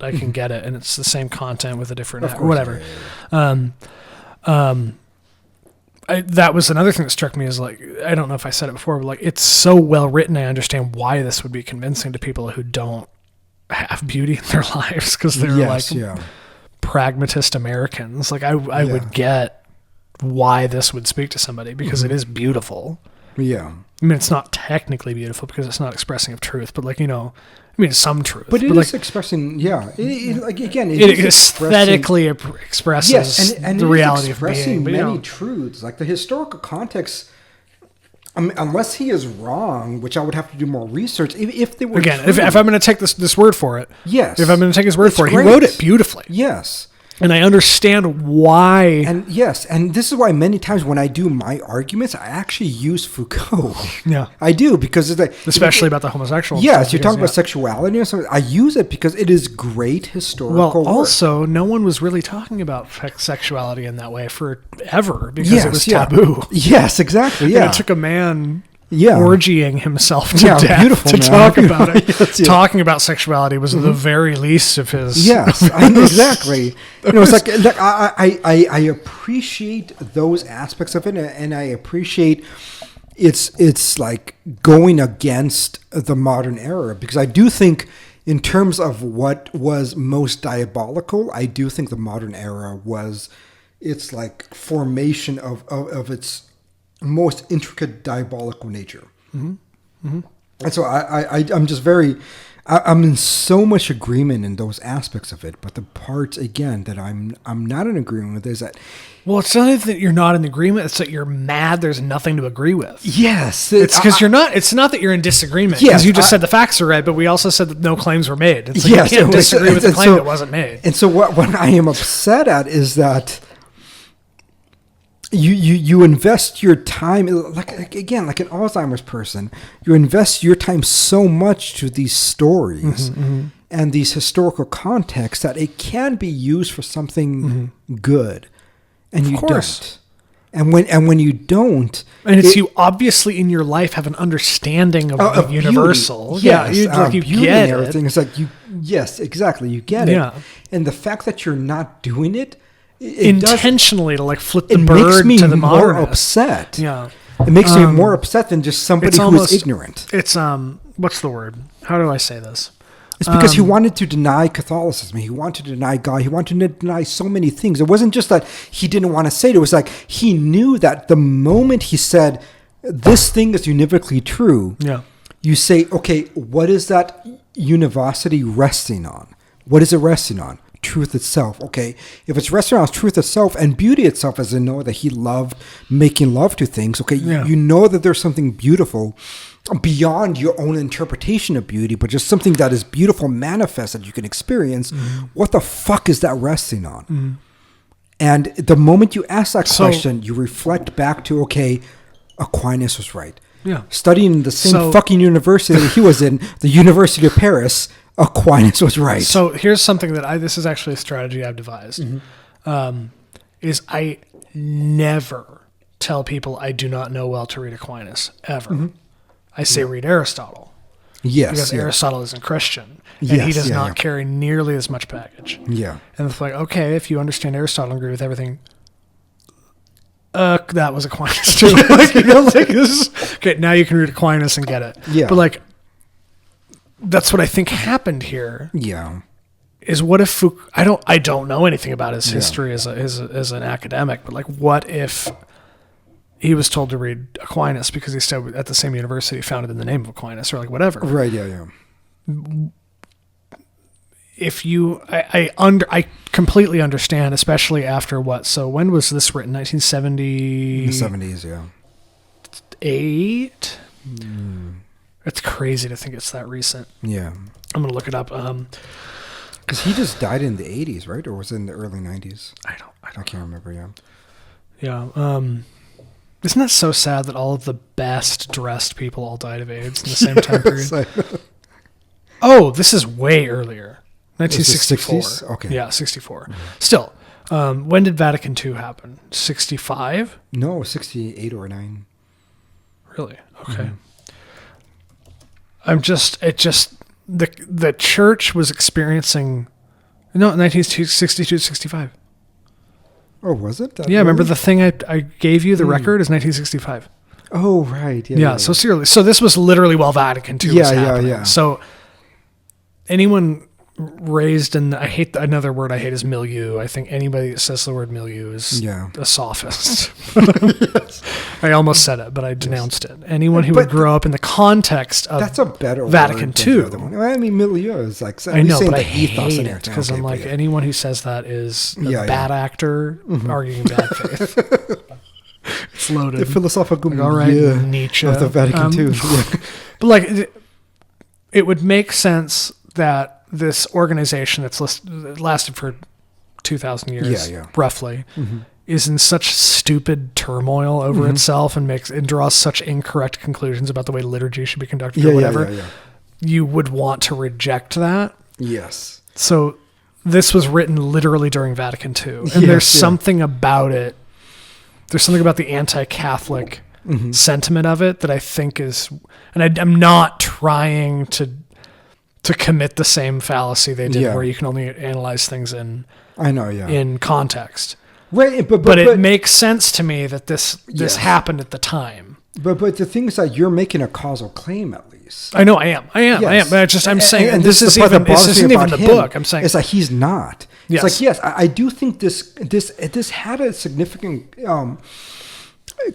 Speaker 1: I can get it, and it's the same content with a different whatever. That was another thing that struck me is like, I don't know if I said it before, but like, it's so well written. I understand why this would be convincing to people who don't have beauty in their lives, because they're pragmatist Americans. Like I would get why this would speak to somebody, because it is beautiful.
Speaker 2: Yeah.
Speaker 1: I mean, it's not technically beautiful because it's not expressing of truth, but like, I mean, some truth.
Speaker 2: But it
Speaker 1: like,
Speaker 2: is expressing,
Speaker 1: it aesthetically expresses the reality of being. But,
Speaker 2: many truths. Like the historical context, I mean, unless he is wrong, which I would have to do more research, if they were
Speaker 1: again,
Speaker 2: true,
Speaker 1: if I'm going to take this word for it,
Speaker 2: yes.
Speaker 1: If I'm going to take his word for it,
Speaker 2: great.
Speaker 1: he wrote it beautifully.
Speaker 2: Yes.
Speaker 1: And I understand why.
Speaker 2: And yes, and this is why many times when I do my arguments, I actually use Foucault.
Speaker 1: Yeah.
Speaker 2: I do, because it's like,
Speaker 1: Especially about the homosexual.
Speaker 2: yes, you're talking about sexuality or something. I use it because it is great historical
Speaker 1: Well,
Speaker 2: work.
Speaker 1: also, no one was really talking about sexuality in that way forever because it was taboo.
Speaker 2: Yes, exactly. Yeah.
Speaker 1: And it took a man
Speaker 2: Yeah.
Speaker 1: orgying himself to
Speaker 2: Yeah,
Speaker 1: death
Speaker 2: beautiful,
Speaker 1: to
Speaker 2: man.
Speaker 1: talk about it.
Speaker 2: Yes, yeah.
Speaker 1: Talking about sexuality was the very least of his.
Speaker 2: Yes, exactly. It's like I appreciate those aspects of it, and I appreciate it's like going against the modern era, because I do think in terms of what was most diabolical, I do think the modern era was its like formation of its most intricate diabolical nature. And so I'm just I'm in so much agreement in those aspects of it, but the parts again that I'm not in agreement with is that,
Speaker 1: well, it's not that you're not in agreement; it's that you're mad. There's nothing to agree with.
Speaker 2: yes,
Speaker 1: It's because you're not. It's not that you're in disagreement.
Speaker 2: Yes,
Speaker 1: Because you just said the facts are right, but we also said that no claims were made. It's like
Speaker 2: Yes,
Speaker 1: you can't
Speaker 2: it's-
Speaker 1: disagree with the
Speaker 2: and
Speaker 1: claim
Speaker 2: so-
Speaker 1: that wasn't made.
Speaker 2: And so what I am upset at is that you invest your time, like again, like an Alzheimer's person, you invest your time so much to these stories and these historical contexts that it can be used for something good, and you
Speaker 1: course.
Speaker 2: don't. And when you don't,
Speaker 1: And it's you obviously in your life have an understanding of the
Speaker 2: beauty.
Speaker 1: universal.
Speaker 2: Yes,
Speaker 1: you
Speaker 2: beauty
Speaker 1: get
Speaker 2: and everything.
Speaker 1: it.
Speaker 2: It's like yes, exactly, you get
Speaker 1: Yeah.
Speaker 2: it. And the fact that you're not doing it, it does,
Speaker 1: Intentionally to like flip the
Speaker 2: it makes
Speaker 1: bird
Speaker 2: me
Speaker 1: to the
Speaker 2: more
Speaker 1: modernist.
Speaker 2: upset.
Speaker 1: Yeah.
Speaker 2: It makes me more upset than just somebody
Speaker 1: it's
Speaker 2: who
Speaker 1: almost-
Speaker 2: is ignorant.
Speaker 1: It's what's the word? How do I say this?
Speaker 2: It's because he wanted to deny Catholicism. He wanted to deny God. He wanted to deny so many things. It wasn't just that he didn't want to say it. It was like he knew that the moment he said, this thing is univocally true,
Speaker 1: Yeah.
Speaker 2: you say, okay, what is that univocity resting on? What is it resting on? Truth itself. Okay, if it's resting on truth itself and beauty itself, as I know that he loved making love to things, okay,
Speaker 1: Yeah.
Speaker 2: you know that there's something beautiful beyond your own interpretation of beauty, but just something that is beautiful, manifest, that you can experience. What the fuck is that resting on? And the moment you ask that question, you reflect back to, okay, Aquinas was right.
Speaker 1: Yeah.
Speaker 2: Studying the same
Speaker 1: So-
Speaker 2: fucking university that he was in, the University of Paris, Aquinas was right.
Speaker 1: So here's something that this is actually a strategy I've devised. Is I never tell people I do not know well to read Aquinas, ever. I say read Aristotle.
Speaker 2: Yes.
Speaker 1: Because
Speaker 2: Yeah.
Speaker 1: Aristotle isn't Christian. And
Speaker 2: Yes,
Speaker 1: he does
Speaker 2: yeah,
Speaker 1: not
Speaker 2: yeah.
Speaker 1: carry nearly as much baggage.
Speaker 2: Yeah.
Speaker 1: And it's like, okay, if you understand Aristotle and agree with everything, that was Aquinas too. Like, you know, like this is, okay, now you can read Aquinas and get it.
Speaker 2: Yeah.
Speaker 1: But like, that's what I think happened here.
Speaker 2: Yeah.
Speaker 1: Is what if Foucault, I don't know anything about his history as an academic, but like, what if he was told to read Aquinas because he studied at the same university founded in the name of Aquinas, or like whatever.
Speaker 2: Right. Yeah. Yeah.
Speaker 1: If you, I completely understand, especially after what? So when was this written? 1970.
Speaker 2: In the 70s. Yeah.
Speaker 1: 8. It's crazy to think it's that recent.
Speaker 2: Yeah.
Speaker 1: I'm gonna look it up.
Speaker 2: Because he just died in the 80s, right? Or was it in the early 90s?
Speaker 1: I
Speaker 2: can't remember. Yeah.
Speaker 1: Yeah. Isn't that so sad that all of the best dressed people all died of AIDS in the same time period? Oh, this is way earlier. 1964.
Speaker 2: 60s? Okay.
Speaker 1: Yeah, 64. Still, when did Vatican II happen? 65?
Speaker 2: No, 68 or 9.
Speaker 1: Really? Okay. The church was experiencing, 1962, 65.
Speaker 2: Oh, was it?
Speaker 1: Yeah, remember the thing I gave you, the record is 1965.
Speaker 2: Oh, right. Yeah.
Speaker 1: Yeah, so seriously. So this was literally while Vatican II was happening.
Speaker 2: Yeah.
Speaker 1: So anyone raised in, another word I hate is milieu. I think anybody that says the word milieu is a sophist. I almost said it, but I denounced it. Anyone who would grow up in the context of
Speaker 2: that's a better
Speaker 1: Vatican
Speaker 2: word than
Speaker 1: II.
Speaker 2: the other one. I mean, milieu is like,
Speaker 1: I know,
Speaker 2: saying
Speaker 1: but I
Speaker 2: the ethos
Speaker 1: hate
Speaker 2: and
Speaker 1: it
Speaker 2: everything.
Speaker 1: because I'm like, anyone who says that is a bad actor arguing bad faith. It's loaded.
Speaker 2: The philosophical
Speaker 1: Like, all right,
Speaker 2: milieu
Speaker 1: Nietzsche.
Speaker 2: of the Vatican II.
Speaker 1: But like, it would make sense that this organization that's lasted for 2,000 years, roughly, is in such stupid turmoil over itself and draws such incorrect conclusions about the way liturgy should be conducted or whatever. You would want to reject that.
Speaker 2: Yes.
Speaker 1: So this was written literally during Vatican II. And there's something about it. There's something about the anti-Catholic sentiment of it that I think is, and I'm not trying to commit the same fallacy they did where you can only analyze things in context.
Speaker 2: Right,
Speaker 1: but it makes sense to me that this happened at the time.
Speaker 2: But the thing is that you're making a causal claim, at least.
Speaker 1: I know I am.
Speaker 2: Yes.
Speaker 1: But I'm saying,
Speaker 2: and
Speaker 1: this
Speaker 2: the part that bothers
Speaker 1: isn't
Speaker 2: me
Speaker 1: even
Speaker 2: about
Speaker 1: the
Speaker 2: him
Speaker 1: book. I'm saying
Speaker 2: it's like he's not.
Speaker 1: Yes.
Speaker 2: It's like, yes, I do think this had a significant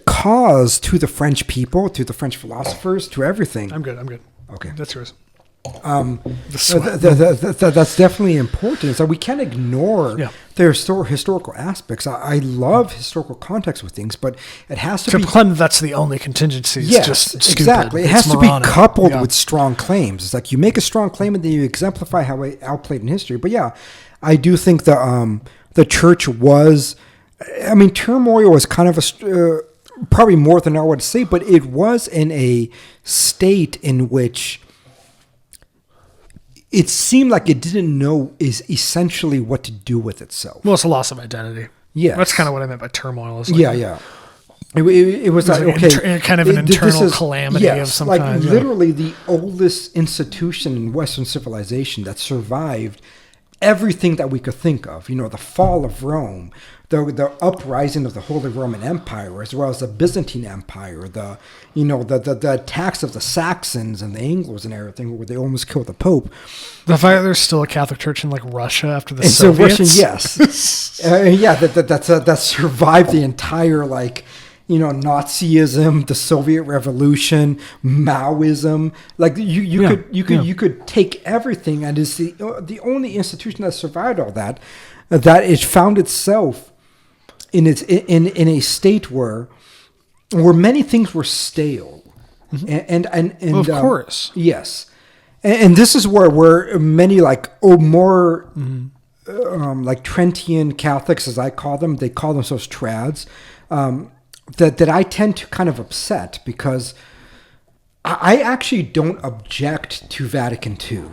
Speaker 2: cause to the French people, to the French philosophers, to everything.
Speaker 1: I'm good.
Speaker 2: Okay.
Speaker 1: That's yours.
Speaker 2: That's definitely important. Is that we can't ignore
Speaker 1: Yeah.
Speaker 2: the historical aspects. I love historical context with things, but it has to
Speaker 1: To
Speaker 2: be.
Speaker 1: pretend that's the only contingency is
Speaker 2: Yes,
Speaker 1: just stupid.
Speaker 2: exactly. It
Speaker 1: It's
Speaker 2: has to be
Speaker 1: moronic.
Speaker 2: coupled
Speaker 1: Yeah.
Speaker 2: with strong claims. It's like you make a strong claim and then you exemplify how it outplayed in history. But yeah, I do think the church was. I mean, turmoil was kind of a probably more than I would say, but it was in a state in which it seemed like it didn't know is essentially what to do with itself.
Speaker 1: Well, it's a loss of identity.
Speaker 2: Yes.
Speaker 1: That's kind of what I meant by turmoil. Is like,
Speaker 2: Yeah. It was like, okay.
Speaker 1: kind of an
Speaker 2: this
Speaker 1: internal
Speaker 2: is-
Speaker 1: calamity of some
Speaker 2: like
Speaker 1: kind. Yeah.
Speaker 2: literally the oldest institution in Western civilization that survived everything that we could think of. You know, the fall of Rome, the uprising of the Holy Roman Empire, as well as the Byzantine Empire, the attacks of the Saxons and the Anglos and everything, where they almost killed the Pope.
Speaker 1: The fact that there's still a Catholic Church in like Russia after the
Speaker 2: And so
Speaker 1: Soviets.
Speaker 2: Russian, yes, that survived the entire Nazism, the Soviet Revolution, Maoism. Like you could take everything, and it's the only institution that survived all that. That it found itself in a state where many things were stale, and
Speaker 1: Of course.
Speaker 2: yes. And this is where many more like Trentian Catholics, as I call them, they call themselves trads, that I tend to kind of upset, because I actually don't object to Vatican II.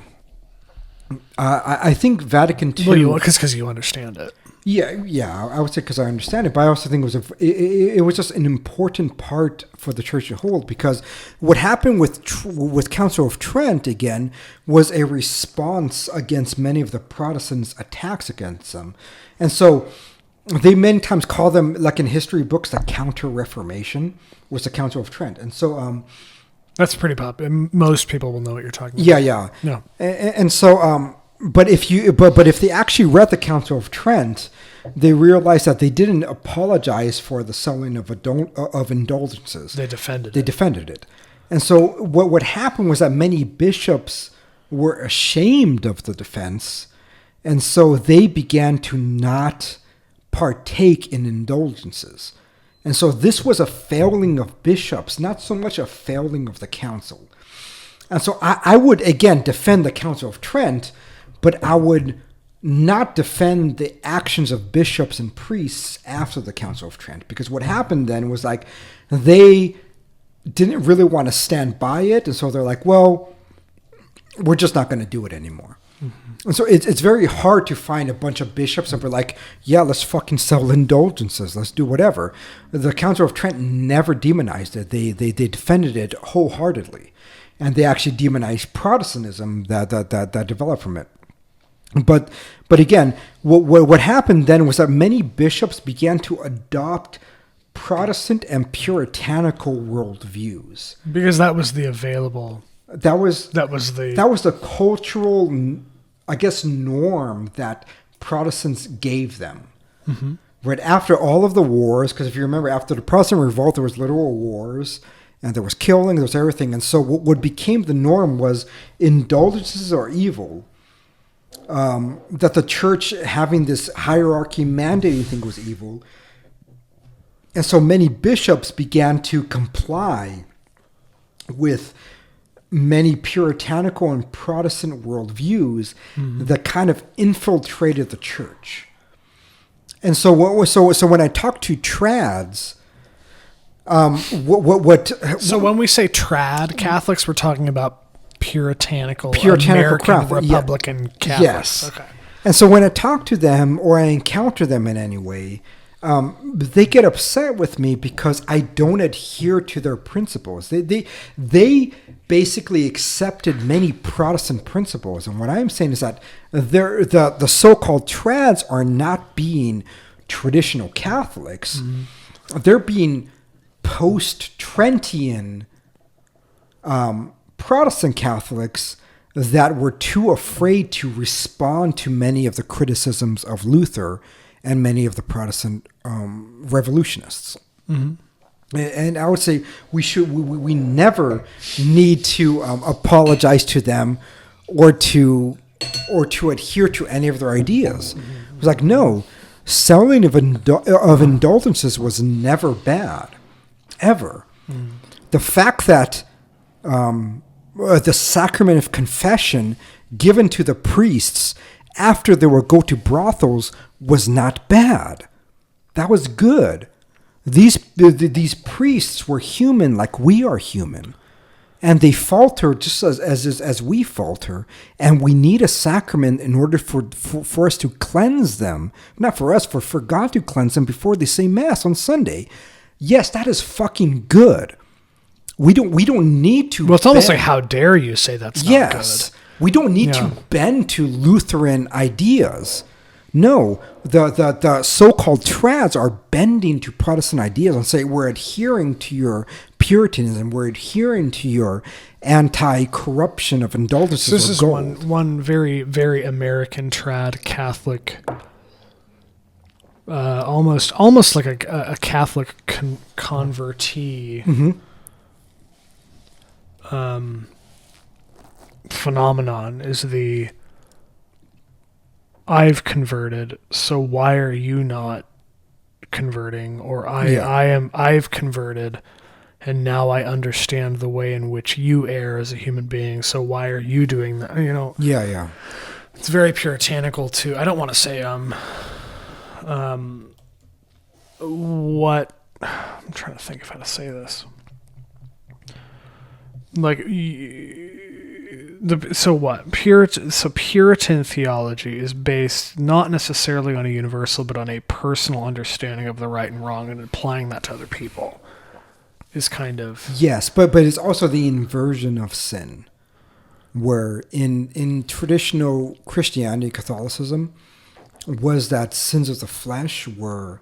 Speaker 2: I think Vatican II.
Speaker 1: Well, because you understand it.
Speaker 2: Yeah, I would say because I understand it, but I also think it was just an important part for the church to hold, because what happened with Council of Trent again was a response against many of the Protestants' attacks against them, and so they many times call them, like in history books, the Counter-Reformation was the Council of Trent, and so
Speaker 1: That's pretty popular. Most people will know what you're talking about.
Speaker 2: yeah.
Speaker 1: No.
Speaker 2: And so, but if they actually read the Council of Trent, they realized that they didn't apologize for the selling of indulgences.
Speaker 1: They defended
Speaker 2: They
Speaker 1: it.
Speaker 2: defended it. And so what happened was that many bishops were ashamed of the defense, and so they began to not partake in indulgences. And so this was a failing of bishops, not so much a failing of the council. And so I would, again, defend the Council of Trent, but I would not defend the actions of bishops and priests after the Council of Trent. Because what happened then was they didn't really want to stand by it. And so they're like, well, we're just not going to do it anymore. Mm-hmm. And so it's very hard to find a bunch of bishops that were like, yeah, let's fucking sell indulgences. Let's do whatever. The Council of Trent never demonized it. They defended it wholeheartedly. And they actually demonized Protestantism that developed from it. But again, what happened then was that many bishops began to adopt Protestant and puritanical worldviews.
Speaker 1: Because that was the available.
Speaker 2: That was
Speaker 1: the
Speaker 2: cultural, I guess, norm that Protestants gave them. Mm-hmm. Right after all of the wars, because if you remember, after the Protestant Revolt, there was literal wars, and there was killing, there was everything. And so what became the norm was indulgences are evil. That the church having this hierarchy mandating thing was evil. And so many bishops began to comply with many puritanical and Protestant worldviews that kind of infiltrated the church. And so when I talk to trads,
Speaker 1: So when we say trad Catholics, we're talking about puritanical American
Speaker 2: Catholic,
Speaker 1: Republican Catholics.
Speaker 2: Yes.
Speaker 1: Okay.
Speaker 2: And so when I talk to them or I encounter them in any way, they get upset with me because I don't adhere to their principles. They basically accepted many Protestant principles, and what I'm saying is that the so-called trads are not being traditional Catholics. Mm-hmm. They're being post-Trentian Protestant Catholics that were too afraid to respond to many of the criticisms of Luther and many of the Protestant revolutionists. And I would say we never need to apologize to them or to adhere to any of their ideas. It was like, no, selling of indulgences was never bad, ever. The fact that the sacrament of confession given to the priests after they would go to brothels was not bad. That was good. These priests were human like we are human. And they falter just as we falter. And we need a sacrament in order for us to cleanse them. Not for us, for God to cleanse them before they say Mass on Sunday. Yes, that is fucking good. We don't need to.
Speaker 1: Well, it's almost like, how dare you say that's not good?
Speaker 2: We don't need to bend to Lutheran ideas. No, the so-called trads are bending to Protestant ideas and say we're adhering to your Puritanism, we're adhering to your anti-corruption of indulgences.
Speaker 1: So this is one very, very American trad Catholic, almost like a Catholic convertee phenomenon is the I've converted, so why are you not converting? Or I've converted, and now I understand the way in which you err as a human being, so why are you doing that?
Speaker 2: Yeah.
Speaker 1: It's very puritanical too. I don't want to say what I'm trying to think of how to say this. Like, Puritan theology is based not necessarily on a universal, but on a personal understanding of the right and wrong, and applying that to other people is kind of...
Speaker 2: Yes, but it's also the inversion of sin, where in traditional Christianity, Catholicism, was that sins of the flesh were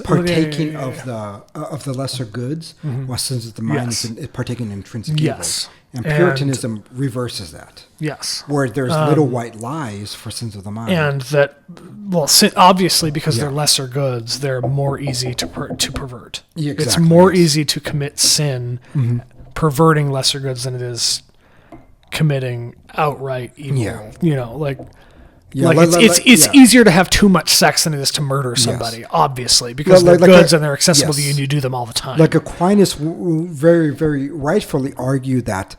Speaker 2: partaking of the lesser goods, while sins of the mind is partaking in intrinsic evils. And Puritanism reverses that.
Speaker 1: Yes.
Speaker 2: Where there's little white lies for sins of the mind.
Speaker 1: And that, obviously, because they're lesser goods, they're more easy to pervert. Yeah, exactly, it's more easy to commit sin perverting lesser goods than it is committing outright evil. It's easier to have too much sex than it is to murder somebody, obviously, because they're goods and they're accessible to you and you do them all the time.
Speaker 2: Like Aquinas very, very rightfully argued that,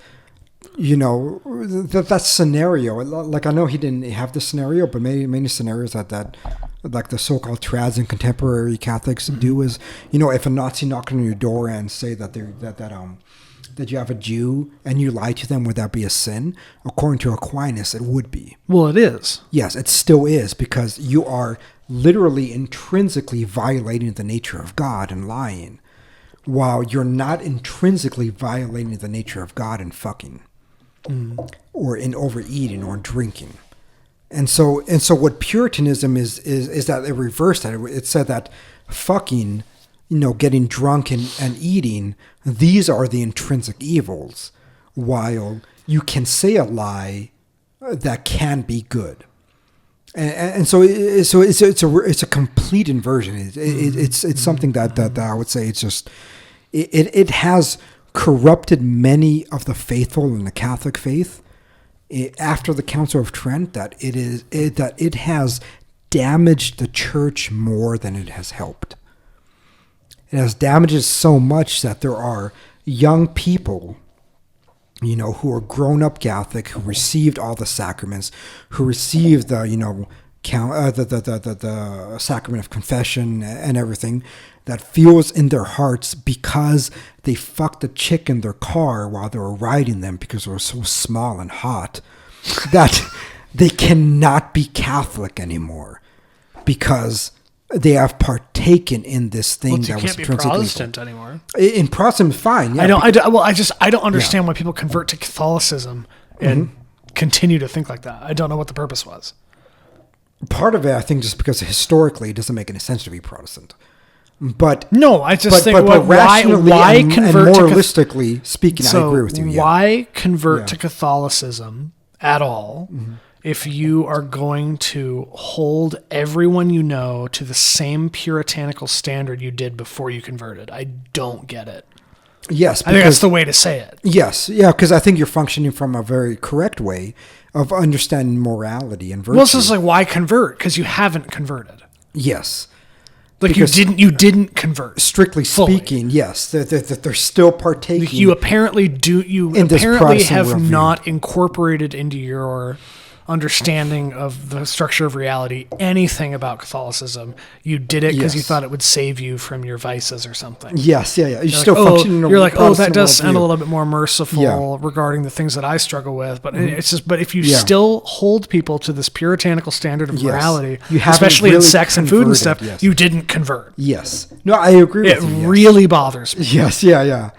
Speaker 2: that scenario, like I know he didn't have this scenario, but many scenarios that like the so-called trads and contemporary Catholics do is, if a Nazi knocked on your door and say that that you have a Jew and you lie to them, would that be a sin? According to Aquinas, it would be.
Speaker 1: Well, it is.
Speaker 2: Yes, it still is, because you are literally intrinsically violating the nature of God and lying, while you're not intrinsically violating the nature of God in fucking or in overeating or drinking. And so what Puritanism is that it reversed that. It said that fucking, getting drunk and eating, these are the intrinsic evils, while you can say a lie that can be good. And so it's a complete inversion. It's something that I would say it's just it has corrupted many of the faithful in the Catholic faith after the Council of Trent, that it has damaged the church more than it has helped. It has damaged so much that there are young people, who are grown-up Catholic, who received all the sacraments, who received the, the sacrament of confession and everything, that feels in their hearts because they fucked a chick in their car while they were riding them because they were so small and hot, that they cannot be Catholic anymore because they have partaken in this thing that was intrinsically
Speaker 1: Protestant anymore.
Speaker 2: In Protestant, fine. Yeah,
Speaker 1: I don't understand why people convert to Catholicism and continue to think like that. I don't know what the purpose was.
Speaker 2: Part of it, I think, just because historically it doesn't make any sense to be Protestant. But
Speaker 1: No, I just think
Speaker 2: but rationally
Speaker 1: why
Speaker 2: and
Speaker 1: convert to
Speaker 2: moralistically speaking, I agree with you. Yeah.
Speaker 1: Why convert
Speaker 2: Yeah.
Speaker 1: to Catholicism at all if you are going to hold everyone you know to the same puritanical standard you did before you converted? I don't get it.
Speaker 2: Yes,
Speaker 1: I think that's the way to say it.
Speaker 2: Yes, yeah, because I think you're functioning from a very correct way of understanding morality and virtue.
Speaker 1: Well, it's just like, why convert? Because you haven't converted.
Speaker 2: Yes.
Speaker 1: Like
Speaker 2: Because
Speaker 1: you didn't convert.
Speaker 2: strictly
Speaker 1: fully.
Speaker 2: speaking, yes, they're still partaking.
Speaker 1: Like you apparently do. You
Speaker 2: In this
Speaker 1: apparently
Speaker 2: Protestant
Speaker 1: have
Speaker 2: worldview.
Speaker 1: not incorporated into your understanding of the structure of reality anything about Catholicism. You did it because you
Speaker 2: Yes.
Speaker 1: thought it would save you from your vices or something.
Speaker 2: Yes, yeah. You're
Speaker 1: You're
Speaker 2: still
Speaker 1: like,
Speaker 2: functioning. in a
Speaker 1: you're like, that
Speaker 2: Protestant
Speaker 1: does sound a
Speaker 2: worldview.
Speaker 1: little bit more merciful
Speaker 2: Yeah.
Speaker 1: regarding the things that I struggle with. But it's just, but if you
Speaker 2: Yeah.
Speaker 1: still hold people to this puritanical standard of
Speaker 2: Yes.
Speaker 1: morality,
Speaker 2: You haven't
Speaker 1: especially in
Speaker 2: really
Speaker 1: sex and food and stuff,
Speaker 2: converted, yes.
Speaker 1: you didn't convert.
Speaker 2: Yes. No, I agree
Speaker 1: It
Speaker 2: with you. Yes.
Speaker 1: really bothers me.
Speaker 2: Yes, yeah.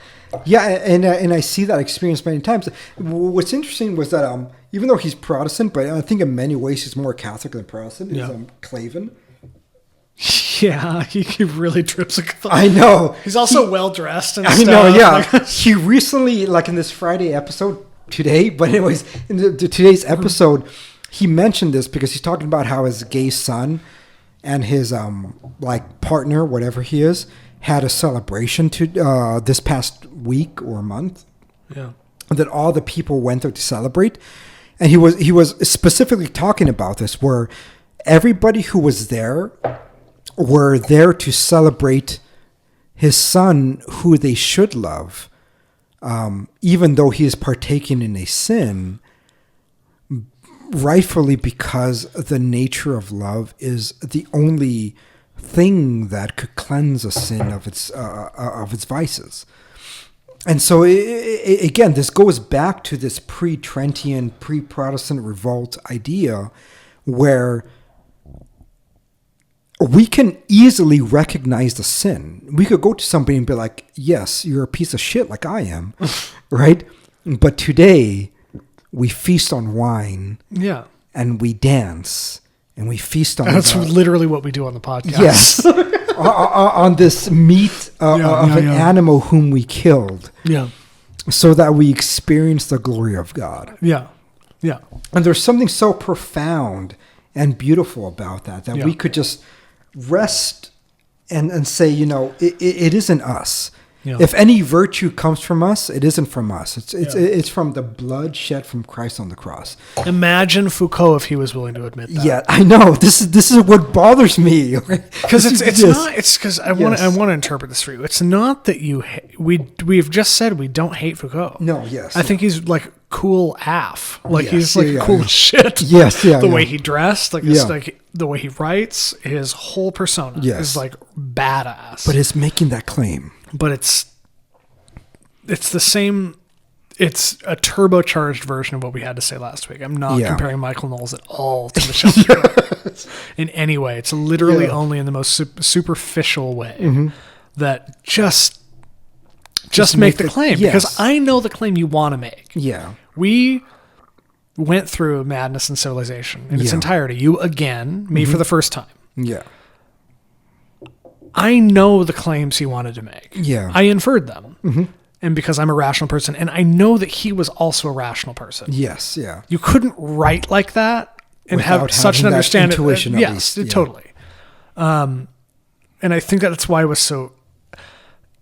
Speaker 2: Yeah, and I see that experience many times. What's interesting was that even though he's Protestant, but I think in many ways he's more Catholic than Protestant, is
Speaker 1: Yeah.
Speaker 2: Clavin.
Speaker 1: Yeah, he really trips a Catholic.
Speaker 2: I know.
Speaker 1: He's also well dressed and
Speaker 2: I
Speaker 1: stuff.
Speaker 2: know, yeah.
Speaker 1: Like,
Speaker 2: He recently, like in this Friday episode today, but anyways, in today's episode, he mentioned this because he's talking about how his gay son and his like partner, whatever he is, had a celebration to this past week or month.
Speaker 1: yeah.
Speaker 2: That all the people went there to celebrate, and he was specifically talking about this, where everybody who was there were there to celebrate his son, who they should love, even though he is partaking in a sin, rightfully because the nature of love is the only thing that could cleanse a sin of its vices. And so, again, this goes back to this pre-Trentian, pre-Protestant revolt idea where we can easily recognize the sin. We could go to somebody and be like, yes, you're a piece of shit like I am, right? But today, we feast on wine
Speaker 1: Yeah.
Speaker 2: and we dance and we feast on...
Speaker 1: That's literally what we do on the podcast.
Speaker 2: Yes. on this meat of an animal whom we killed.
Speaker 1: Yeah.
Speaker 2: So that we experience the glory of God.
Speaker 1: Yeah. Yeah.
Speaker 2: And there's something so profound and beautiful about that
Speaker 1: Yeah.
Speaker 2: we could just rest and say, it isn't us.
Speaker 1: Yeah.
Speaker 2: If any virtue comes from us, it isn't from us. It's from the blood shed from Christ on the cross.
Speaker 1: Imagine Foucault if he was willing to admit that.
Speaker 2: Yeah, I know. This is what bothers me.
Speaker 1: Because it's not. It's because I want
Speaker 2: Yes.
Speaker 1: to interpret this for you. It's not that we've just said we don't hate Foucault.
Speaker 2: No, yes.
Speaker 1: I think he's like cool AF. Like
Speaker 2: Yes,
Speaker 1: he's like
Speaker 2: yeah,
Speaker 1: cool
Speaker 2: yeah.
Speaker 1: as shit.
Speaker 2: Yes, yeah,
Speaker 1: The
Speaker 2: yeah.
Speaker 1: way he dressed, like
Speaker 2: Yeah.
Speaker 1: like the way he writes, his whole persona
Speaker 2: Yes.
Speaker 1: is like badass.
Speaker 2: But it's making that claim.
Speaker 1: But it's the same. It's a turbocharged version of what we had to say last week. I'm not
Speaker 2: Yeah.
Speaker 1: comparing Michael Knowles at all to Michel Foucault in any way. It's literally
Speaker 2: Yeah.
Speaker 1: only in the most superficial way
Speaker 2: Mm-hmm.
Speaker 1: that just make the claim,
Speaker 2: yes.
Speaker 1: because I know the claim you want to make.
Speaker 2: Yeah.
Speaker 1: We went through Madness and Civilization in its
Speaker 2: Yeah. Mm-hmm.
Speaker 1: entirety. You again, me for the first time.
Speaker 2: Yeah.
Speaker 1: I know the claims he wanted to make.
Speaker 2: Yeah.
Speaker 1: I inferred them. And because I'm a rational person, and I know that he was also a rational person.
Speaker 2: Yes, yeah.
Speaker 1: You couldn't write like that and have
Speaker 2: Without
Speaker 1: such an
Speaker 2: having that
Speaker 1: understanding.
Speaker 2: intuition, at
Speaker 1: Yes,
Speaker 2: least, yeah.
Speaker 1: totally. And I think that's why I was so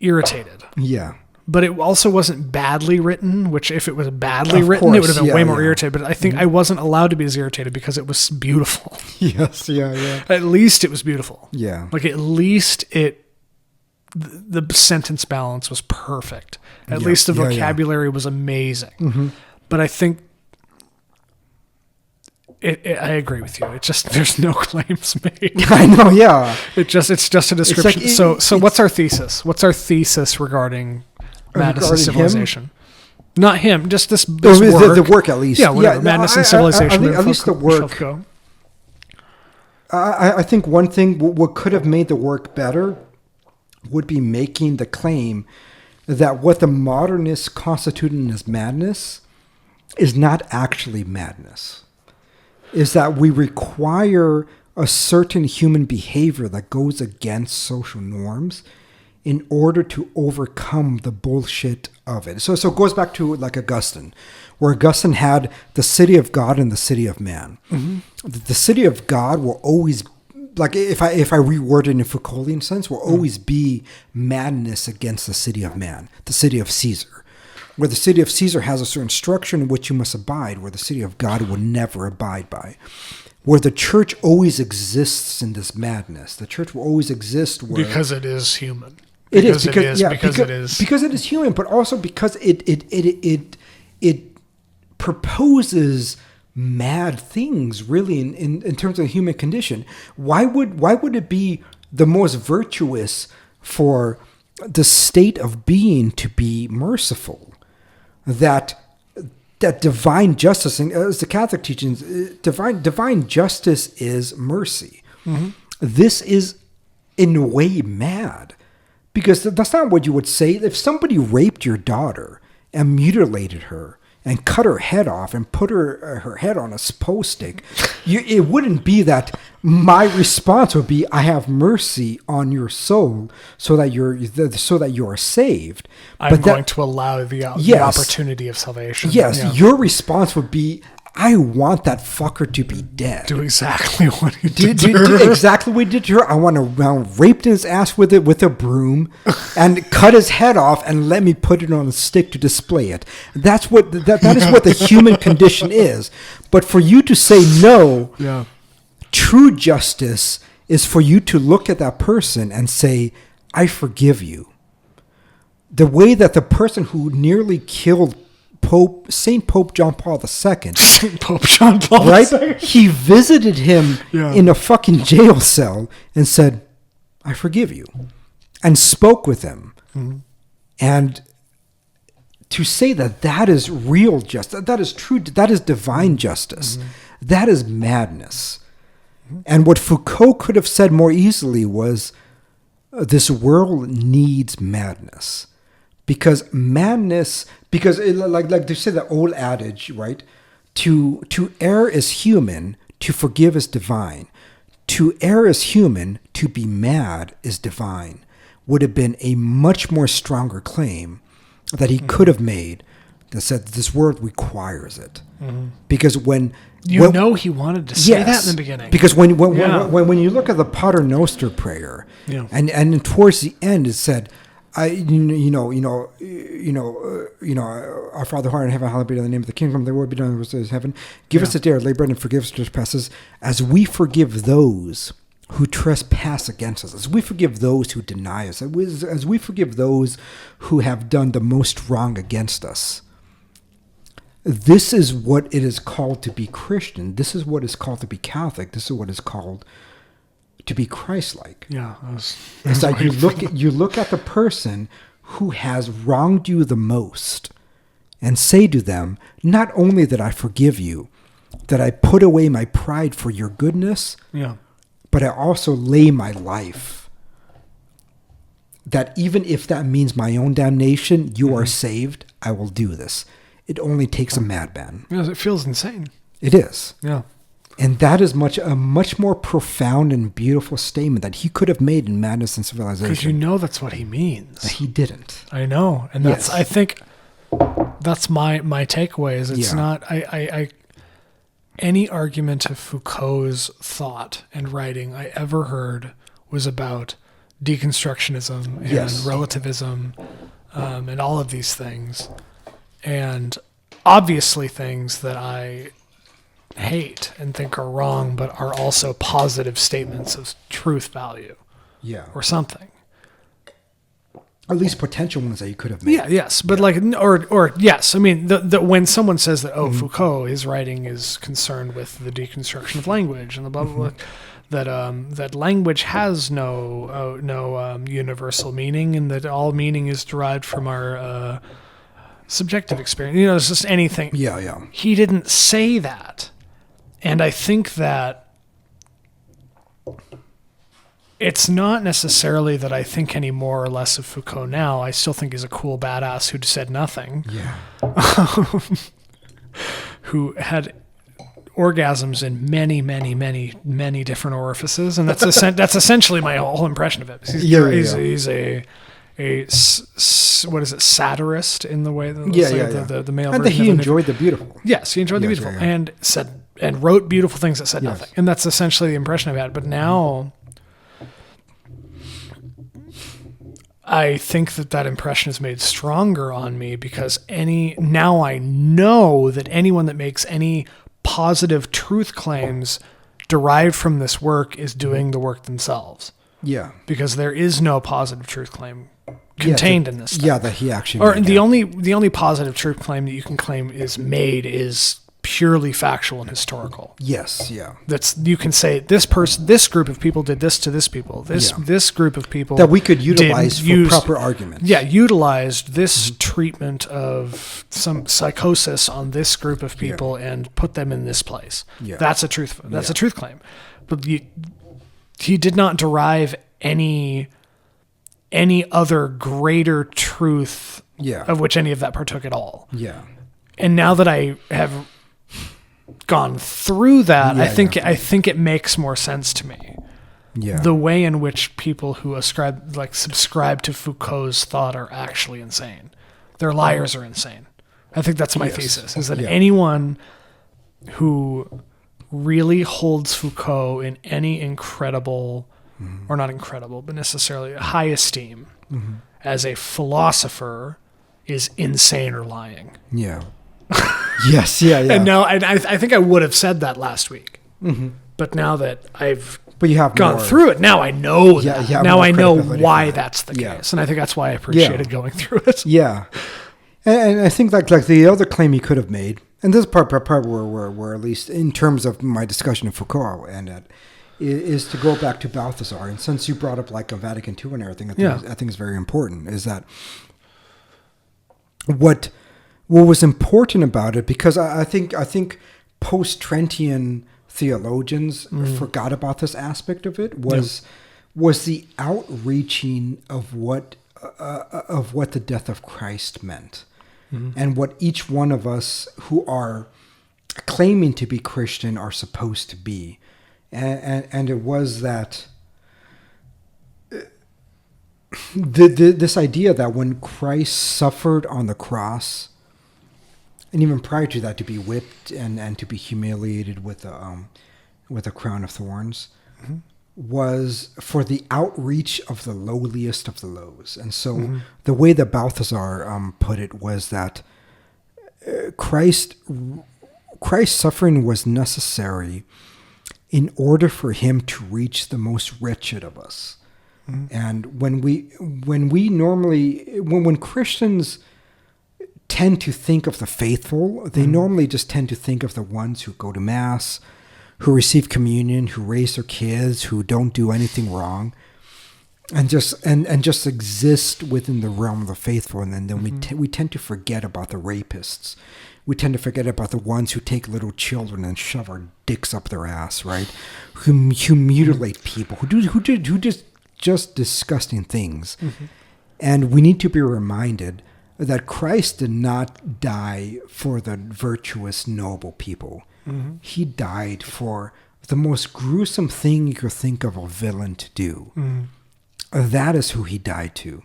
Speaker 1: irritated.
Speaker 2: Yeah.
Speaker 1: But it also wasn't badly written, which if it was badly
Speaker 2: Of
Speaker 1: written, it would
Speaker 2: course,
Speaker 1: have been
Speaker 2: yeah,
Speaker 1: way more
Speaker 2: yeah.
Speaker 1: irritated. But I think I wasn't allowed to be as irritated because it was beautiful.
Speaker 2: Yes, yeah.
Speaker 1: At least it was beautiful.
Speaker 2: Yeah.
Speaker 1: Like at least the sentence balance was perfect. At
Speaker 2: Yeah,
Speaker 1: least the
Speaker 2: yeah, yeah.
Speaker 1: vocabulary was amazing. But I think I agree with you. It just there's no claims made.
Speaker 2: I know, yeah.
Speaker 1: It's just a description.
Speaker 2: like
Speaker 1: So what's our thesis? What's our thesis regarding Madness and
Speaker 2: Regarding him?
Speaker 1: Civilization? Not him, just this work.
Speaker 2: The work, at least.
Speaker 1: Yeah, whatever.
Speaker 2: no,
Speaker 1: Madness and Civilization.
Speaker 2: At least the work. I think one thing what could have made the work better would be making the claim that what the modernists constituted as madness is not actually madness. Is that we require a certain human behavior that goes against social norms in order to overcome the bullshit of it. So it goes back to like Augustine, where Augustine had the city of God and the city of man. Mm-hmm. The city of God will always, like if I reword it in a Foucauldian sense, will always be madness against the city of man, the city of Caesar. Where the city of Caesar has a certain structure in which you must abide, where the city of God will never abide by. Where the church always exists in this madness. The church will always exist where...
Speaker 1: Because it is human.
Speaker 2: Because it is human, but also because it proposes mad things, really, in terms of the human condition. Why would it be the most virtuous for the state of being to be merciful? That divine justice, and as the Catholic teachings, divine justice is mercy. Mm-hmm. This is in a way mad. Because that's not what you would say. If somebody raped your daughter and mutilated her and cut her head off and put her head on a post stick, it wouldn't be that my response would be, I have mercy on your soul so that you're saved.
Speaker 1: I'm going to allow the opportunity of salvation.
Speaker 2: Yes, your response would be, I want that fucker to be dead.
Speaker 1: Do exactly what he
Speaker 2: did.
Speaker 1: Do
Speaker 2: exactly what he did to her. I want to rape his ass with a broom and cut his head off and let me put it on a stick to display it. That is what the human condition is. But for you to say no, true justice is for you to look at that person and say, I forgive you. The way that the person who nearly killed Saint Pope John Paul II.
Speaker 1: Saint Pope John Paul
Speaker 2: right?
Speaker 1: II.
Speaker 2: He visited him in a fucking jail cell and said, I forgive you. And spoke with him. Mm-hmm. And to say that is real justice, that is true, that is divine justice, that is madness. And what Foucault could have said more easily was, this world needs madness. Because like they say the old adage, right? To err is human, to forgive is divine. To err is human, to be mad is divine. Would have been a much more stronger claim that he could have made that said this world requires it. Mm-hmm. Because when
Speaker 1: he wanted to say that in the beginning.
Speaker 2: Because when you look at the Pater Noster prayer, and towards the end it said, our Father who art in heaven, hallowed be thy name. The kingdom, thy will be done as in heaven. Give us today our daily bread and forgive us our trespasses, as we forgive those who trespass against us, as we forgive those who deny us, as we forgive those who have done the most wrong against us. This is what it is called to be Christian. This is what is called to be Catholic. This is what is called to be Christ-like. It's like you look at the person who has wronged you the most and say to them, not only that I forgive you, that I put away my pride for your goodness, but I also lay my life. That even if that means my own damnation, you are saved, I will do this. It only takes a madman.
Speaker 1: It feels insane.
Speaker 2: It is.
Speaker 1: Yeah.
Speaker 2: And that is a much more profound and beautiful statement that he could have made in Madness and Civilization.
Speaker 1: Because that's what he means.
Speaker 2: But he didn't.
Speaker 1: I know. And that's, I think, that's my takeaway is it's not, any argument of Foucault's thought and writing I ever heard was about deconstructionism and relativism and all of these things. And obviously things that I hate and think are wrong, but are also positive statements of truth value. Or something.
Speaker 2: At least potential ones that you could have made.
Speaker 1: But yes. I mean, when someone says that, Foucault, his writing is concerned with the deconstruction of language and the blah, blah, blah, that language has no universal meaning and that all meaning is derived from our subjective experience. It's just anything. He didn't say that. And I think that it's not necessarily that I think any more or less of Foucault now. I still think he's a cool badass who said nothing. Who had orgasms in many, many, many, many different orifices, and that's that's essentially my whole impression of it. He's what is it, satirist in the way that the male
Speaker 2: and
Speaker 1: version
Speaker 2: that he
Speaker 1: of
Speaker 2: enjoyed the beautiful.
Speaker 1: Yes, he enjoyed the beautiful and wrote beautiful things that said nothing, and that's essentially the impression I've had. But now, I think that impression is made stronger on me because now I know that anyone that makes any positive truth claims derived from this work is doing the work themselves.
Speaker 2: Yeah,
Speaker 1: because there is no positive truth claim contained in this stuff.
Speaker 2: Yeah, that he actually
Speaker 1: or
Speaker 2: made,
Speaker 1: the only positive truth claim that you can claim is purely factual and historical.
Speaker 2: Yes, yeah.
Speaker 1: That's, you can say this group of people did this to this people. This group of people
Speaker 2: that we could utilize for proper arguments.
Speaker 1: Yeah, utilized this treatment of some psychosis on this group of people and put them in this place. Yeah. That's a truth. That's a truth claim. But he did not derive any other greater truth of which any of that partook at all.
Speaker 2: Yeah.
Speaker 1: And now that I have gone through that, I think it makes more sense to me. Yeah. The way in which people who subscribe to Foucault's thought are actually insane. Their liars are insane. I think that's my thesis, is that anyone who really holds Foucault in any incredible, or not incredible, but necessarily high esteem as a philosopher is insane or lying.
Speaker 2: Yeah. Yes, yeah.
Speaker 1: And now, I think I would have said that last week, but now that I've gone through it, now I know that. Now I know why that's the case, and I think that's why I appreciated going through it.
Speaker 2: Yeah, and I think like the other claim he could have made, and this part where at least in terms of my discussion of Foucault and at, is to go back to Balthasar, and since you brought up like a Vatican II and everything, I think it's very important, is that what was important about it, because I think post-Trentian theologians forgot about this aspect of it, was the outreaching of what the death of Christ meant, and what each one of us who are claiming to be Christian are supposed to be, and it was that this idea that when Christ suffered on the cross, and even prior to that, to be whipped and to be humiliated with a crown of thorns, was for the outreach of the lowliest of the lows. And so the way that Balthasar put it was that Christ's suffering was necessary in order for him to reach the most wretched of us. And when Christians tend to think of the faithful, they normally just tend to think of the ones who go to Mass, who receive communion, who raise their kids, who don't do anything wrong, and just exist within the realm of the faithful. And then we tend to forget about the rapists. We tend to forget about the ones who take little children and shove our dicks up their ass, right? Who mutilate people, who do just disgusting things. And we need to be reminded that Christ did not die for the virtuous, noble people. He died for the most gruesome thing you could think of a villain to do. That is who he died to.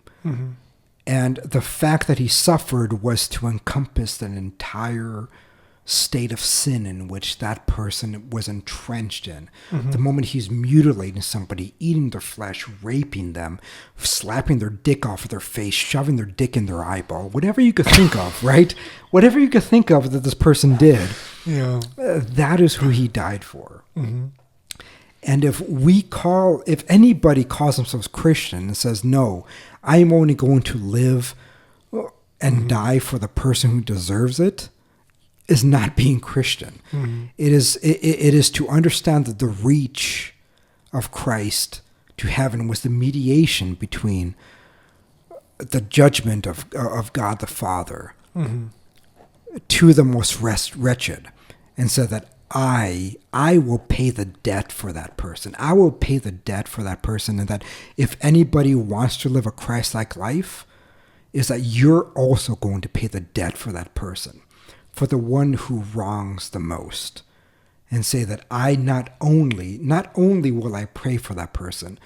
Speaker 2: And the fact that he suffered was to encompass an entire state of sin in which that person was entrenched in. The moment he's mutilating somebody, eating their flesh, raping them, slapping their dick off of their face, shoving their dick in their eyeball, whatever you could think of, right? Whatever you could think of that this person did, that is who he died for. And if anybody calls themselves Christian and says, no, I'm only going to live and die for the person who deserves it, is not being Christian. It is to understand that the reach of Christ to heaven was the mediation between the judgment of God the Father to the most wretched, and so that I will pay the debt for that person. I will pay the debt for that person, and that if anybody wants to live a Christ-like life, is that you're also going to pay the debt for that person, for the one who wrongs the most. and say that I not only will I pray for that person,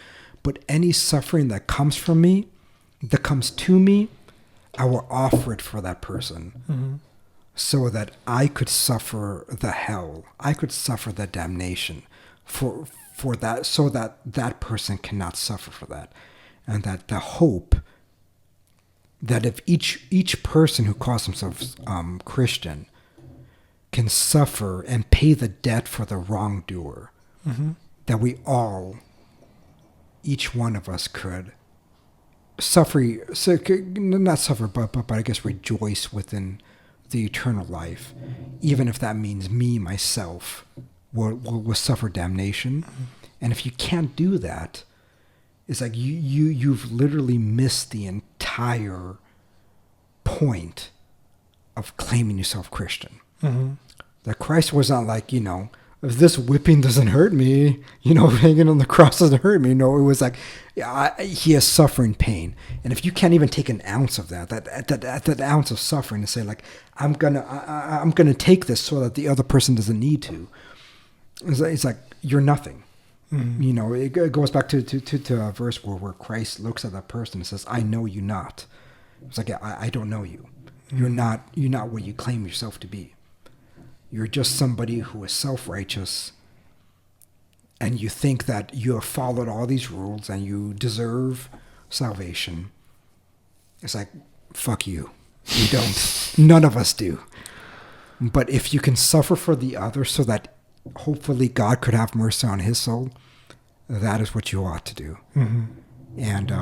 Speaker 2: but any suffering that comes from me, that comes to me, I will offer it for that person, so that I could suffer the hell, I could suffer the damnation for that, so that that person cannot suffer for that, and that the hope that if each person who calls themselves Christian can suffer and pay the debt for the wrongdoer, that we all, each one of us could suffer, not suffer, but I guess rejoice within the eternal life, even if that means me, myself, will suffer damnation. And if you can't do that, it's like you've literally missed the entire point of claiming yourself Christian. That Christ was not like, if this whipping doesn't hurt me, hanging on the cross doesn't hurt me. No, it was like, he is suffering pain. And if you can't even take an ounce of that ounce of suffering and say like, I'm gonna take this so that the other person doesn't need to, it's like you're nothing. It goes back to a verse where Christ looks at that person and says, I know you not. It's like, I don't know you. You're not what you claim yourself to be. You're just somebody who is self-righteous, and you think that you have followed all these rules and you deserve salvation. It's like, fuck you. You don't. None of us do. But if you can suffer for the other so that hopefully God could have mercy on his soul, that is what you ought to do. And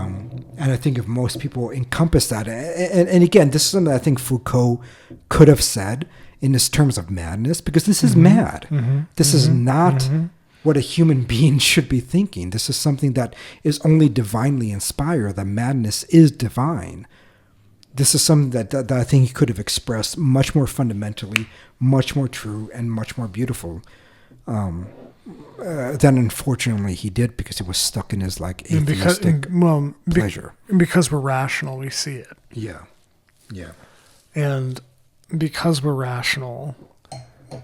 Speaker 2: I think if most people encompass that, and again, this is something I think Foucault could have said in this terms of madness, because this is mad. This is not what a human being should be thinking. This is something that is only divinely inspired. That madness is divine. This is something that I think he could have expressed much more fundamentally, much more true, and much more beautiful than unfortunately he did, because he was stuck in his like atheistic pleasure.
Speaker 1: Because we're rational, we see it.
Speaker 2: Yeah.
Speaker 1: And because we're rational,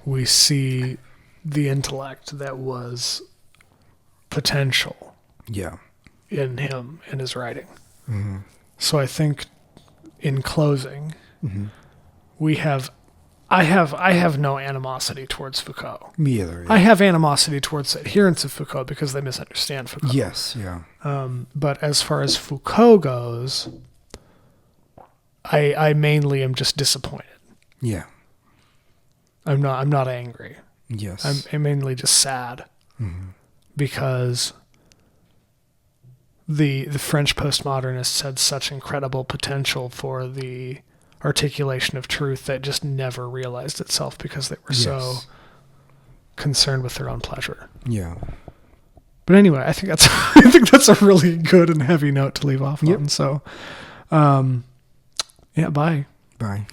Speaker 1: we see the intellect that was potential in him, in his writing. So I think in closing, I have no animosity towards Foucault.
Speaker 2: Me either. Yeah.
Speaker 1: I have animosity towards adherents of Foucault because they misunderstand Foucault.
Speaker 2: Yes, yeah.
Speaker 1: But as far as Foucault goes, I mainly am just disappointed.
Speaker 2: Yeah.
Speaker 1: I'm not angry.
Speaker 2: Yes.
Speaker 1: I'm mainly just sad because the French postmodernists had such incredible potential for the articulation of truth that just never realized itself because they were so concerned with their own pleasure.
Speaker 2: Yeah.
Speaker 1: But anyway, I think that's a really good and heavy note to leave off on. So, bye.
Speaker 2: Bye.